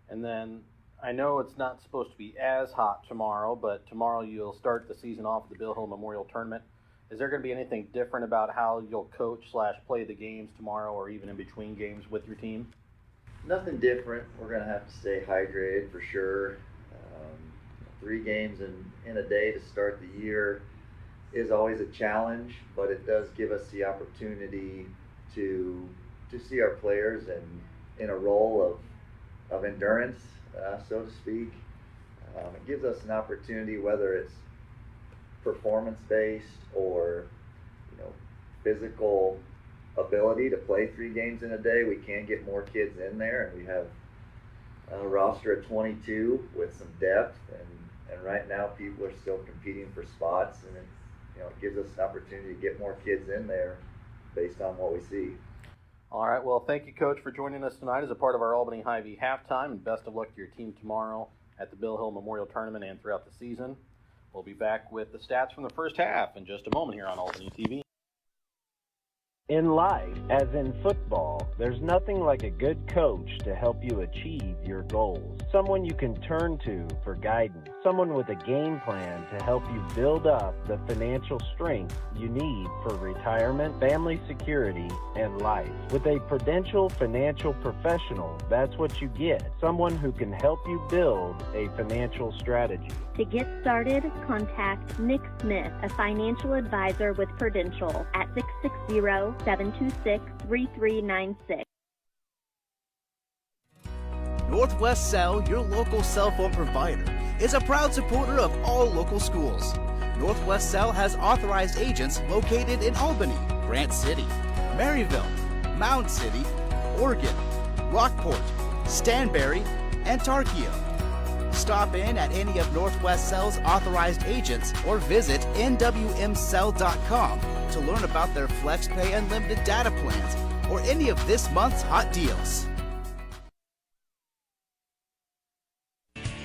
And then I know it's not supposed to be as hot tomorrow, but tomorrow you'll start the season off with the Bill Hill Memorial Tournament. Is there going to be anything different about how you'll coach/play the games tomorrow, or even in between games with your team? Nothing different. We're going to have to stay hydrated for sure. 3 games in a day to start the year is always a challenge, but it does give us the opportunity to see our players in a role of endurance, so to speak. It gives us an opportunity, whether it's performance-based or physical ability to play 3 games in a day. We can get more kids in there, and we have a roster of 22 with some depth, and right now people are still competing for spots, and it gives us an opportunity to get more kids in there based on what we see. All right, well, thank you, Coach, for joining us tonight as a part of our Albany Hy-Vee halftime, and best of luck to your team tomorrow at the Bill Hill Memorial Tournament and throughout the season. We'll be back with the stats from the first half in just a moment here on Albany TV. In life, as in football, there's nothing like a good coach to help you achieve your goals. Someone you can turn to for guidance. Someone with a game plan to help you build up the financial strength you need for retirement, family security, and life. With a Prudential financial professional, that's what you get. Someone who can help you build a financial strategy. To get started, contact Nick Smith, a financial advisor with Prudential at 660-726-3396. Northwest Cell, your local cell phone provider, is a proud supporter of all local schools. Northwest Cell has authorized agents located in Albany, Grant City, Maryville, Mound City, Oregon, Rockport, Stanberry, and Tarkio. Stop in at any of Northwest Cell's authorized agents or visit nwmcell.com to learn about their FlexPay unlimited data plans or any of this month's hot deals.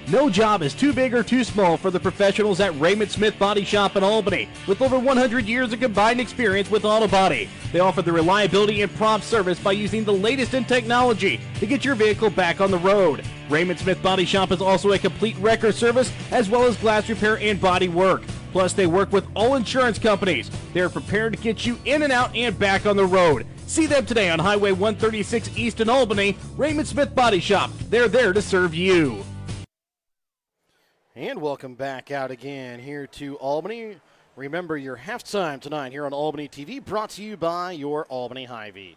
No job is too big or too small for the professionals at Raymond Smith Body Shop in Albany. With over 100 years of combined experience with auto body, they offer the reliability and prompt service by using the latest in technology to get your vehicle back on the road. Raymond Smith Body Shop is also a complete wrecker service as well as glass repair and body work. Plus, they work with all insurance companies. They are prepared to get you in and out and back on the road. See them today on Highway 136 East in Albany. Raymond Smith Body Shop. They're there to serve you. And welcome back out again here to Albany. Remember your halftime tonight here on Albany TV, brought to you by your Albany Hy-Vee.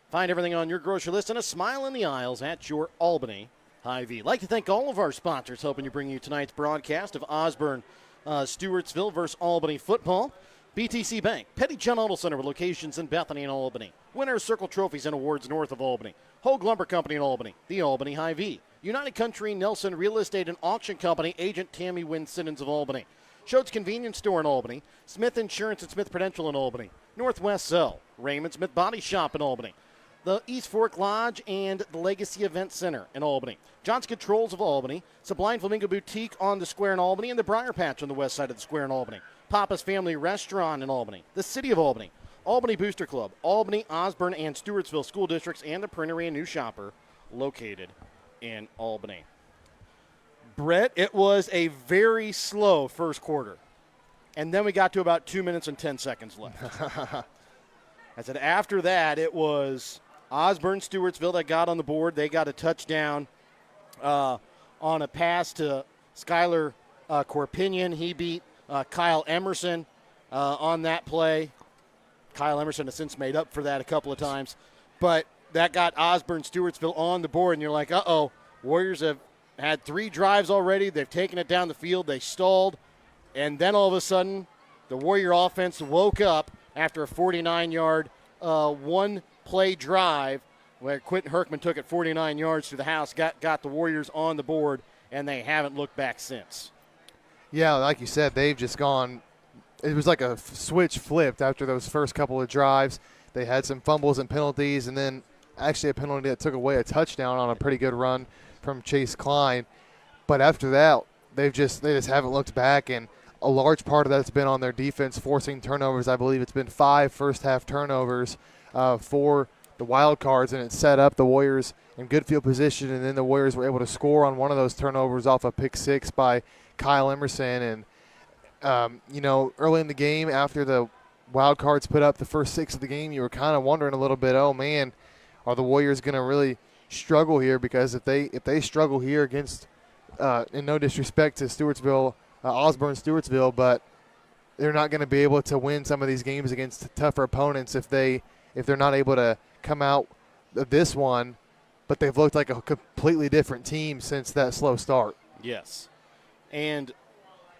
Find everything on your grocery list and a smile in the aisles at your Albany Hy-Vee. I'd like to thank all of our sponsors helping you bring you tonight's broadcast of Osborn, Stewartsville versus Albany football. BTC Bank, Petty John Auto Center with locations in Bethany and Albany. Winners Circle Trophies and Awards north of Albany. Hogue Lumber Company in Albany, the Albany Hy-Vee. United Country Nelson Real Estate and Auction Company, agent Tammy Wynn Simmons of Albany. Schultz Convenience Store in Albany. Smith Insurance and Smith Prudential in Albany. Northwest Cell, Raymond Smith Body Shop in Albany. The East Fork Lodge and the Legacy Event Center in Albany. John's Controls of Albany. Sublime Flamingo Boutique on the square in Albany, and the Briar Patch on the west side of the square in Albany. Papa's Family Restaurant in Albany. The City of Albany. Albany Booster Club, Albany, Osborn, and Stewartsville school districts, and the Printery and New Shopper located in Albany. Brett, it was a very slow first quarter. And then we got to about 2 minutes and 10 seconds left. I said after that, it was Osborn, Stewartsville that got on the board. They got a touchdown on a pass to Skylar Corpinion. He beat Kyle Emerson on that play. Kyle Emerson has since made up for that a couple of times. But that got Osborn, Stewartsville on the board, and you're like, uh-oh, Warriors have had 3 drives already. They've taken it down the field. They stalled. And then all of a sudden, the Warrior offense woke up after a 49-yard one-play drive where Quentin Herkman took it 49 yards to the house, got the Warriors on the board, and they haven't looked back since. Yeah, like you said, they've just gone – it was like a switch flipped after those first couple of drives. They had some fumbles and penalties, and then actually a penalty that took away a touchdown on a pretty good run from Chase Klein. But after that, they just haven't looked back, and a large part of that's been on their defense forcing turnovers. I believe it's been 5 first-half turnovers for the Wild Cards, and it set up the Warriors in good field position, and then the Warriors were able to score on one of those turnovers off a pick 6 by Kyle Emerson. And early in the game, after the Wild Cards put up the first 6 of the game, you were kind of wondering a little bit, oh man, are the Warriors going to really struggle here? Because if they struggle here against, in no disrespect to Stewartsville, Osborn, Stewartsville, but they're not going to be able to win some of these games against tougher opponents if they're not able to come out of this one. But they've looked like a completely different team since that slow start. Yes, and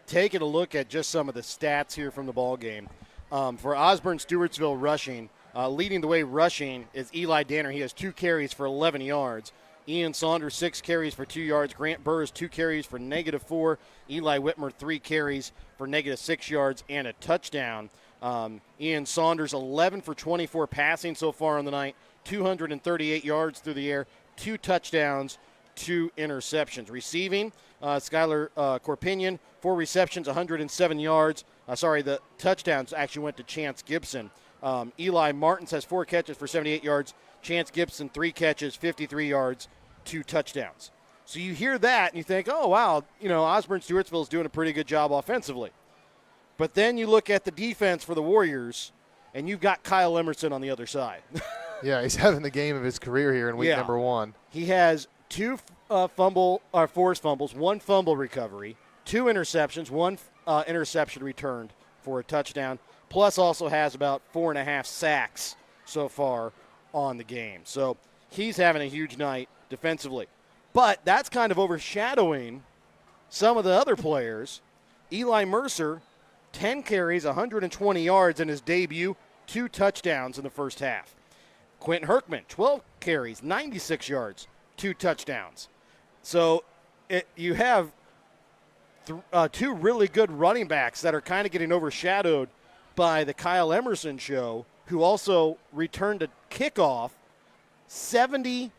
taking a look at just some of the stats here from the ball game. For Osborn Stewartsville rushing, leading the way rushing is Eli Danner. He has 2 carries for 11 yards. Ian Saunders, 6 carries for 2 yards. Grant Burrs, 2 carries for -4. Eli Whitmer, 3 carries for -6 yards and a touchdown. Ian Saunders, 11 for 24 passing so far on the night, 238 yards through the air, 2 touchdowns, 2 interceptions. Receiving, Skylar Corpinion, 4 receptions, 107 yards. The touchdowns actually went to Chance Gibson. Eli Martins has 4 catches for 78 yards. Chance Gibson, 3 catches, 53 yards, 2 touchdowns. So you hear that and you think, oh, wow, Osborn Stewartsville is doing a pretty good job offensively. But then you look at the defense for the Warriors, and you've got Kyle Emerson on the other side. Yeah, he's having the game of his career here in week number 1. He has 2 forced fumbles, 1 fumble recovery, 2 interceptions, 1 interception returned for a touchdown, plus also has about 4.5 sacks so far on the game. So he's having a huge night defensively. But that's kind of overshadowing some of the other players. Eli Mercer, 10 carries, 120 yards in his debut, 2 touchdowns in the first half. Quentin Herkman, 12 carries, 96 yards, 2 touchdowns. So you have 2 really good running backs that are kind of getting overshadowed by the Kyle Emerson show, who also returned a kickoff 77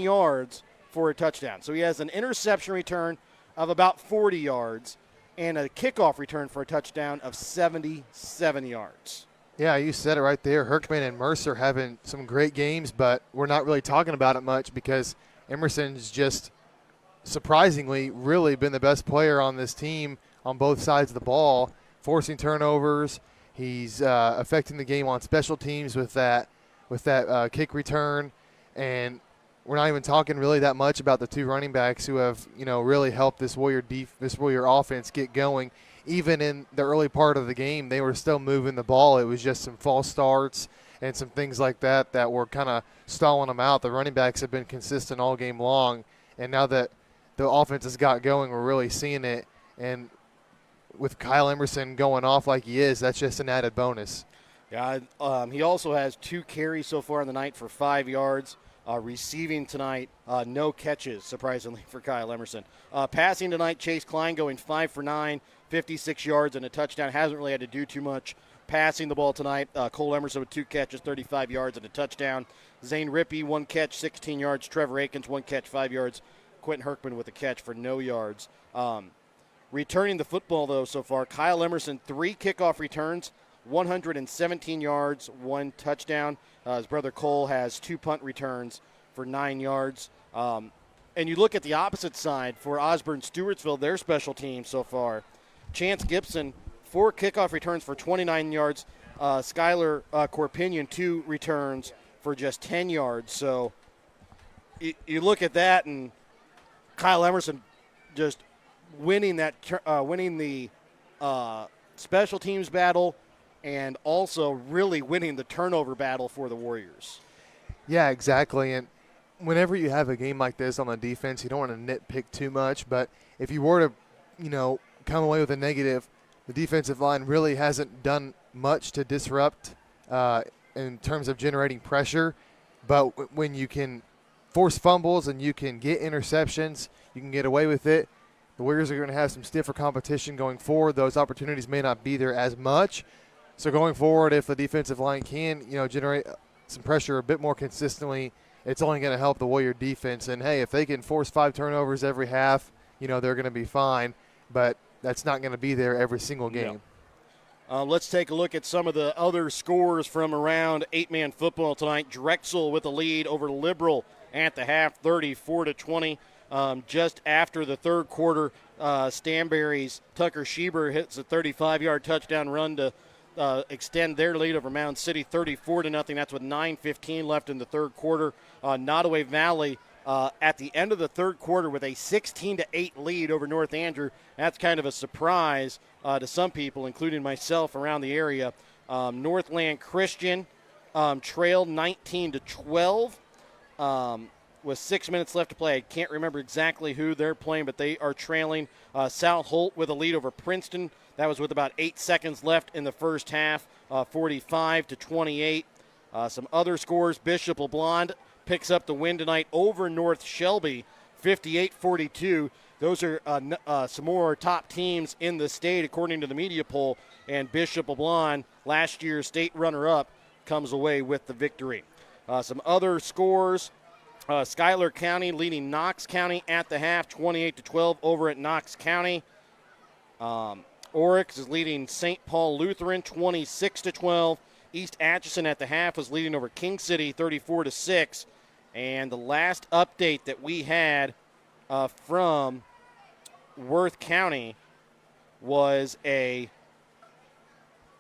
yards for a touchdown. So he has an interception return of about 40 yards and a kickoff return for a touchdown of 77 yards. Yeah, you said it right there. Herkman and Mercer having some great games, but we're not really talking about it much because Emerson's just surprisingly really been the best player on this team on both sides of the ball, forcing turnovers. He's affecting the game on special teams with that kick return, and we're not even talking really that much about the 2 running backs who have really helped this Warrior offense get going. Even in the early part of the game, they were still moving the ball. It was just some false starts and some things like that were kind of stalling them out. The running backs have been consistent all game long, and now that the offense has got going, we're really seeing it. And with Kyle Emerson going off like he is, that's just an added bonus. Yeah, he also has 2 carries so far in the night for 5 yards. Receiving tonight, no catches, surprisingly, for Kyle Emerson. Passing tonight, Chase Klein going 5 for 9, 56 yards and a touchdown. Hasn't really had to do too much passing the ball tonight. Cole Emerson with 2 catches, 35 yards and a touchdown. Zane Rippey, 1 catch, 16 yards. Trevor Akins, 1 catch, 5 yards. Quentin Herkman with a catch for no yards. Returning the football, though, so far, Kyle Emerson, 3 kickoff returns, 117 yards, 1 touchdown. His brother Cole has 2 punt returns for 9 yards. And you look at the opposite side for Osborn Stewartsville, their special team so far. Chance Gibson, 4 kickoff returns for 29 yards. Skylar Corpinion, 2 returns for just 10 yards. So you look at that, and Kyle Emerson just winning the special teams battle, and also really winning the turnover battle for the Warriors. Yeah, exactly. And whenever you have a game like this on the defense, you don't want to nitpick too much. But if you were to, come away with a negative, the defensive line really hasn't done much to disrupt in terms of generating pressure. But when you can force fumbles and you can get interceptions, you can get away with it. The Warriors are going to have some stiffer competition going forward. Those opportunities may not be there as much. So going forward, if the defensive line can, generate some pressure a bit more consistently, it's only going to help the Warrior defense. And, hey, if they can force 5 turnovers every half, they're going to be fine. But that's not going to be there every single game. No. Let's take a look at some of the other scores from around 8-man football tonight. Drexel with a lead over Liberal at the half, 34-20. Just after the third quarter, Stanberry's Tucker Schieber hits a 35-yard touchdown run to extend their lead over Mound City, 34-0. That's with 9:15 left in the third quarter. Nottoway Valley at the end of the third quarter with a 16-8 lead over North Andrew. That's kind of a surprise to some people, including myself around the area. Northland Christian trailed 19-12 with 6 minutes left to play. I can't remember exactly who they're playing, but they are trailing. South Holt with a lead over Princeton. That was with about 8 seconds left in the first half, 45-28. Some other scores: Bishop LeBlond picks up the win tonight over North Shelby, 58-42. Those are some more top teams in the state, according to the media poll, and Bishop LeBlond, last year's state runner-up, comes away with the victory. Some other scores: Schuyler County leading Knox County at the half, 28-12 over at Knox County. Oryx is leading St. Paul Lutheran, 26-12. East Atchison at the half was leading over King City, 34-6. And the last update that we had from Worth County was a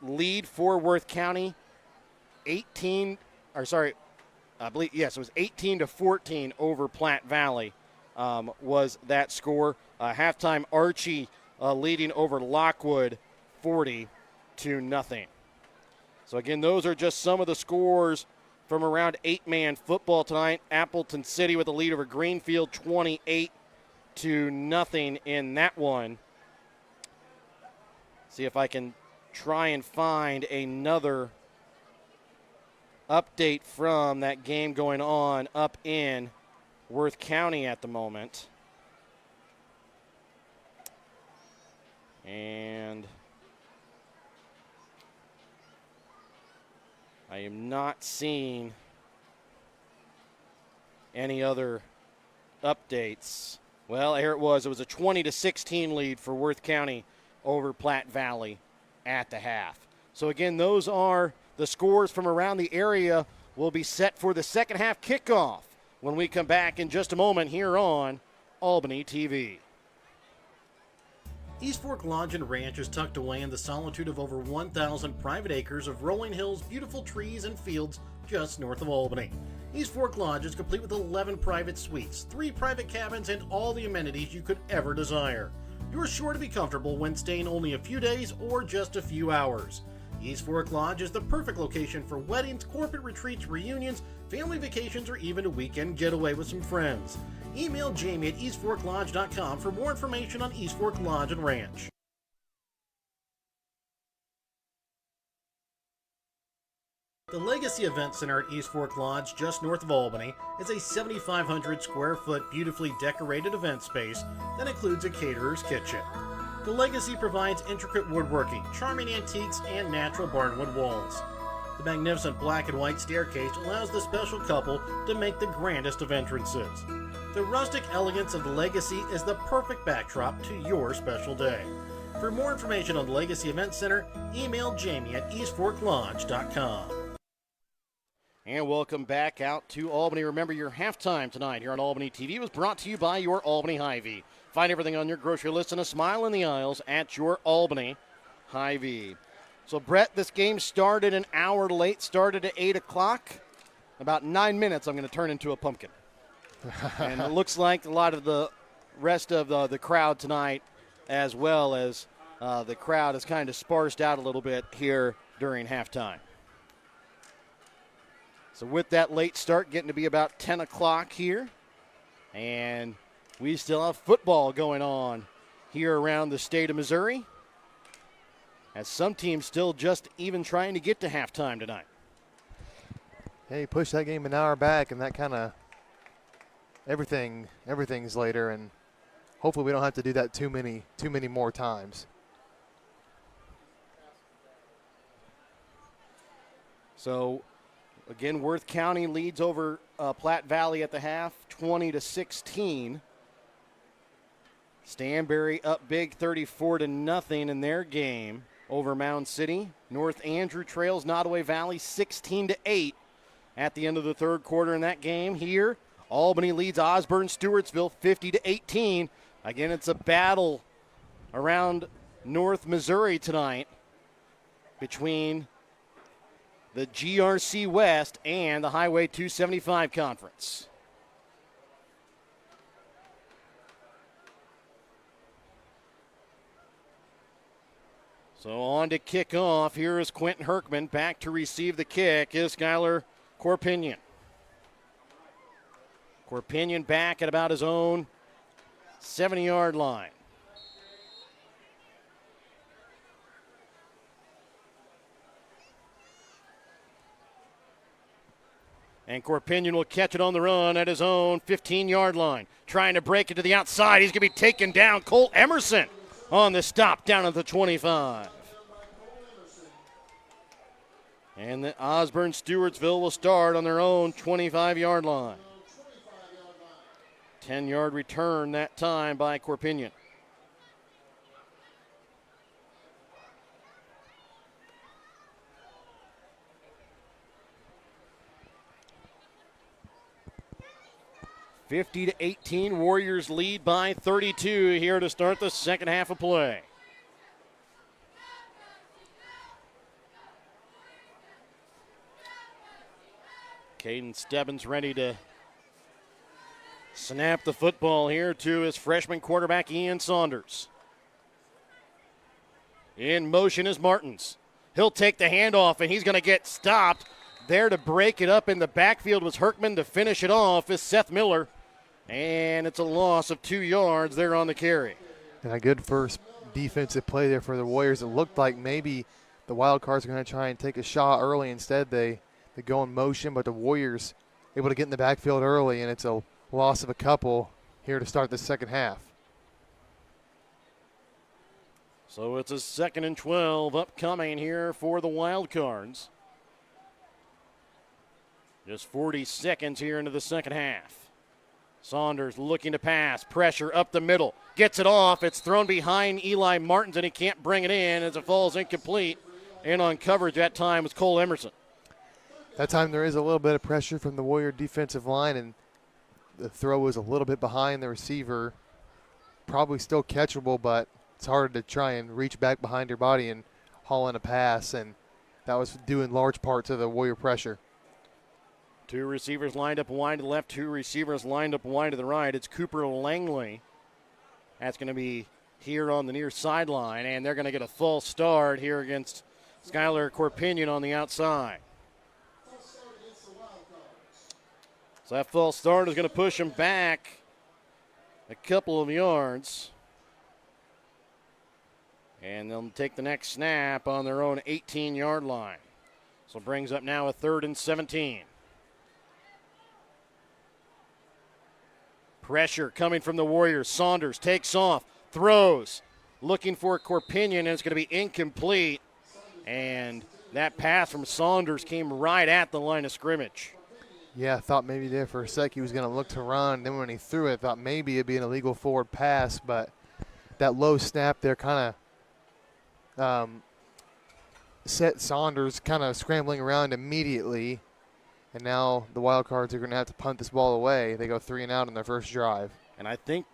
lead for Worth County, it was 18-14 over Platte Valley was that score. Halftime Archie leading over Lockwood, 40-0. So again, those are just some of the scores from around 8-man football tonight. Appleton City with a lead over Greenfield, 28-0 in that one. See if I can try and find another update from that game going on up in Worth County at the moment. And I am not seeing any other updates. Well, here it was. It was a 20-16 lead for Worth County over Platte Valley at the half. So again, those are the scores from around the area. Will be set for the second half kickoff when we come back in just a moment here on Albany TV. East Fork Lodge and Ranch is tucked away in the solitude of over 1,000 private acres of rolling hills, beautiful trees, and fields just north of Albany. East Fork Lodge is complete with 11 private suites, 3 private cabins, and all the amenities you could ever desire. You're sure to be comfortable when staying only a few days or just a few hours. East Fork Lodge is the perfect location for weddings, corporate retreats, reunions, family vacations, or even a weekend getaway with some friends. Email Jamie at eastforklodge.com for more information on East Fork Lodge and Ranch. The Legacy Event Center at East Fork Lodge, just north of Albany, is a 7,500 square foot beautifully decorated event space that includes a caterer's kitchen. The Legacy provides intricate woodworking, charming antiques, and natural barnwood walls. The magnificent black and white staircase allows the special couple to make the grandest of entrances. The rustic elegance of the Legacy is the perfect backdrop to your special day. For more information on the Legacy Event Center, email Jamie at eastforklodge.com. And welcome back out to Albany. Remember, your halftime tonight here on Albany TV was brought to you by your Albany Hy-Vee. Find everything on your grocery list and a smile in the aisles at your Albany Hy-Vee. So, Brett, this game started an hour late, started at 8 o'clock. About 9 minutes, I'm going to turn into a pumpkin. And it looks like a lot of the rest of the crowd tonight, as well as the crowd is kind of sparsed out a little bit here during halftime. So with that late start, getting to be about 10 o'clock here, and we still have football going on here around the state of Missouri, as some teams still just even trying to get to halftime tonight. Hey, push that game an hour back, and that kind of everything's later, and hopefully we don't have to do that too many more times. So, again, Worth County leads over Platte Valley at the half, 20-16. Stanberry up big, 34-0 in their game over Mound City. North Andrew trails Nottoway Valley 16-8 at the end of the third quarter in that game. Here, Albany leads Osborn Stewartsville 50-18. Again, it's a battle around North Missouri tonight between the GRC West and the Highway 275 Conference. So on to kick off. Here is Quentin Herkman back to receive the kick is Skylar Corpinion. Corpinion back at about his own 70-yard line. And Corpinion will catch it on the run at his own 15-yard line. Trying to break it to the outside. He's going to be taken down. Colt Emerson on the stop down at the 25. And the Osborn Stewartsville will start on their own 25-yard line. 10-yard return that time by Corpinion. (50-18), Warriors lead by 32 here to start the second half of play. Caden Stebbins ready to snap the football here to his freshman quarterback, Ian Saunders. In motion is Martins. He'll take the handoff, and he's going to get stopped. There to break it up in the backfield was Herkman. To finish it off is Seth Miller. And it's a loss of 2 yards there on the carry. And a good first defensive play there for the Warriors. It looked like maybe the Wildcards are going to try and take a shot early. Instead, they go in motion, but the Warriors able to get in the backfield early, and it's a loss of a couple here to start the second half. So it's a 2nd and 12 upcoming here for the Wildcards. Just 40 seconds here into the second half. Saunders looking to pass. Pressure up the middle. Gets it off. It's thrown behind Eli Martins, and he can't bring it in as it falls incomplete. And on coverage that time was Cole Emerson. That time there is a little bit of pressure from the Warrior defensive line, and the throw was a little bit behind the receiver. Probably still catchable, but it's hard to try and reach back behind your body and haul in a pass, and that was due in large part to the Warrior pressure. 2 receivers lined up wide to the left, 2 receivers lined up wide to the right. It's Cooper Langley. That's going to be here on the near sideline, and they're going to get a false start here against Skylar Corpinion on the outside. So that false start is going to push him back a couple of yards. And they'll take the next snap on their own 18-yard line. So it brings up now a 3rd and 17. Pressure coming from the Warriors. Saunders takes off, throws, looking for Corpinion, and it's going to be incomplete. And that pass from Saunders came right at the line of scrimmage. Yeah, I thought maybe there for a sec he was going to look to run. Then when he threw it, I thought maybe it'd be an illegal forward pass, but that low snap there kind of set Saunders kind of scrambling around immediately. And now the Wild Cards are going to have to punt this ball away. They go 3 and out on their first drive. And I think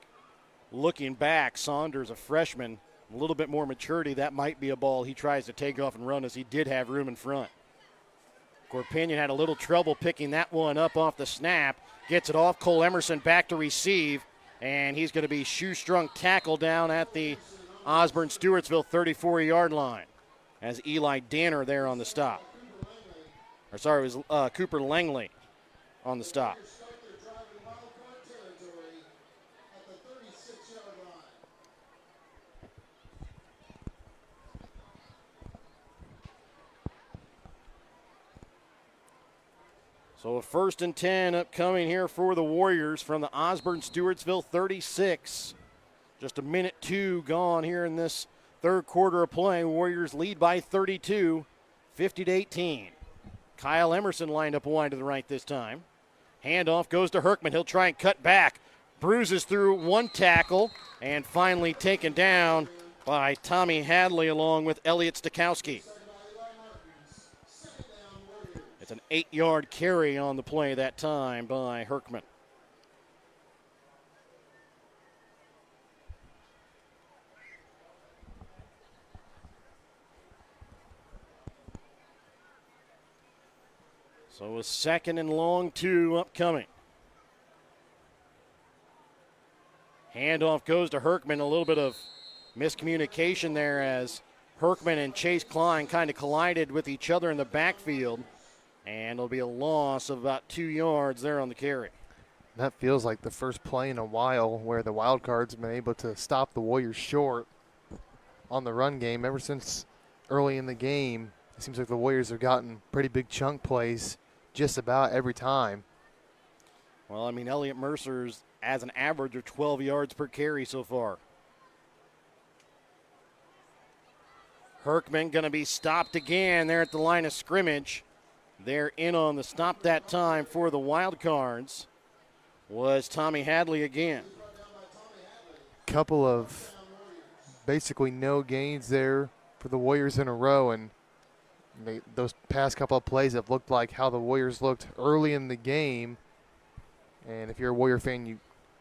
looking back, Saunders, a freshman, a little bit more maturity, that might be a ball he tries to take off and run, as he did have room in front. Corpinion had a little trouble picking that one up off the snap. Gets it off. Cole Emerson back to receive. And he's going to be shoestrung tackle down at the Osborn Stewartsville 34-yard line, as Eli Danner there on the stop. Or sorry, it was Cooper Langley on the stop. So a 1st and 10 upcoming here for the Warriors from the Osborn Stewartsville 36. Just a minute 2 gone here in this third quarter of play. Warriors lead by 32, 50-18. Kyle Emerson lined up wide to the right this time. Handoff goes to Herkman. He'll try and cut back. Bruises through one tackle and finally taken down by Tommy Hadley along with Elliot Stakowski. It's an 8-yard carry on the play that time by Herkman. So a 2nd and long 2 upcoming. Handoff goes to Herkman. A little bit of miscommunication there as Herkman and Chase Klein kind of collided with each other in the backfield. And it'll be a loss of about 2 yards there on the carry. That feels like the first play in a while where the Wild Cards have been able to stop the Warriors short on the run game. Ever since early in the game, it seems like the Warriors have gotten pretty big chunk plays just about every time. Well, I mean, Elliot Mercer's as an average of 12 yards per carry so far. Herkman going to be stopped again there at the line of scrimmage. They're in on the stop that time for the Wild Cards was Tommy Hadley again. Couple of basically no gains there for the Warriors in a row, and those past couple of plays have looked like how the Warriors looked early in the game. And if you're a Warrior fan, you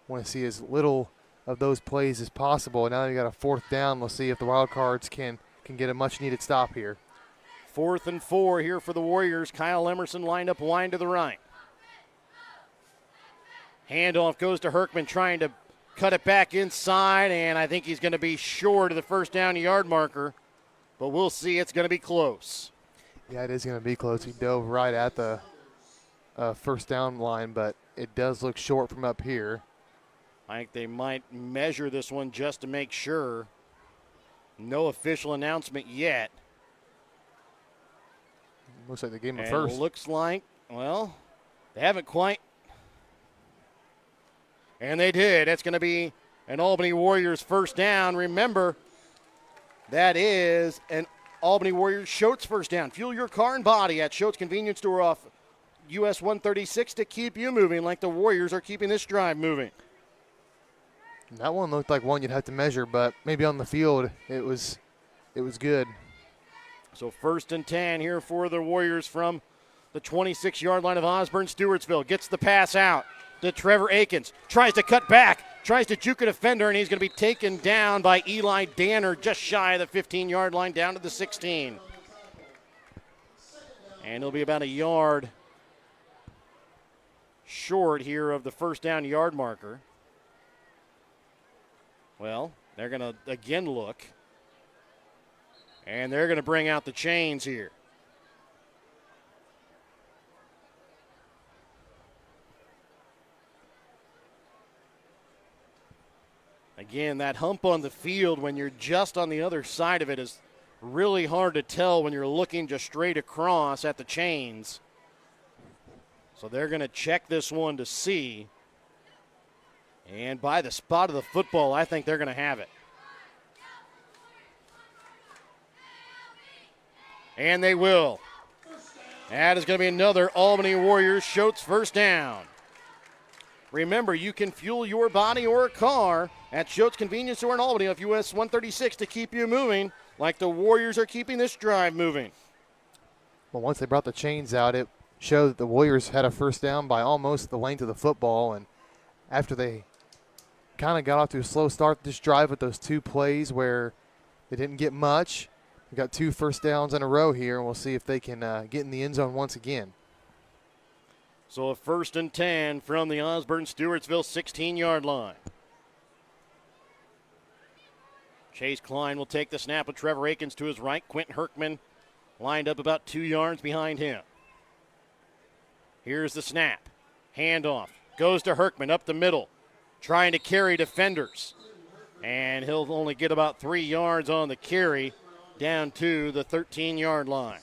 want to see as little of those plays as possible. And now you got a 4th down. We'll see if the Wild Cards can get a much-needed stop here. 4th and 4 here for the Warriors. Kyle Emerson lined up wide to the right. Handoff goes to Herkman, trying to cut it back inside, and I think he's going to be short of the first down yard marker, but we'll see. It's going to be close. Yeah, it is going to be close. He dove right at the first down line, but it does look short from up here. I think they might measure this one just to make sure. No official announcement yet. Looks like they gave him a and first. Looks like, well, they haven't quite. And they did. That's going to be an Albany Warriors first down. Remember, that is an Albany Warriors Schultz first down. Fuel your car and body at Schultz Convenience Store off US 136 to keep you moving like the Warriors are keeping this drive moving. That one looked like one you'd have to measure, but maybe on the field it was good. So 1st and 10 here for the Warriors from the 26-yard line of Osborn Stewartsville. Gets the pass out to Trevor Akins. Tries to cut back. Tries to juke a defender, and he's going to be taken down by Eli Danner just shy of the 15-yard line down to the 16. And he'll be about a yard short here of the first down yard marker. Well, they're going to again look. And they're going to bring out the chains here. Again, that hump on the field when you're just on the other side of it is really hard to tell when you're looking just straight across at the chains. So they're going to check this one to see. And by the spot of the football, I think they're going to have it. And they will. That is going to be another Albany Warriors Schultz first down. Remember, you can fuel your body or car at Schultz Convenience Store in Albany off US 136 to keep you moving like the Warriors are keeping this drive moving. Well, once they brought the chains out, it showed that the Warriors had a first down by almost the length of the football. And after they kind of got off to a slow start this drive with those 2 plays where they didn't get much, we got 2 first downs in a row here, and we'll see if they can get in the end zone once again. So a 1st and 10 from the Osborn Stewartsville 16-yard line. Chase Klein will take the snap with Trevor Akins to his right. Quentin Herkman lined up about 2 yards behind him. Here's the snap. Handoff. Goes to Herkman up the middle, trying to carry defenders. And he'll only get about 3 yards on the carry down to the 13-yard line.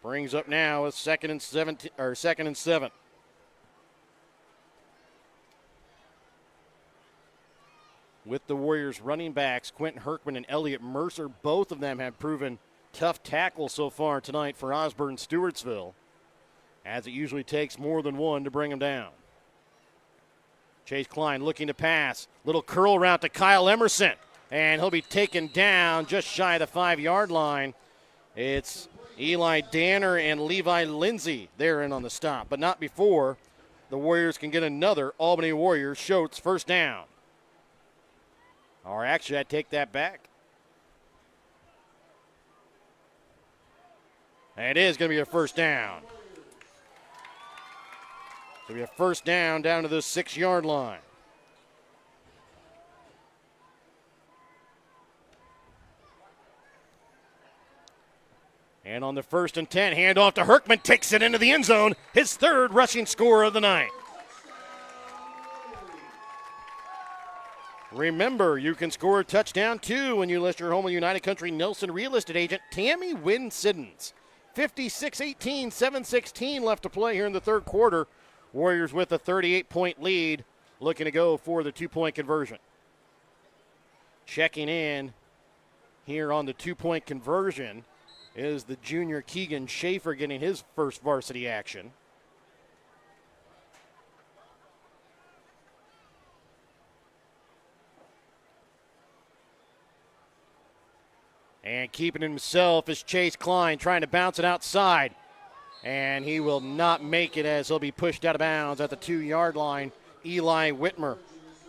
Brings up now a 2nd and 7. With the Warriors running backs, Quentin Herkman and Elliott Mercer, both of them have proven tough tackles so far tonight for Osborn Stewartsville, as it usually takes more than one to bring them down. Chase Klein looking to pass. Little curl route to Kyle Emerson, and he'll be taken down just shy of the 5-yard line. It's Eli Danner and Levi Lindsay there in on the stop, but not before the Warriors can get another Albany Warriors Schultz first down. Or actually, I take that back. And it is going to be a first down. So we have first down to the 6-yard line. And on the 1st and 10, handoff to Herkman, takes it into the end zone. His 3rd rushing score of the night. Remember, you can score a touchdown too when you list your home with United Country Nelson real estate agent Tammy Wynn Siddons. 56-18, 7:16 left to play here in the 3rd quarter. Warriors with a 38-point lead, looking to go for the 2-point conversion. Checking in here on the 2-point conversion is the junior Keegan Schaefer getting his first varsity action. And keeping himself is Chase Klein, trying to bounce it outside. And he will not make it as he'll be pushed out of bounds at the 2-yard line. Eli Whitmer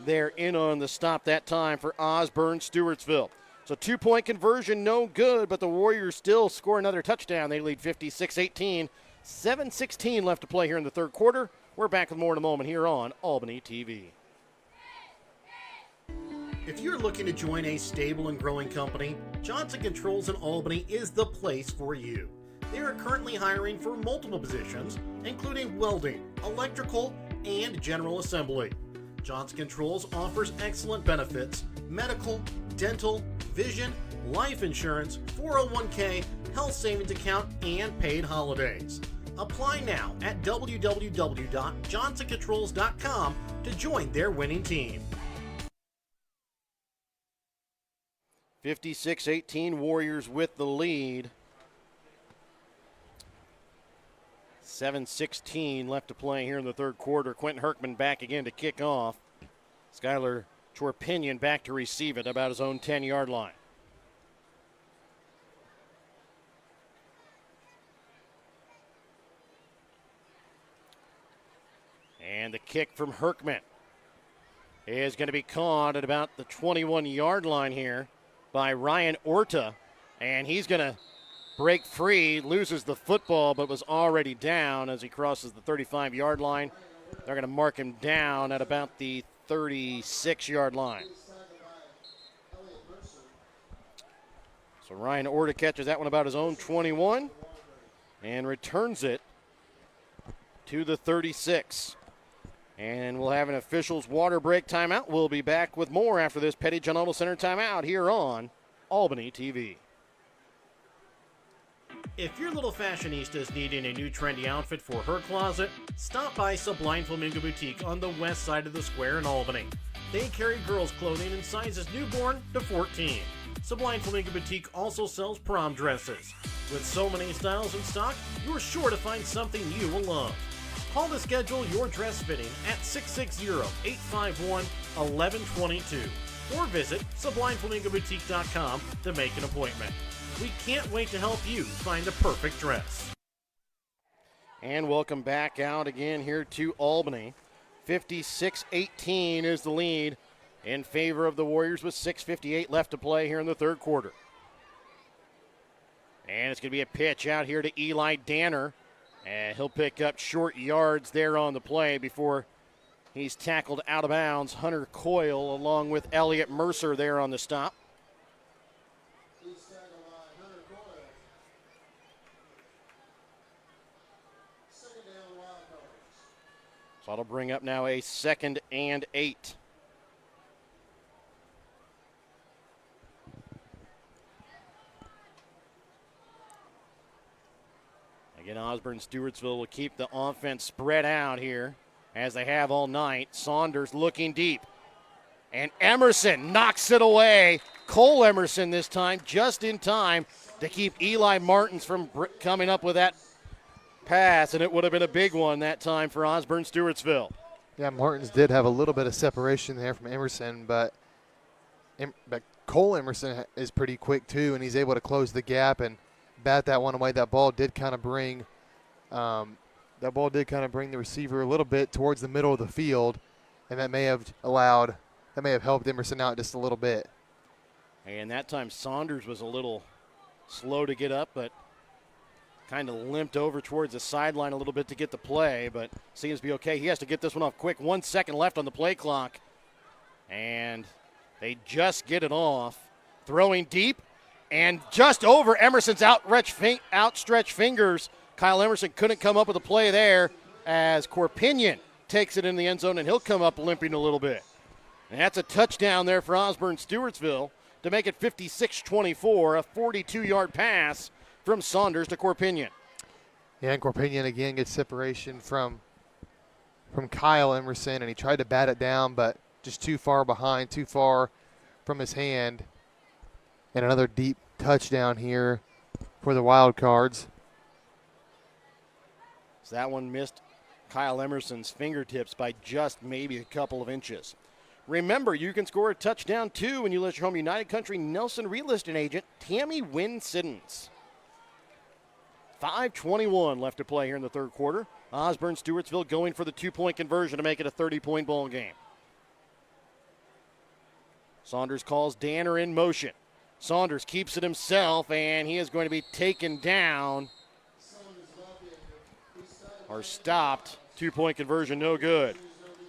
there in on the stop that time for Osborn Stewartsville. So 2-point conversion, no good, but the Warriors still score another touchdown. They lead 56-18, 7:16 left to play here in the 3rd quarter. We're back with more in a moment here on Albany TV. If you're looking to join a stable and growing company, Johnson Controls in Albany is the place for you. They are currently hiring for multiple positions, including welding, electrical, and general assembly. Johnson Controls offers excellent benefits: medical, dental, vision, life insurance, 401k, health savings account, and paid holidays. Apply now at www.johnsoncontrols.com to join their winning team. 56-18, Warriors with the lead. 7:16 left to play here in the 3rd quarter. Quentin Herkman back again to kick off. Skylar Chorpinion back to receive it about his own 10-yard line. And the kick from Herkman is going to be caught at about the 21-yard line here by Ryan Orta, and he's going to break free, loses the football, but was already down as he crosses the 35-yard line. They're going to mark him down at about the 36-yard line. So Ryan Orta catches that one about his own 21 and returns it to the 36. And we'll have an officials water break timeout. We'll be back with more after this Petty John Auto Center timeout here on Albany TV. If your little fashionista is needing a new trendy outfit for her closet, stop by Sublime Flamingo Boutique on the west side of the square in Albany. They carry girls' clothing in sizes newborn to 14. Sublime Flamingo Boutique also sells prom dresses. With so many styles in stock, you're sure to find something you will love. Call to schedule your dress fitting at 660-851-1122. or visit SublimeFlamingoBoutique.com to make an appointment. We can't wait to help you find the perfect dress. And welcome back out again here to Albany. 56-18 is the lead in favor of the Warriors with 6:58 left to play here in the third quarter. And it's going to be a pitch out here to Eli Danner. And he'll pick up short yards there on the play before he's tackled out of bounds. Hunter Coyle along with Elliott Mercer there on the stop. So that'll bring up now a 2nd and 8. Again, Osborn Stewartsville will keep the offense spread out here as they have all night. Saunders looking deep. And Emerson knocks it away. Cole Emerson this time, just in time to keep Eli Martins from coming up with that pass, and it would have been a big one that time for Osborn Stewartsville. Yeah, Martins did have a little bit of separation there from Emerson, but Cole Emerson is pretty quick too, and he's able to close the gap and bat that one away. That ball did kind of bring the receiver a little bit towards the middle of the field, and that may have helped Emerson out just a little bit. And that time Saunders was a little slow to get up, but kind of limped over towards the sideline a little bit to get the play, but seems to be okay. He has to get this one off quick. 1 second left on the play clock, and they just get it off. Throwing deep, and just over Emerson's outstretched fingers. Kyle Emerson couldn't come up with a play there as Corpinion takes it in the end zone, and he'll come up limping a little bit. And that's a touchdown there for Osborn Stewartsville to make it 56-24, a 42-yard pass from Saunders to Corpinion. Yeah, and Corpinion again gets separation from Kyle Emerson, and he tried to bat it down, but just too far behind, too far from his hand. And another deep touchdown here for the Wild Cards. So that one missed Kyle Emerson's fingertips by just maybe a couple of inches. Remember, you can score a touchdown too when you list your home United Country Nelson Real Estate agent Tammy Wynn Siddons. 5:21 left to play here in the third quarter. Osborn Stewartsville going for the 2-point conversion to make it a 30-point ball game. Saunders calls Danner in motion. Saunders keeps it himself, and he is going to be taken down or stopped. 2-point conversion, no good.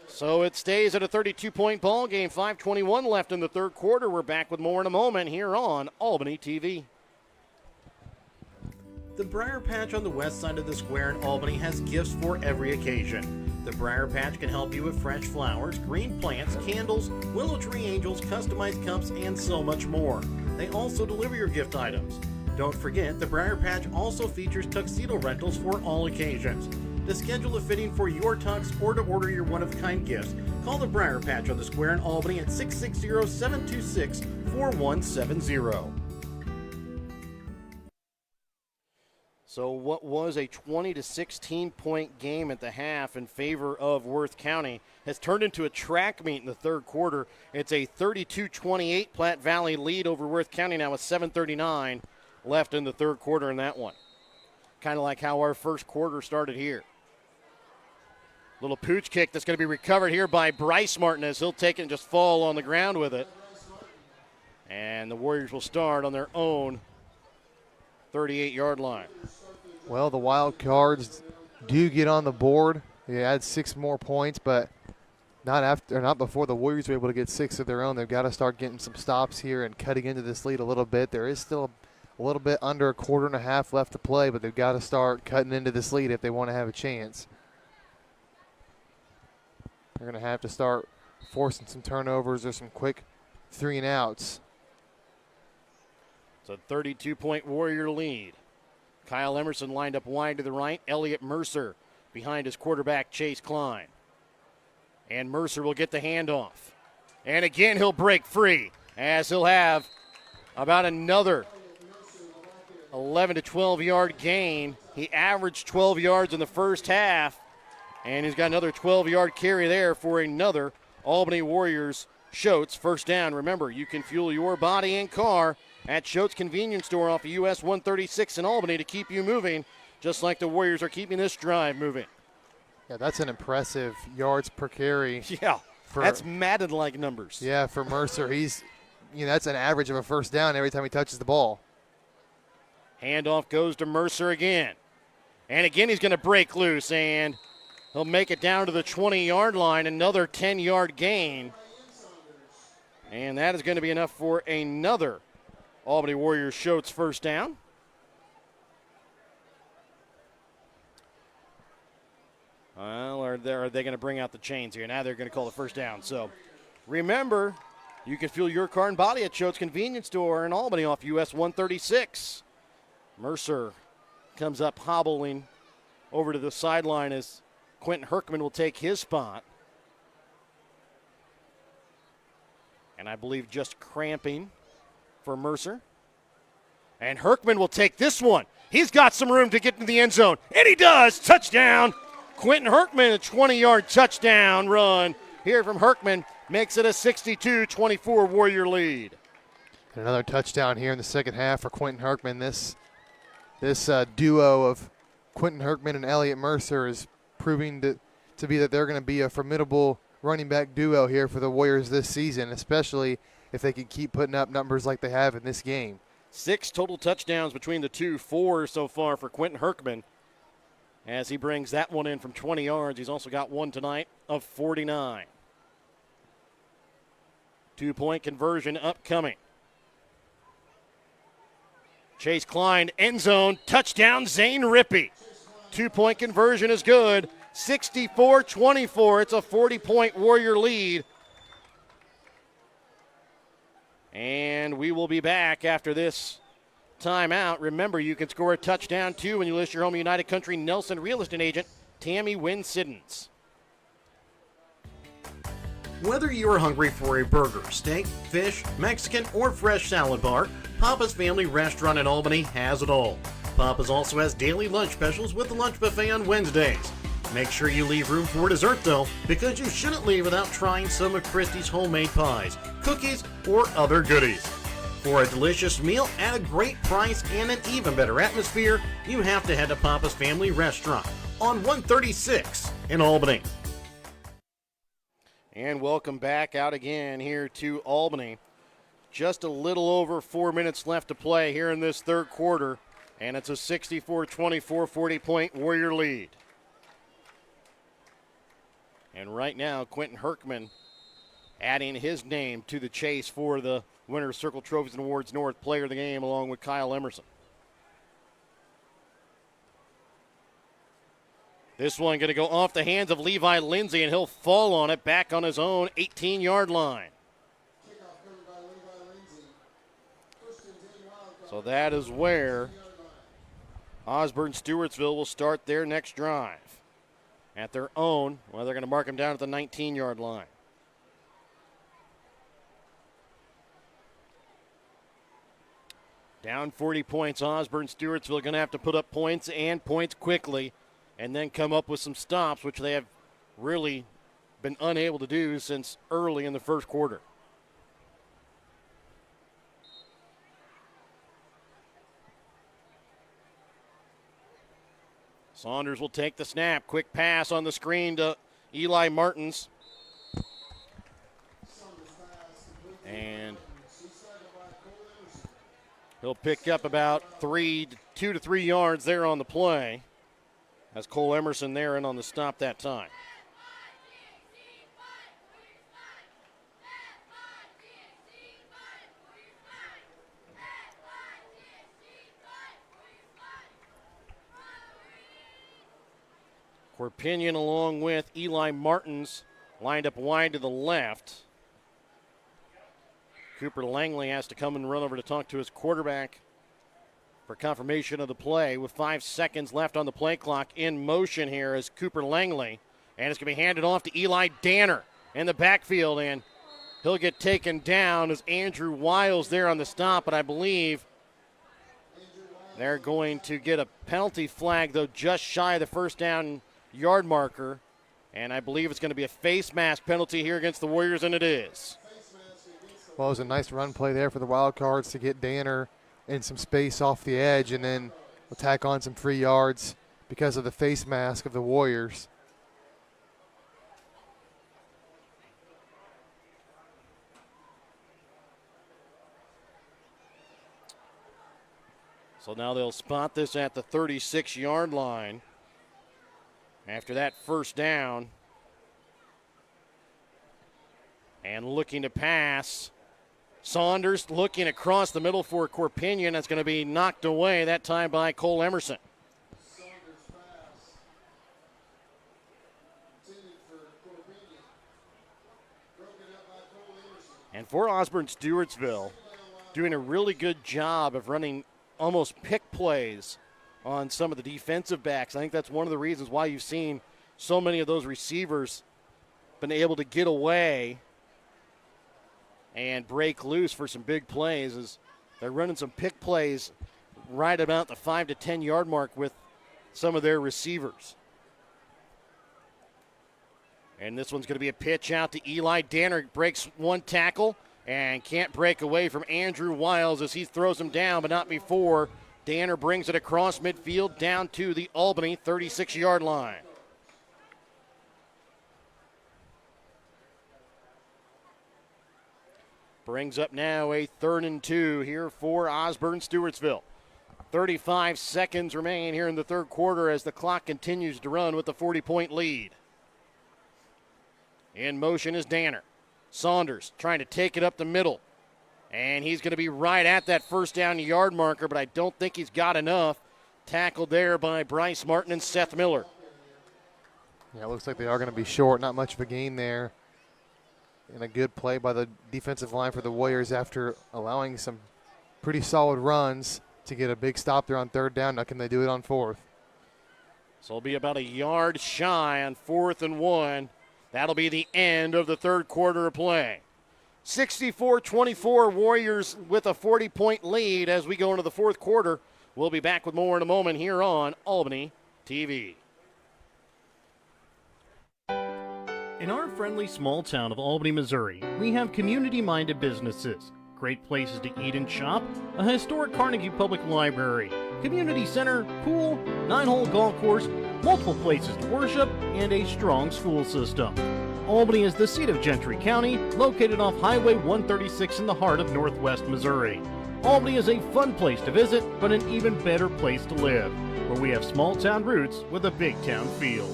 So it stays at a 32-point ball game. 5:21 left in the third quarter. We're back with more in a moment here on Albany TV. The Briar Patch on the west side of the square in Albany has gifts for every occasion. The Briar Patch can help you with fresh flowers, green plants, candles, willow tree angels, customized cups, and so much more. They also deliver your gift items. Don't forget, the Briar Patch also features tuxedo rentals for all occasions. To schedule a fitting for your tux or to order your one-of-a-kind gifts, call the Briar Patch on the square in Albany at 660-726-4170. So what was a 20-16 point game at the half in favor of Worth County has turned into a track meet in the third quarter. It's a 32-28 Platte Valley lead over Worth County now with 7:39 left in the third quarter in that one. Kind of like how our first quarter started here. Little pooch kick that's going to be recovered here by Bryce Martinez. He'll take it and just fall on the ground with it. And the Warriors will start on their own 38-yard line. Well, the Wild Cards do get on the board. They add 6 more points, but not before the Warriors are able to get 6 of their own. They've got to start getting some stops here and cutting into this lead a little bit. There is still a little bit under a quarter and a half left to play, but they've got to start cutting into this lead if they want to have a chance. They're going to have to start forcing some turnovers or some quick 3-and-outs. It's a 32-point Warrior lead. Kyle Emerson lined up wide to the right. Elliott Mercer behind his quarterback, Chase Klein. And Mercer will get the handoff. And again, he'll break free as he'll have about another 11 to 12-yard gain. He averaged 12 yards in the first half, and he's got another 12-yard carry there for another Albany Warriors Schultz, first down. Remember, you can fuel your body and car at Schultz Convenience Store off of US 136 in Albany to keep you moving, just like the Warriors are keeping this drive moving. Yeah, that's an impressive yards per carry. Yeah, that's Madden-like numbers. Yeah, for Mercer. That's an average of a first down every time he touches the ball. Handoff goes to Mercer again. And again, he's going to break loose, and he'll make it down to the 20-yard line, another 10-yard gain. And that is going to be enough for another Albany Warriors Schultz first down. Well, are they going to bring out the chains here? Now they're going to call the first down. So remember, you can fuel your car and body at Schultz Convenience Store in Albany off US 136. Mercer comes up hobbling over to the sideline as Quentin Herkman will take his spot. And I believe just cramping for Mercer. And Herkman will take this one. He's got some room to get in the end zone. And he does. Touchdown. Quentin Herkman, a 20-yard touchdown run here from Herkman makes it a 62-24 Warrior lead. And another touchdown here in the second half for Quentin Herkman. This duo of Quentin Herkman and Elliott Mercer is proving to be that they're going to be a formidable running back duo here for the Warriors this season, especially if they can keep putting up numbers like they have in this game. 6 total touchdowns between the two, 4 so far for Quentin Herkman as he brings that one in from 20 yards. He's also got one tonight of 49. 2-point conversion upcoming. Chase Klein, end zone, touchdown, Zane Rippey. 2-point conversion is good. 64-24. It's a 40-point Warrior lead. And we will be back after this timeout. Remember, you can score a touchdown, too, when you list your home United Country Nelson real estate agent, Tammy Wynn Siddons. Whether you're hungry for a burger, steak, fish, Mexican, or fresh salad bar, Papa's Family Restaurant in Albany has it all. Papa's also has daily lunch specials with the lunch buffet on Wednesdays. Make sure you leave room for dessert, though, because you shouldn't leave without trying some of Christie's homemade pies, cookies, or other goodies. For a delicious meal at a great price and an even better atmosphere, you have to head to Papa's Family Restaurant on 136 in Albany. And welcome back out again here to Albany. Just a little over 4 minutes left to play here in this third quarter, and it's a 64-24 40-point Warrior lead. And right now, Quentin Herkman adding his name to the chase for the Winner's Circle Trophies and Awards North Player of the Game along with Kyle Emerson. This one going to go off the hands of Levi Lindsay, and he'll fall on it back on his own 18-yard line. So that is where Osborn Stewartsville will start their next drive. At their own, well, they're going to mark him down at the 19-yard line. Down 40 points, Osborn Stewartsville going to have to put up points and points quickly and then come up with some stops, which they have really been unable to do since early in the first quarter. Saunders will take the snap. Quick pass on the screen to Eli Martins. And he'll pick up about 2 to 3 yards there on the play. As Cole Emerson there in on the stop that time. Corpinion along with Eli Martins lined up wide to the left. Cooper Langley has to come and run over to talk to his quarterback for confirmation of the play with 5 seconds left on the play clock. In motion here is Cooper Langley, and it's going to be handed off to Eli Danner in the backfield, and he'll get taken down as Andrew Wiles there on the stop, but I believe they're going to get a penalty flag, though just shy of the first down yard marker, and I believe it's going to be a face mask penalty here against the Warriors, and it is. Well, it was a nice run play there for the Wildcards to get Danner in some space off the edge and then tack on some free yards because of the face mask of the Warriors. So now they'll spot this at the 36-yard line. After that first down. And looking to pass. Saunders looking across the middle for Corpinion. That's going to be knocked away, that time by Cole Emerson. And for Osborn Stewartsville, doing a really good job of running almost pick plays on some of the defensive backs. I think that's one of the reasons why you've seen so many of those receivers been able to get away and break loose for some big plays, as they're running some pick plays right about the 5 to 10 yard mark with some of their receivers. And this one's going to be a pitch out to Eli. Danner breaks one tackle and can't break away from Andrew Wiles as he throws him down, but not before Danner brings it across midfield down to the Albany 36-yard line. Brings up now a 3rd and 2 here for Osborn Stewartsville. 35 seconds remain here in the third quarter as the clock continues to run with the 40-point lead. In motion is Danner. Saunders trying to take it up the middle. And he's going to be right at that first down yard marker, but I don't think he's got enough. Tackled there by Bryce Martin and Seth Miller. Yeah, it looks like they are going to be short. Not much of a gain there. And a good play by the defensive line for the Warriors after allowing some pretty solid runs to get a big stop there on 3rd down. Now can they do it on 4th? So it'll be about a yard shy on 4th and 1. That'll be the end of the third quarter of play. 64-24 Warriors with a 40-point lead as we go into the fourth quarter. We'll be back with more in a moment here on Albany TV. In our friendly small town of Albany, Missouri, we have community-minded businesses, great places to eat and shop, a historic Carnegie Public Library, community center, pool, 9-hole golf course, multiple places to worship, and a strong school system. Albany is the seat of Gentry County, located off Highway 136 in the heart of northwest Missouri. Albany is a fun place to visit, but an even better place to live, where we have small town roots with a big town feel.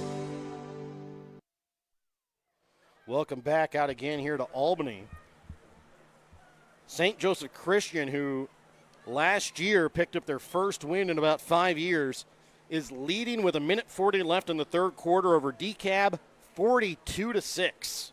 Welcome back out again here to Albany. St. Joseph Christian, who last year picked up their first win in about 5 years, is leading with 1:40 left in the third quarter over DeKalb, 42-6.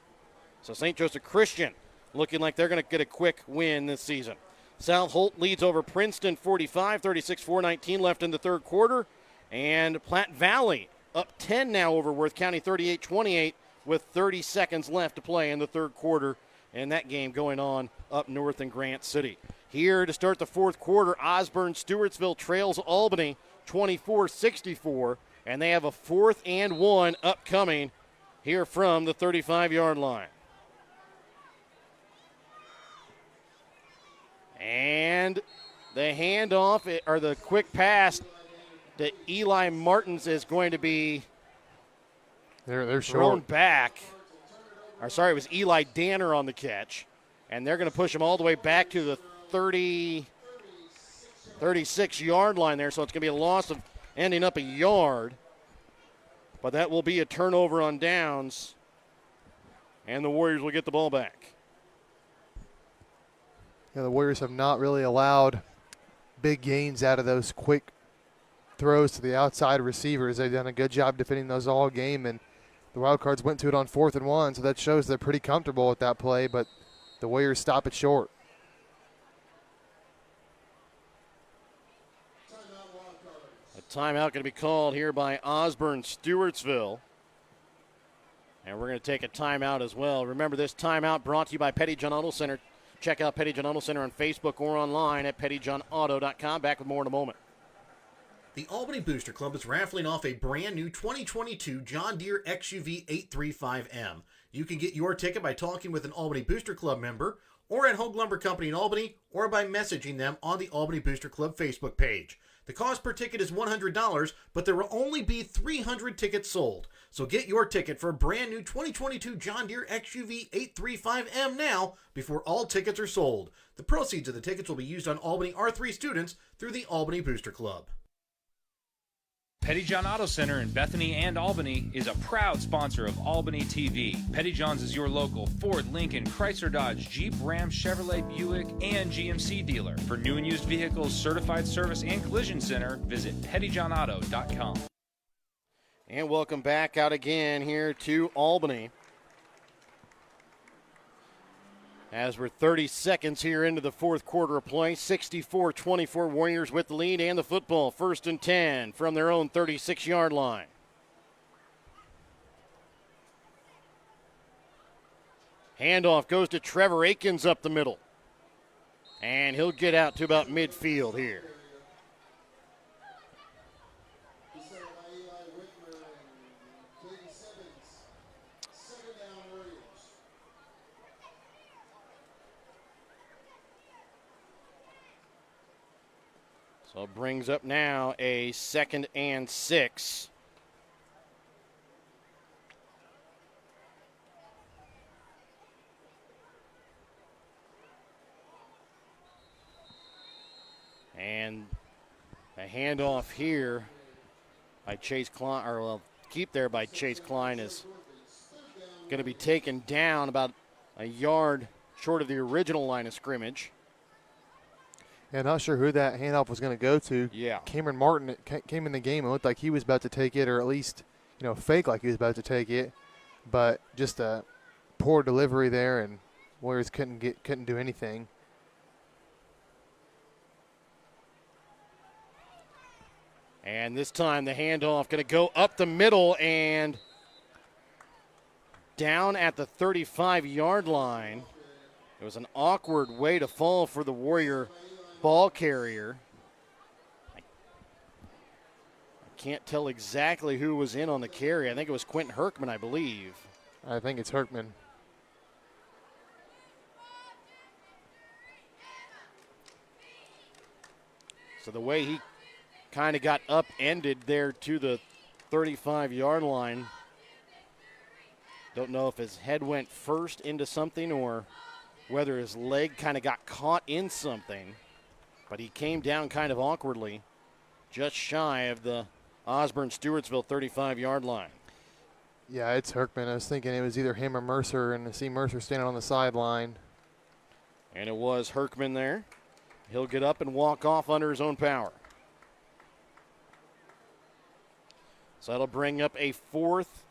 So St. Joseph Christian looking like they're going to get a quick win this season. South Holt leads over Princeton 45, 36-4-19 left in the third quarter. And Platte Valley up 10 now over Worth County, 38-28 with 30 seconds left to play in the third quarter. And that game going on up north in Grant City. Here to start the fourth quarter, Osborn Stewartsville trails Albany 24-64, and they have a 4th and 1 upcoming here from the 35-yard line. And the handoff, or the quick pass to Eli Martins is going to be they're thrown short. back. Or sorry, it was Eli Danner on the catch. And they're going to push him all the way back to the 36-yard line there. So it's going to be a loss of ending up a yard. But that will be a turnover on downs. And the Warriors will get the ball back. Yeah, the Warriors have not really allowed big gains out of those quick throws to the outside receivers. They've done a good job defending those all game, and the Wildcards went to it on 4th and 1, so that shows they're pretty comfortable with that play, but the Warriors stop it short. A timeout going to be called here by Osborn Stewartsville. And we're going to take a timeout as well. Remember, this timeout brought to you by Petty John Auto Center. Check out Petty John Auto Center on Facebook or online at pettyjohnauto.com. Back with more in a moment. The Albany Booster Club is raffling off a brand new 2022 John Deere XUV 835M. You can get your ticket by talking with an Albany Booster Club member or at Hogue Lumber Company in Albany or by messaging them on the Albany Booster Club Facebook page. The cost per ticket is $100, but there will only be 300 tickets sold. So get your ticket for a brand new 2022 John Deere XUV 835M now before all tickets are sold. The proceeds of the tickets will be used on Albany R3 students through the Albany Booster Club. Pettyjohn Auto Center in Bethany and Albany is a proud sponsor of Albany TV. Pettyjohn's is your local Ford, Lincoln, Chrysler, Dodge, Jeep, Ram, Chevrolet, Buick, and GMC dealer. For new and used vehicles, certified service, and collision center, visit pettyjohnauto.com. And welcome back out again here to Albany. As we're 30 seconds here into the fourth quarter of play, 64-24 Warriors with the lead and the football. 1st and 10 from their own 36-yard line. Handoff goes to Trevor Akins up the middle. And he'll get out to about midfield here. So it brings up now a 2nd and 6. And a handoff here by Chase Klein, or well, keep there by Chase Klein is going to be taken down about a yard short of the original line of scrimmage. Yeah, not sure who that handoff was going to go to. Yeah. Cameron Martin came in the game and looked like he was about to take it, or at least, fake like he was about to take it. But just a poor delivery there, and Warriors couldn't do anything. And this time the handoff going to go up the middle and down at the 35-yard line. It was an awkward way to fall for the Warrior ball carrier. I can't tell exactly who was in on the carry. I think it was Quentin Herkman, I believe. I think it's Herkman. So the way he kind of got upended there to the 35-yard line. Don't know if his head went first into something or whether his leg kind of got caught in something. But he came down kind of awkwardly, just shy of the Osborn Stewartsville 35-yard line. Yeah, it's Herkman. I was thinking it was either him or Mercer, and I see Mercer standing on the sideline. And it was Herkman there. He'll get up and walk off under his own power. So that'll bring up a 4th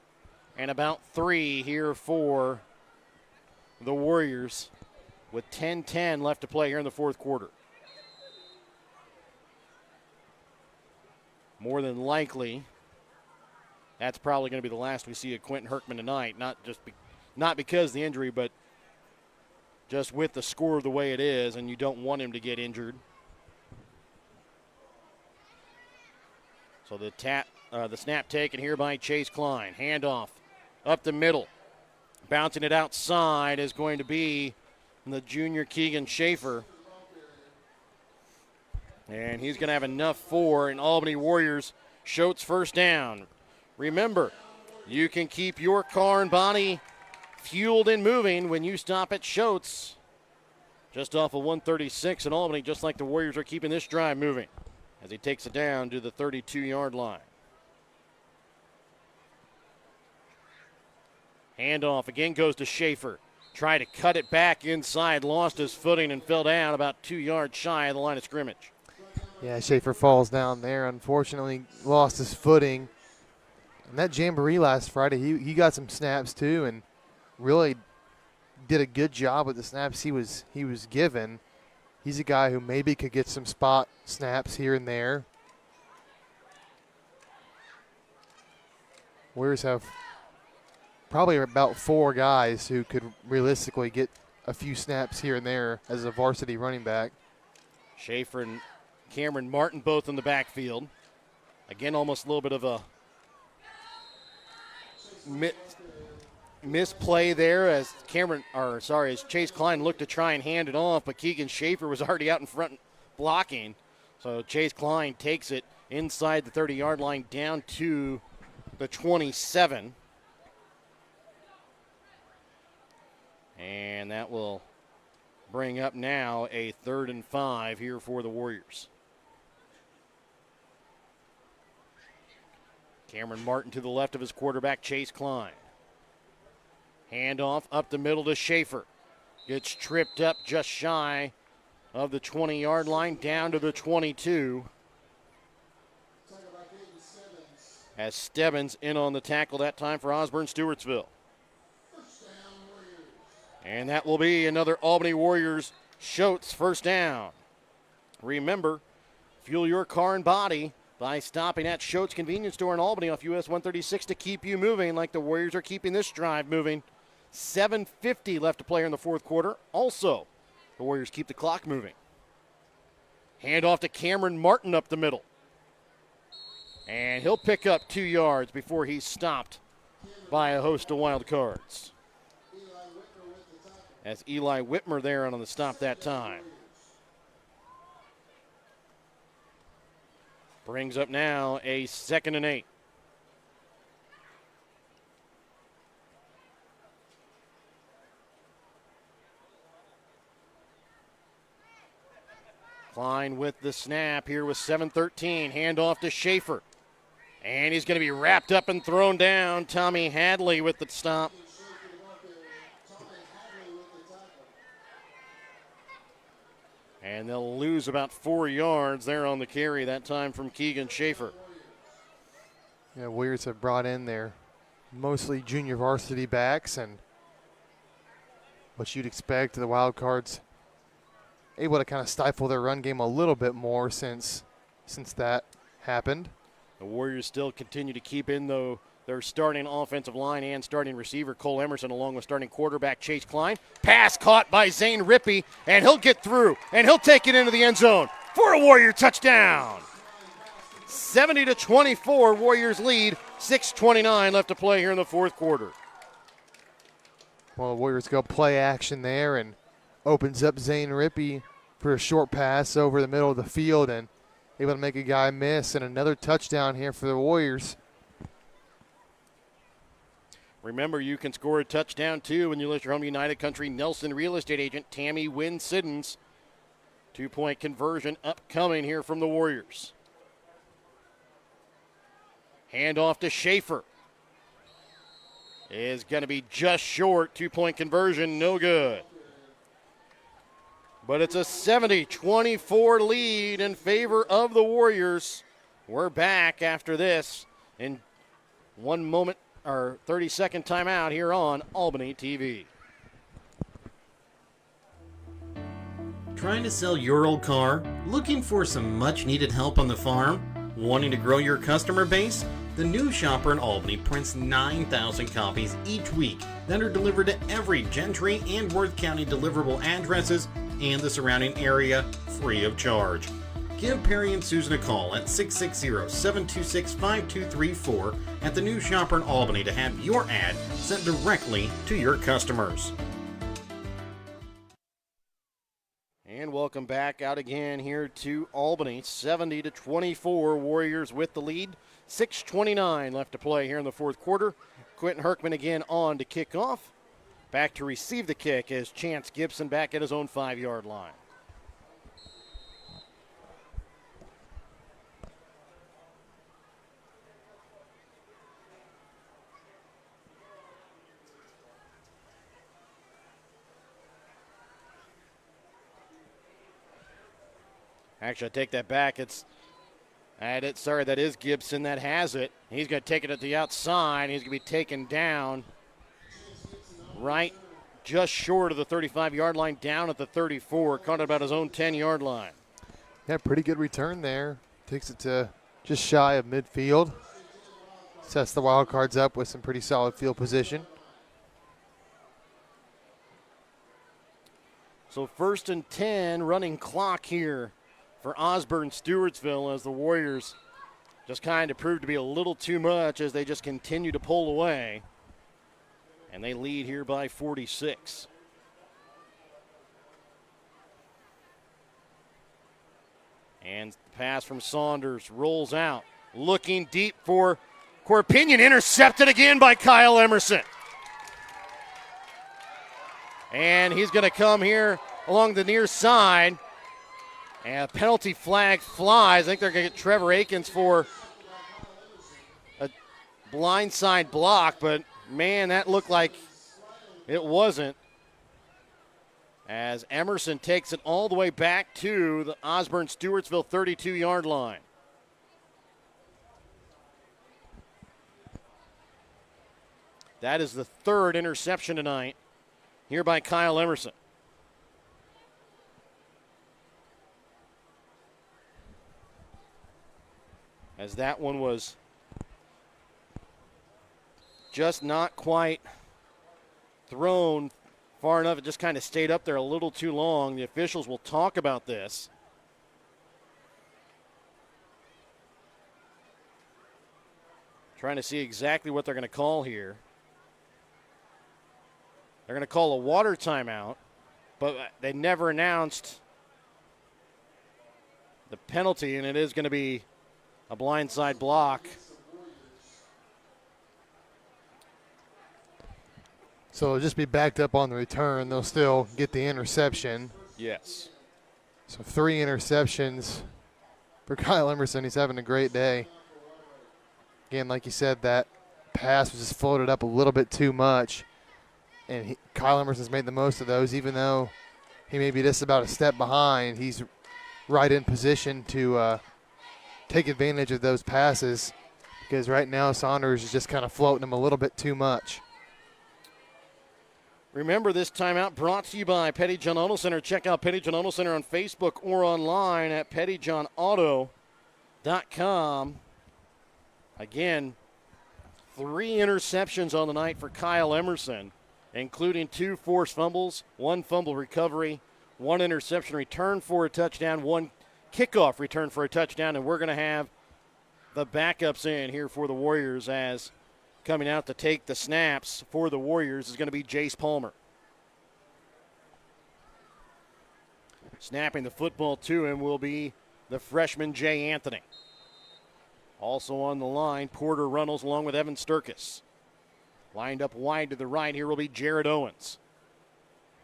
and about 3 here for the Warriors with 10-10 left to play here in the fourth quarter. More than likely, that's probably going to be the last we see of Quentin Herkman tonight. Not because of the injury, but just with the score the way it is, and you don't want him to get injured. So the snap taken here by Chase Klein. Handoff up the middle. Bouncing it outside is going to be the junior Keegan Schaefer. And he's going to have enough for an Albany Warriors Schultz first down. Remember, you can keep your car and body fueled and moving when you stop at Schultz. Just off of 136 in Albany, just like the Warriors are keeping this drive moving as he takes it down to the 32-yard line. Handoff again goes to Schaefer. Tried to cut it back inside, lost his footing and fell down about 2 yards shy of the line of scrimmage. Yeah, Schaefer falls down there. Unfortunately, lost his footing. And that jamboree last Friday, he got some snaps too, and really did a good job with the snaps he was given. He's a guy who maybe could get some spot snaps here and there. Warriors have probably about 4 guys who could realistically get a few snaps here and there as a varsity running back. Schaefer and Cameron Martin both in the backfield. Again, almost a little bit of a misplay there as as Chase Klein looked to try and hand it off, but Keegan Schaefer was already out in front blocking. So Chase Klein takes it inside the 30-yard line down to the 27. And that will bring up now a 3rd and 5 here for the Warriors. Cameron Martin to the left of his quarterback, Chase Klein. Handoff up the middle to Schaefer. Gets tripped up just shy of the 20-yard line, down to the 22. As Stebbins in on the tackle that time for Osborn Stewartsville. And that will be another Albany Warriors Schultz first down. Remember, fuel your car and body by stopping at Schultz Convenience Store in Albany off US 136 to keep you moving like the Warriors are keeping this drive moving. 7:50 left to play in the fourth quarter. Also, the Warriors keep the clock moving. Hand off to Cameron Martin up the middle. And he'll pick up 2 yards before he's stopped by a host of wild cards. As Eli Whitmer there on the stop that time. Brings up now a 2nd and 8. Klein with the snap here with 7:13. Handoff to Schaefer. And he's going to be wrapped up and thrown down. Tommy Hadley with the stop. And they'll lose about 4 yards there on the carry that time from Keegan Schaefer. Yeah, Warriors have brought in their mostly junior varsity backs, and what you'd expect, the Wild Cards able to kind of stifle their run game a little bit more since that happened. The Warriors still continue to keep in, though, their starting offensive line and starting receiver Cole Emerson, along with starting quarterback Chase Klein. Pass caught by Zane Rippey, and he'll get through, and he'll take it into the end zone for a Warrior touchdown. 70-24, Warriors lead. 6:29 left to play here in the fourth quarter. Well, the Warriors go play action there and opens up Zane Rippey for a short pass over the middle of the field and able to make a guy miss, and another touchdown here for the Warriors. Remember, you can score a touchdown, too, when you list your home United Country Nelson real estate agent, Tammy Wynn Siddons. 2-point conversion upcoming here from the Warriors. Handoff to Schaefer. Is going to be just short. 2-point conversion, no good. But it's a 70-24 lead in favor of the Warriors. We're back after this in 1 moment. Our 30-second timeout here on Albany TV. Trying to sell your old car? Looking for some much-needed help on the farm? Wanting to grow your customer base? The New Shopper in Albany prints 9,000 copies each week that are delivered to every Gentry and Worth County deliverable addresses and the surrounding area free of charge. Give Perry and Susan a call at 660-726-5234 at the New Shopper in Albany to have your ad sent directly to your customers. And welcome back out again here to Albany. 70-24, Warriors with the lead. 6:29 left to play here in the fourth quarter. Quentin Herkman again on to kick off. Back to receive the kick is Chance Gibson back at his own 5-yard line. Actually, I take that back. That is Gibson that has it. He's going to take it at the outside. He's going to be taken down right just short of the 35-yard line, down at the 34, caught about his own 10-yard line. Yeah, pretty good return there. Takes it to just shy of midfield. Sets the Wild Cards up with some pretty solid field position. So 1st and 10, running clock here for Osborn Stewartsville as the Warriors just kind of proved to be a little too much as they just continue to pull away. And they lead here by 46. And the pass from Saunders rolls out. Looking deep for Corpinion. Intercepted again by Kyle Emerson. And he's going to come here along the near side. And a penalty flag flies. I think they're going to get Trevor Akins for a blindside block. But, man, that looked like it wasn't. As Emerson takes it all the way back to the Osborn Stewartsville 32-yard line. That is the third interception tonight here by Kyle Emerson. As that one was just not quite thrown far enough. It just kind of stayed up there a little too long. The officials will talk about this. Trying to see exactly what they're going to call here. They're going to call a water timeout, but they never announced the penalty, and it is going to be a blindside block. So it'll just be backed up on the return. They'll still get the interception. Yes. So 3 interceptions for Kyle Emerson. He's having a great day. Again, like you said, that pass was just floated up a little bit too much. And Kyle Emerson's made the most of those, even though he may be just about a step behind. He's right in position to take advantage of those passes, because right now Saunders is just kind of floating him a little bit too much. Remember, this timeout brought to you by Petty John Auto Center. Check out Petty John Auto Center on Facebook or online at pettyjohnauto.com. Again, 3 interceptions on the night for Kyle Emerson, including 2 forced fumbles, 1 fumble recovery, 1 interception return for a touchdown, 1 kickoff return for a touchdown, and we're going to have the backups in here for the Warriors, as coming out to take the snaps for the Warriors is going to be Jace Palmer. Snapping the football to him will be the freshman Jay Anthony. Also on the line, Porter Runnels along with Evan Sturkis. Lined up wide to the right here will be Jared Owens.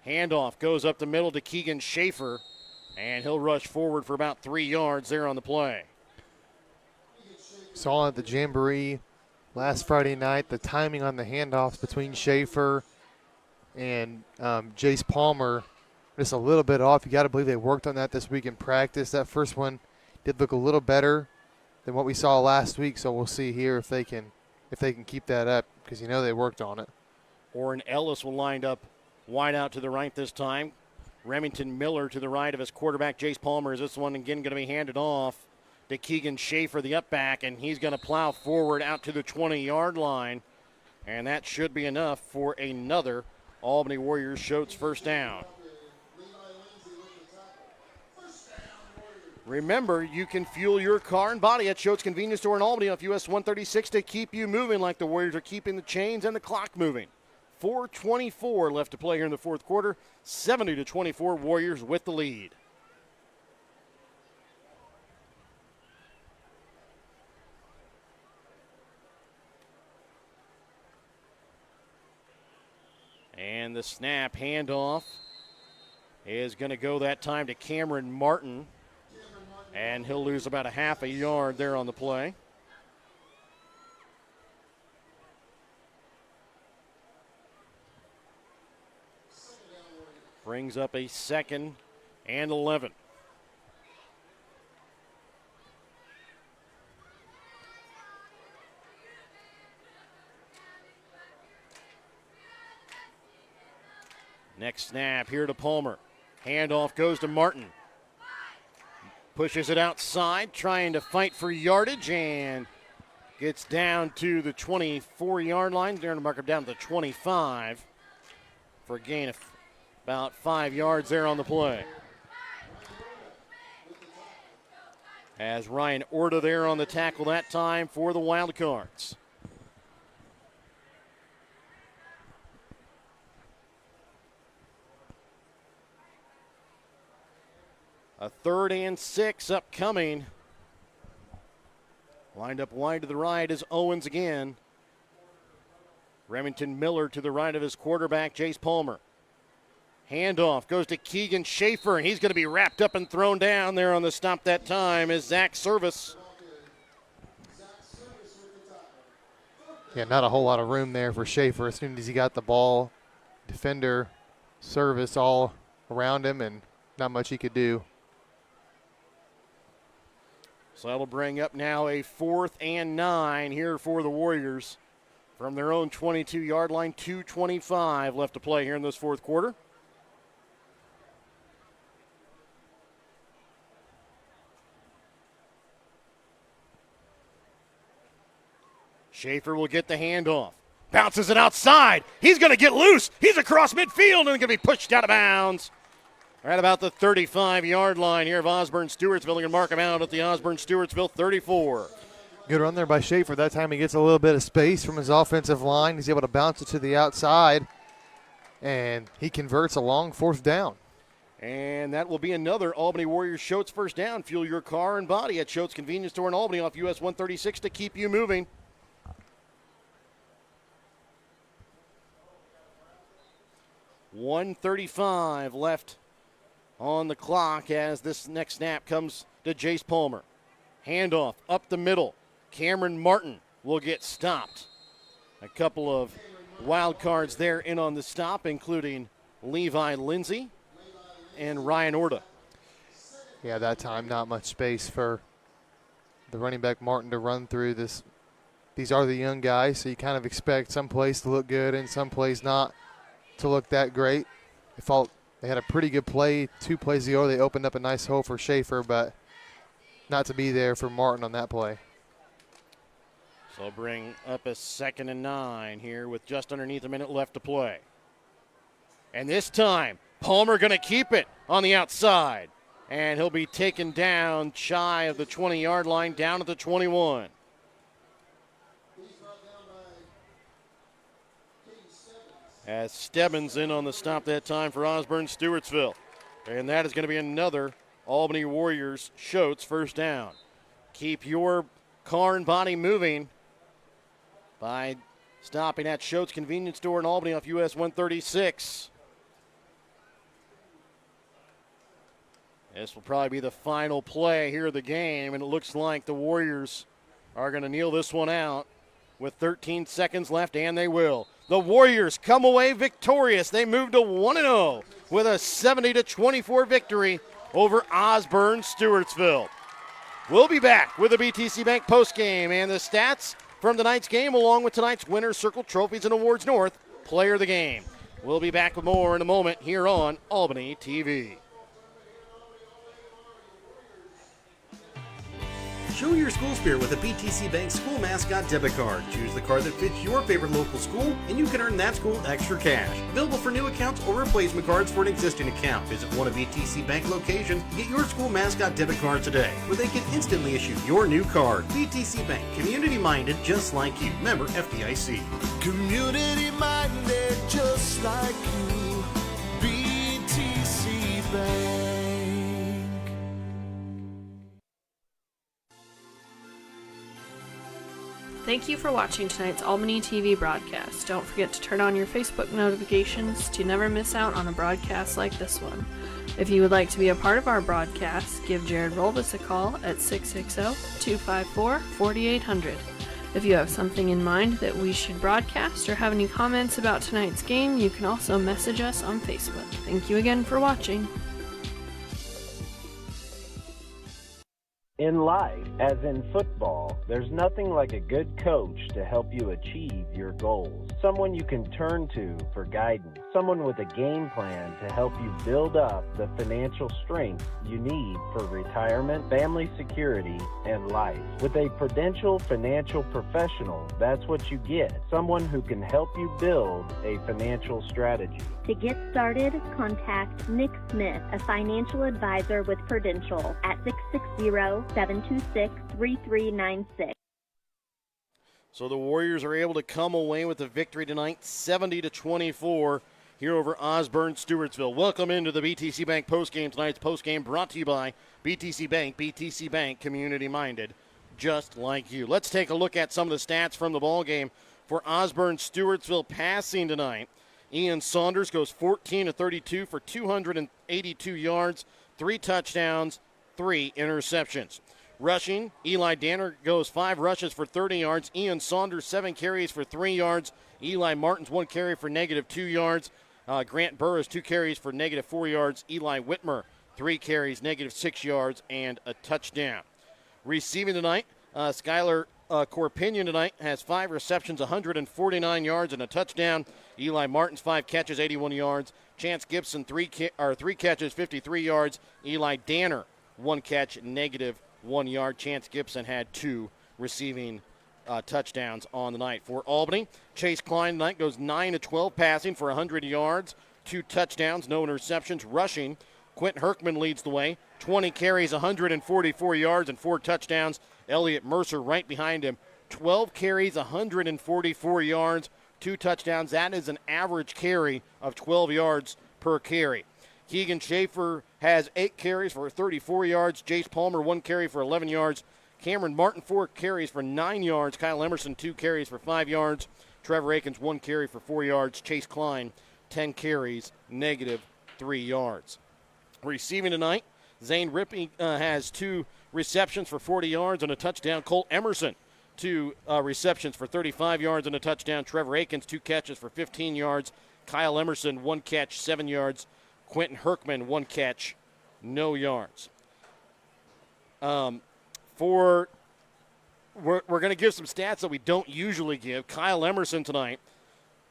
Handoff goes up the middle to Keegan Schaefer, and he'll rush forward for about 3 yards there on the play. Saw at the Jamboree last Friday night the timing on the handoffs between Schaefer and Jace Palmer just a little bit off. You got to believe they worked on that this week in practice. That first one did look a little better than what we saw last week, so we'll see here if they can keep that up, because they worked on it. Orrin Ellis will line up wide out to the right this time. Remington Miller to the right of his quarterback, Jace Palmer. Is this one again going to be handed off to Keegan Schaefer, the up back, and he's going to plow forward out to the 20-yard line, and that should be enough for another Albany Warriors Schultz first down. Remember, you can fuel your car and body at Schultz Convenience Store in Albany off US 136 to keep you moving like the Warriors are keeping the chains and the clock moving. 4:24 left to play here in the fourth quarter. 70-24, Warriors with the lead. And the snap handoff is going to go that time to Cameron Martin. And he'll lose about a half a yard there on the play. Brings up a 2nd and 11. Next snap here to Palmer. Handoff goes to Martin. Pushes it outside, trying to fight for yardage, and gets down to the 24-yard line. They're going to mark him down to the 25 for a gain of about 5 yards there on the play. As Ryan Orta there on the tackle that time for the Wildcards. A 3rd and 6 upcoming. Lined up wide to the right is Owens again. Remington Miller to the right of his quarterback, Jace Palmer. Handoff goes to Keegan Schaefer, and he's going to be wrapped up and thrown down there on the stop that time is Zach Service. Yeah, not a whole lot of room there for Schaefer. As soon as he got the ball, defender, Service all around him, and not much he could do. So that'll bring up now a 4th and 9 here for the Warriors. From their own 22-yard line, 2:25 left to play here in this 4th quarter. Schaefer will get the handoff. Bounces it outside. He's going to get loose. He's across midfield and going to be pushed out of bounds. Right about the 35-yard line here of Osborn Stewartsville. Going to mark him out at the Osborn Stewartsville 34. Good run there by Schaefer. That time he gets a little bit of space from his offensive line. He's able to bounce it to the outside, and he converts a long 4th down. And that will be another Albany Warriors Schultz first down. Fuel your car and body at Schultz Convenience Store in Albany off US 136 to keep you moving. .135 left on the clock as this next snap comes to Jace Palmer. Handoff up the middle. Cameron Martin will get stopped. A couple of wild cards there in on the stop, including Levi Lindsay and Ryan Orta. Yeah, that time not much space for the running back Martin to run through this. These are the young guys, so you kind of expect some plays to look good and some plays not to look that great. They had a pretty good play 2 plays ago. They opened up a nice hole for Schaefer, but not to be there for Martin on that play. So they'll bring up a 2nd and 9 here with just underneath a minute left to play. And this time, Palmer going to keep it on the outside. And he'll be taken down shy of the 20-yard line, down at the 21. As Stebbins in on the stop that time for Osborn Stewartsville. And that is going to be another Albany Warriors Schultz first down. Keep your car and body moving by stopping at Schultz Convenience Store in Albany off US 136. This will probably be the final play here of the game, and it looks like the Warriors are going to kneel this one out with 13 seconds left, and they will. The Warriors come away victorious. They move to 1-0 with a 70-24 victory over Osborn Stewartsville. We'll be back with the BTC Bank postgame and the stats from tonight's game, along with tonight's Winner's Circle Trophies and Awards North Player of the Game. We'll be back with more in a moment here on Albany TV. Show your school spirit with a BTC Bank school mascot debit card. Choose the card that fits your favorite local school, and you can earn that school extra cash. Available for new accounts or replacement cards for an existing account. Visit one of BTC Bank locations and get your school mascot debit card today, where they can instantly issue your new card. BTC Bank, community-minded just like you. Member FDIC. Community-minded just like you. BTC Bank. Thank you for watching tonight's Albany TV broadcast. Don't forget to turn on your Facebook notifications to never miss out on a broadcast like this one. If you would like to be a part of our broadcast, give Jared Rolvis a call at 660-254-4800. If you have something in mind that we should broadcast or have any comments about tonight's game, you can also message us on Facebook. Thank you again for watching. In life, as in football, there's nothing like a good coach to help you achieve your goals. Someone you can turn to for guidance. Someone with a game plan to help you build up the financial strength you need for retirement, family security, and life. With a Prudential financial professional, that's what you get. Someone who can help you build a financial strategy. To get started, contact Nick Smith, a financial advisor with Prudential at 660-726-3396. So the Warriors are able to come away with the victory tonight, 70-24. here over Osborn, Stewartsville. Welcome into the BTC Bank postgame. Tonight's postgame brought to you by BTC Bank. BTC Bank, community-minded, just like you. Let's take a look at some of the stats from the ball game for Osborn, Stewartsville passing tonight. Ian Saunders goes 14 of 32 for 282 yards, 3 touchdowns, 3 interceptions. Rushing, Eli Danner goes 5 rushes for 30 yards. Ian Saunders, 7 carries for 3 yards. Eli Martins, 1 carry for -2 yards. Grant Burris, 2 carries for -4 yards. Eli Whitmer, 3 carries, -6 yards, and a touchdown. Receiving tonight, Skylar Corpinion tonight has 5 receptions, 149 yards, and a touchdown. Eli Martins, 5 catches, 81 yards. Chance Gibson, 3 catches, 53 yards. Eli Danner, 1 catch, -1 yard. Chance Gibson had 2 receiving touchdowns on the night. For Albany, Chase Klein tonight goes 9 of 12 passing for 100 yards, 2 touchdowns, no interceptions. Rushing, Quentin Herkman leads the way, 20 carries, 144 yards, and 4 touchdowns. Elliott Mercer right behind him, 12 carries, 144 yards, 2 touchdowns. That is an average carry of 12 yards per carry. Keegan Schaefer has 8 carries for 34 yards. Jace Palmer, 1 carry for 11 yards. Cameron Martin, 4 carries for 9 yards. Kyle Emerson, 2 carries for 5 yards. Trevor Akins, 1 carry for 4 yards. Chase Klein, 10 carries, -3 yards. Receiving tonight, Zane Rippey has 2 receptions for 40 yards and a touchdown. Colt Emerson, 2 receptions for 35 yards and a touchdown. Trevor Akins, 2 catches for 15 yards. Kyle Emerson, 1 catch, 7 yards. Quentin Herkman, 1 catch, no yards. We're going to give some stats that we don't usually give. Kyle Emerson tonight,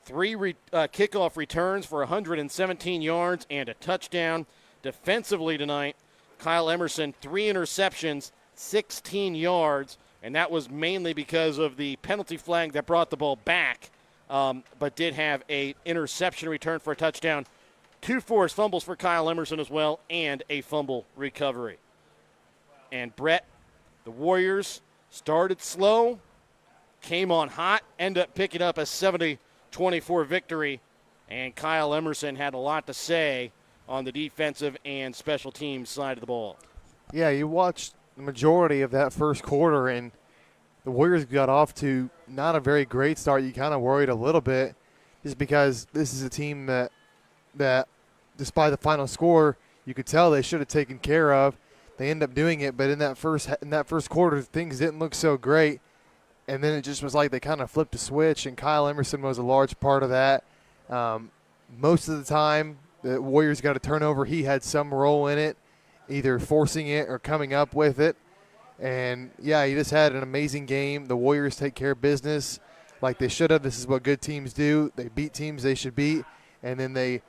3 kickoff returns for 117 yards and a touchdown. Defensively tonight, Kyle Emerson, 3 interceptions, 16 yards, and that was mainly because of the penalty flag that brought the ball back, but did have a interception return for a touchdown. 2 forced fumbles for Kyle Emerson as well, and a fumble recovery. And Brett, the Warriors started slow, came on hot, ended up picking up a 70-24 victory, and Kyle Emerson had a lot to say on the defensive and special teams side of the ball. Yeah, you watched the majority of that first quarter, and the Warriors got off to not a very great start. You kind of worried a little bit just because this is a team that despite the final score, you could tell they should have taken care of. They end up doing it, but in that first quarter, things didn't look so great, and then it just was like they kind of flipped a switch, and Kyle Emerson was a large part of that. Most of the time, the Warriors got a turnover. He had some role in it, either forcing it or coming up with it. And, yeah, he just had an amazing game. The Warriors take care of business like they should have. This is what good teams do. They beat teams they should beat, and then they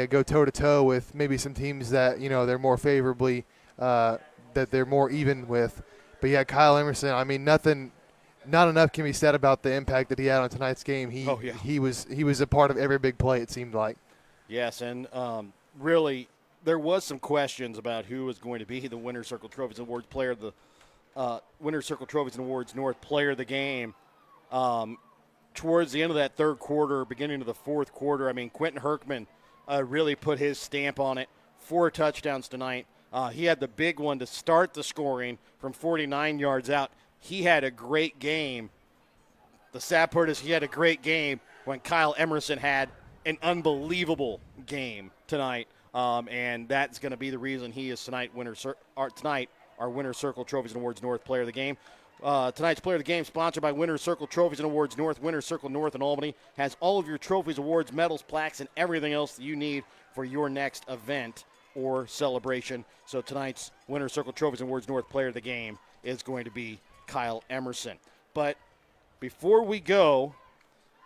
go toe-to-toe with maybe some teams that, they're more favorably that they're more even with. But, yeah, Kyle Emerson, I mean, not enough can be said about the impact that he had on tonight's game. He was a part of every big play, it seemed like. Yes, and really there was some questions about who was going to be the Winter Circle Trophies and Awards player of the Winter Circle Trophies and Awards North player of the game. Towards the end of that third quarter, beginning of the fourth quarter, I mean, Quentin Herkman really put his stamp on it. 4 touchdowns tonight. He had the big one to start the scoring from 49 yards out. He had a great game. The sad part is he had a great game when Kyle Emerson had an unbelievable game tonight, and that's going to be the reason he is tonight our Winter Circle Trophies and Awards North Player of the Game. Tonight's Player of the Game sponsored by Winter Circle Trophies and Awards North. Winter Circle North in Albany has all of your trophies, awards, medals, plaques, and everything else that you need for your next event or celebration. So tonight's Winter Circle Trophies and Awards North Player of the Game is going to be Kyle Emerson. But before we go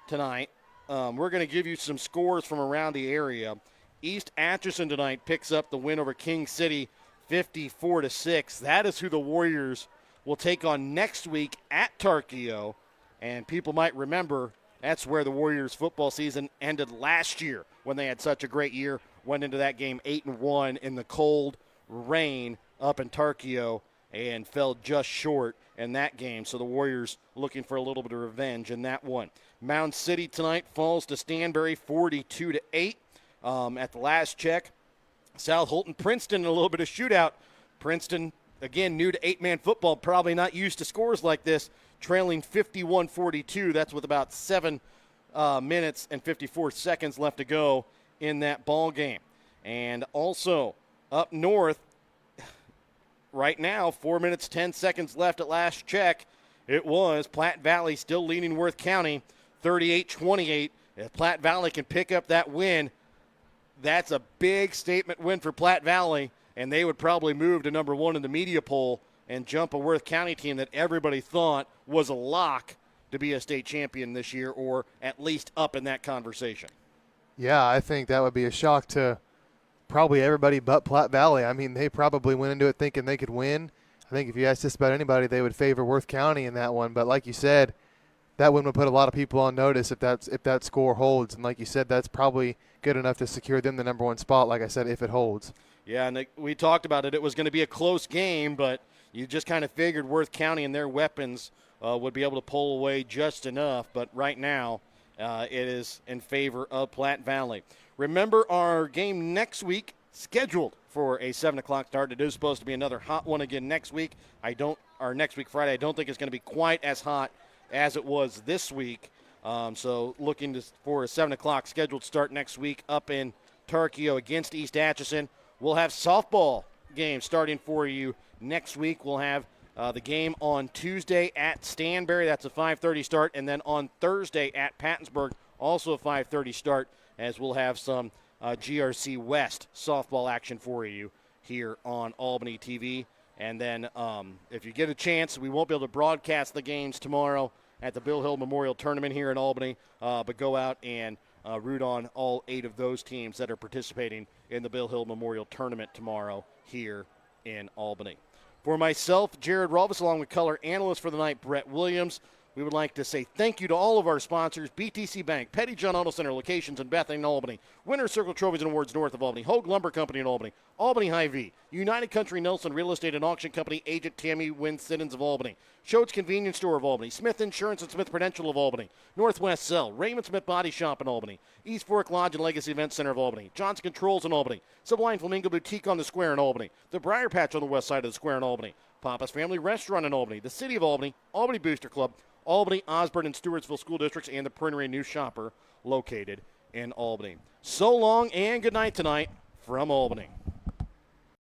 tonight, we're going to give you some scores from around the area. East Atchison tonight picks up the win over King City 54-6. That is who the Warriors will take on next week at Tarkio. And people might remember that's where the Warriors football season ended last year when they had such a great year. Went into that game 8-1 in the cold rain up in Tarkio and fell just short in that game. So the Warriors looking for a little bit of revenge in that one. Mound City tonight falls to Stanberry 42-8. At the last check, South Holton, Princeton in a little bit of shootout. Princeton, again, new to 8-man football, probably not used to scores like this, trailing 51-42. That's with about 7 minutes and 54 seconds left to go in that ball game. And also up north, right now, 4 minutes, 10 seconds left at last check. It was Platte Valley still leading Worth County 38-28. If Platte Valley can pick up that win, that's a big statement win for Platte Valley, and they would probably move to number 1 in the media poll and jump a Worth County team that everybody thought was a lock to be a state champion this year, or at least up in that conversation. Yeah, I think that would be a shock to probably everybody but Platte Valley. I mean, they probably went into it thinking they could win. I think if you ask just about anybody, they would favor Worth County in that one. But like you said, that win would put a lot of people on notice if that score holds. And like you said, that's probably good enough to secure them the number 1 spot, like I said, if it holds. Yeah, and we talked about it. It was going to be a close game, but you just kind of figured Worth County and their weapons would be able to pull away just enough. But right now, it is in favor of Platte Valley. Remember our game next week, scheduled for a 7 o'clock start. It is supposed to be another hot one again next week. Next week, Friday, I don't think it's going to be quite as hot as it was this week. So looking for a 7 o'clock scheduled start next week up in Tarkio against East Atchison. We'll have softball games starting for you next week. We'll have the game on Tuesday at Stanberry. That's a 5:30 start. And then on Thursday at Pattonsburg, also a 5:30 start, as we'll have some GRC West softball action for you here on Albany TV. And then if you get a chance, we won't be able to broadcast the games tomorrow at the Bill Hill Memorial Tournament here in Albany, but go out and root on all 8 of those teams that are participating in the Bill Hill Memorial Tournament tomorrow here in Albany. For myself, Jared Rolfus, along with color analyst for the night, Brett Williams, we would like to say thank you to all of our sponsors: BTC Bank, Petty John Auto Center locations in Bethany and Albany, Winter Circle Trophies and Awards north of Albany, Hogue Lumber Company in Albany, Albany Hy-Vee, United Country Nelson Real Estate and Auction Company, agent Tammy Wynn Siddons of Albany, Schultz Convenience Store of Albany, Smith Insurance and Smith Prudential of Albany, Northwest Cell, Raymond Smith Body Shop in Albany, East Fork Lodge and Legacy Event Center of Albany, Johnson Controls in Albany, Sublime Flamingo Boutique on the Square in Albany, the Briar Patch on the west side of the Square in Albany, Papa's Family Restaurant in Albany, the City of Albany, Albany Booster Club, Albany, Osborn, and Stewartsville School Districts, and the Printer New Shopper located in Albany. So long and good night tonight from Albany.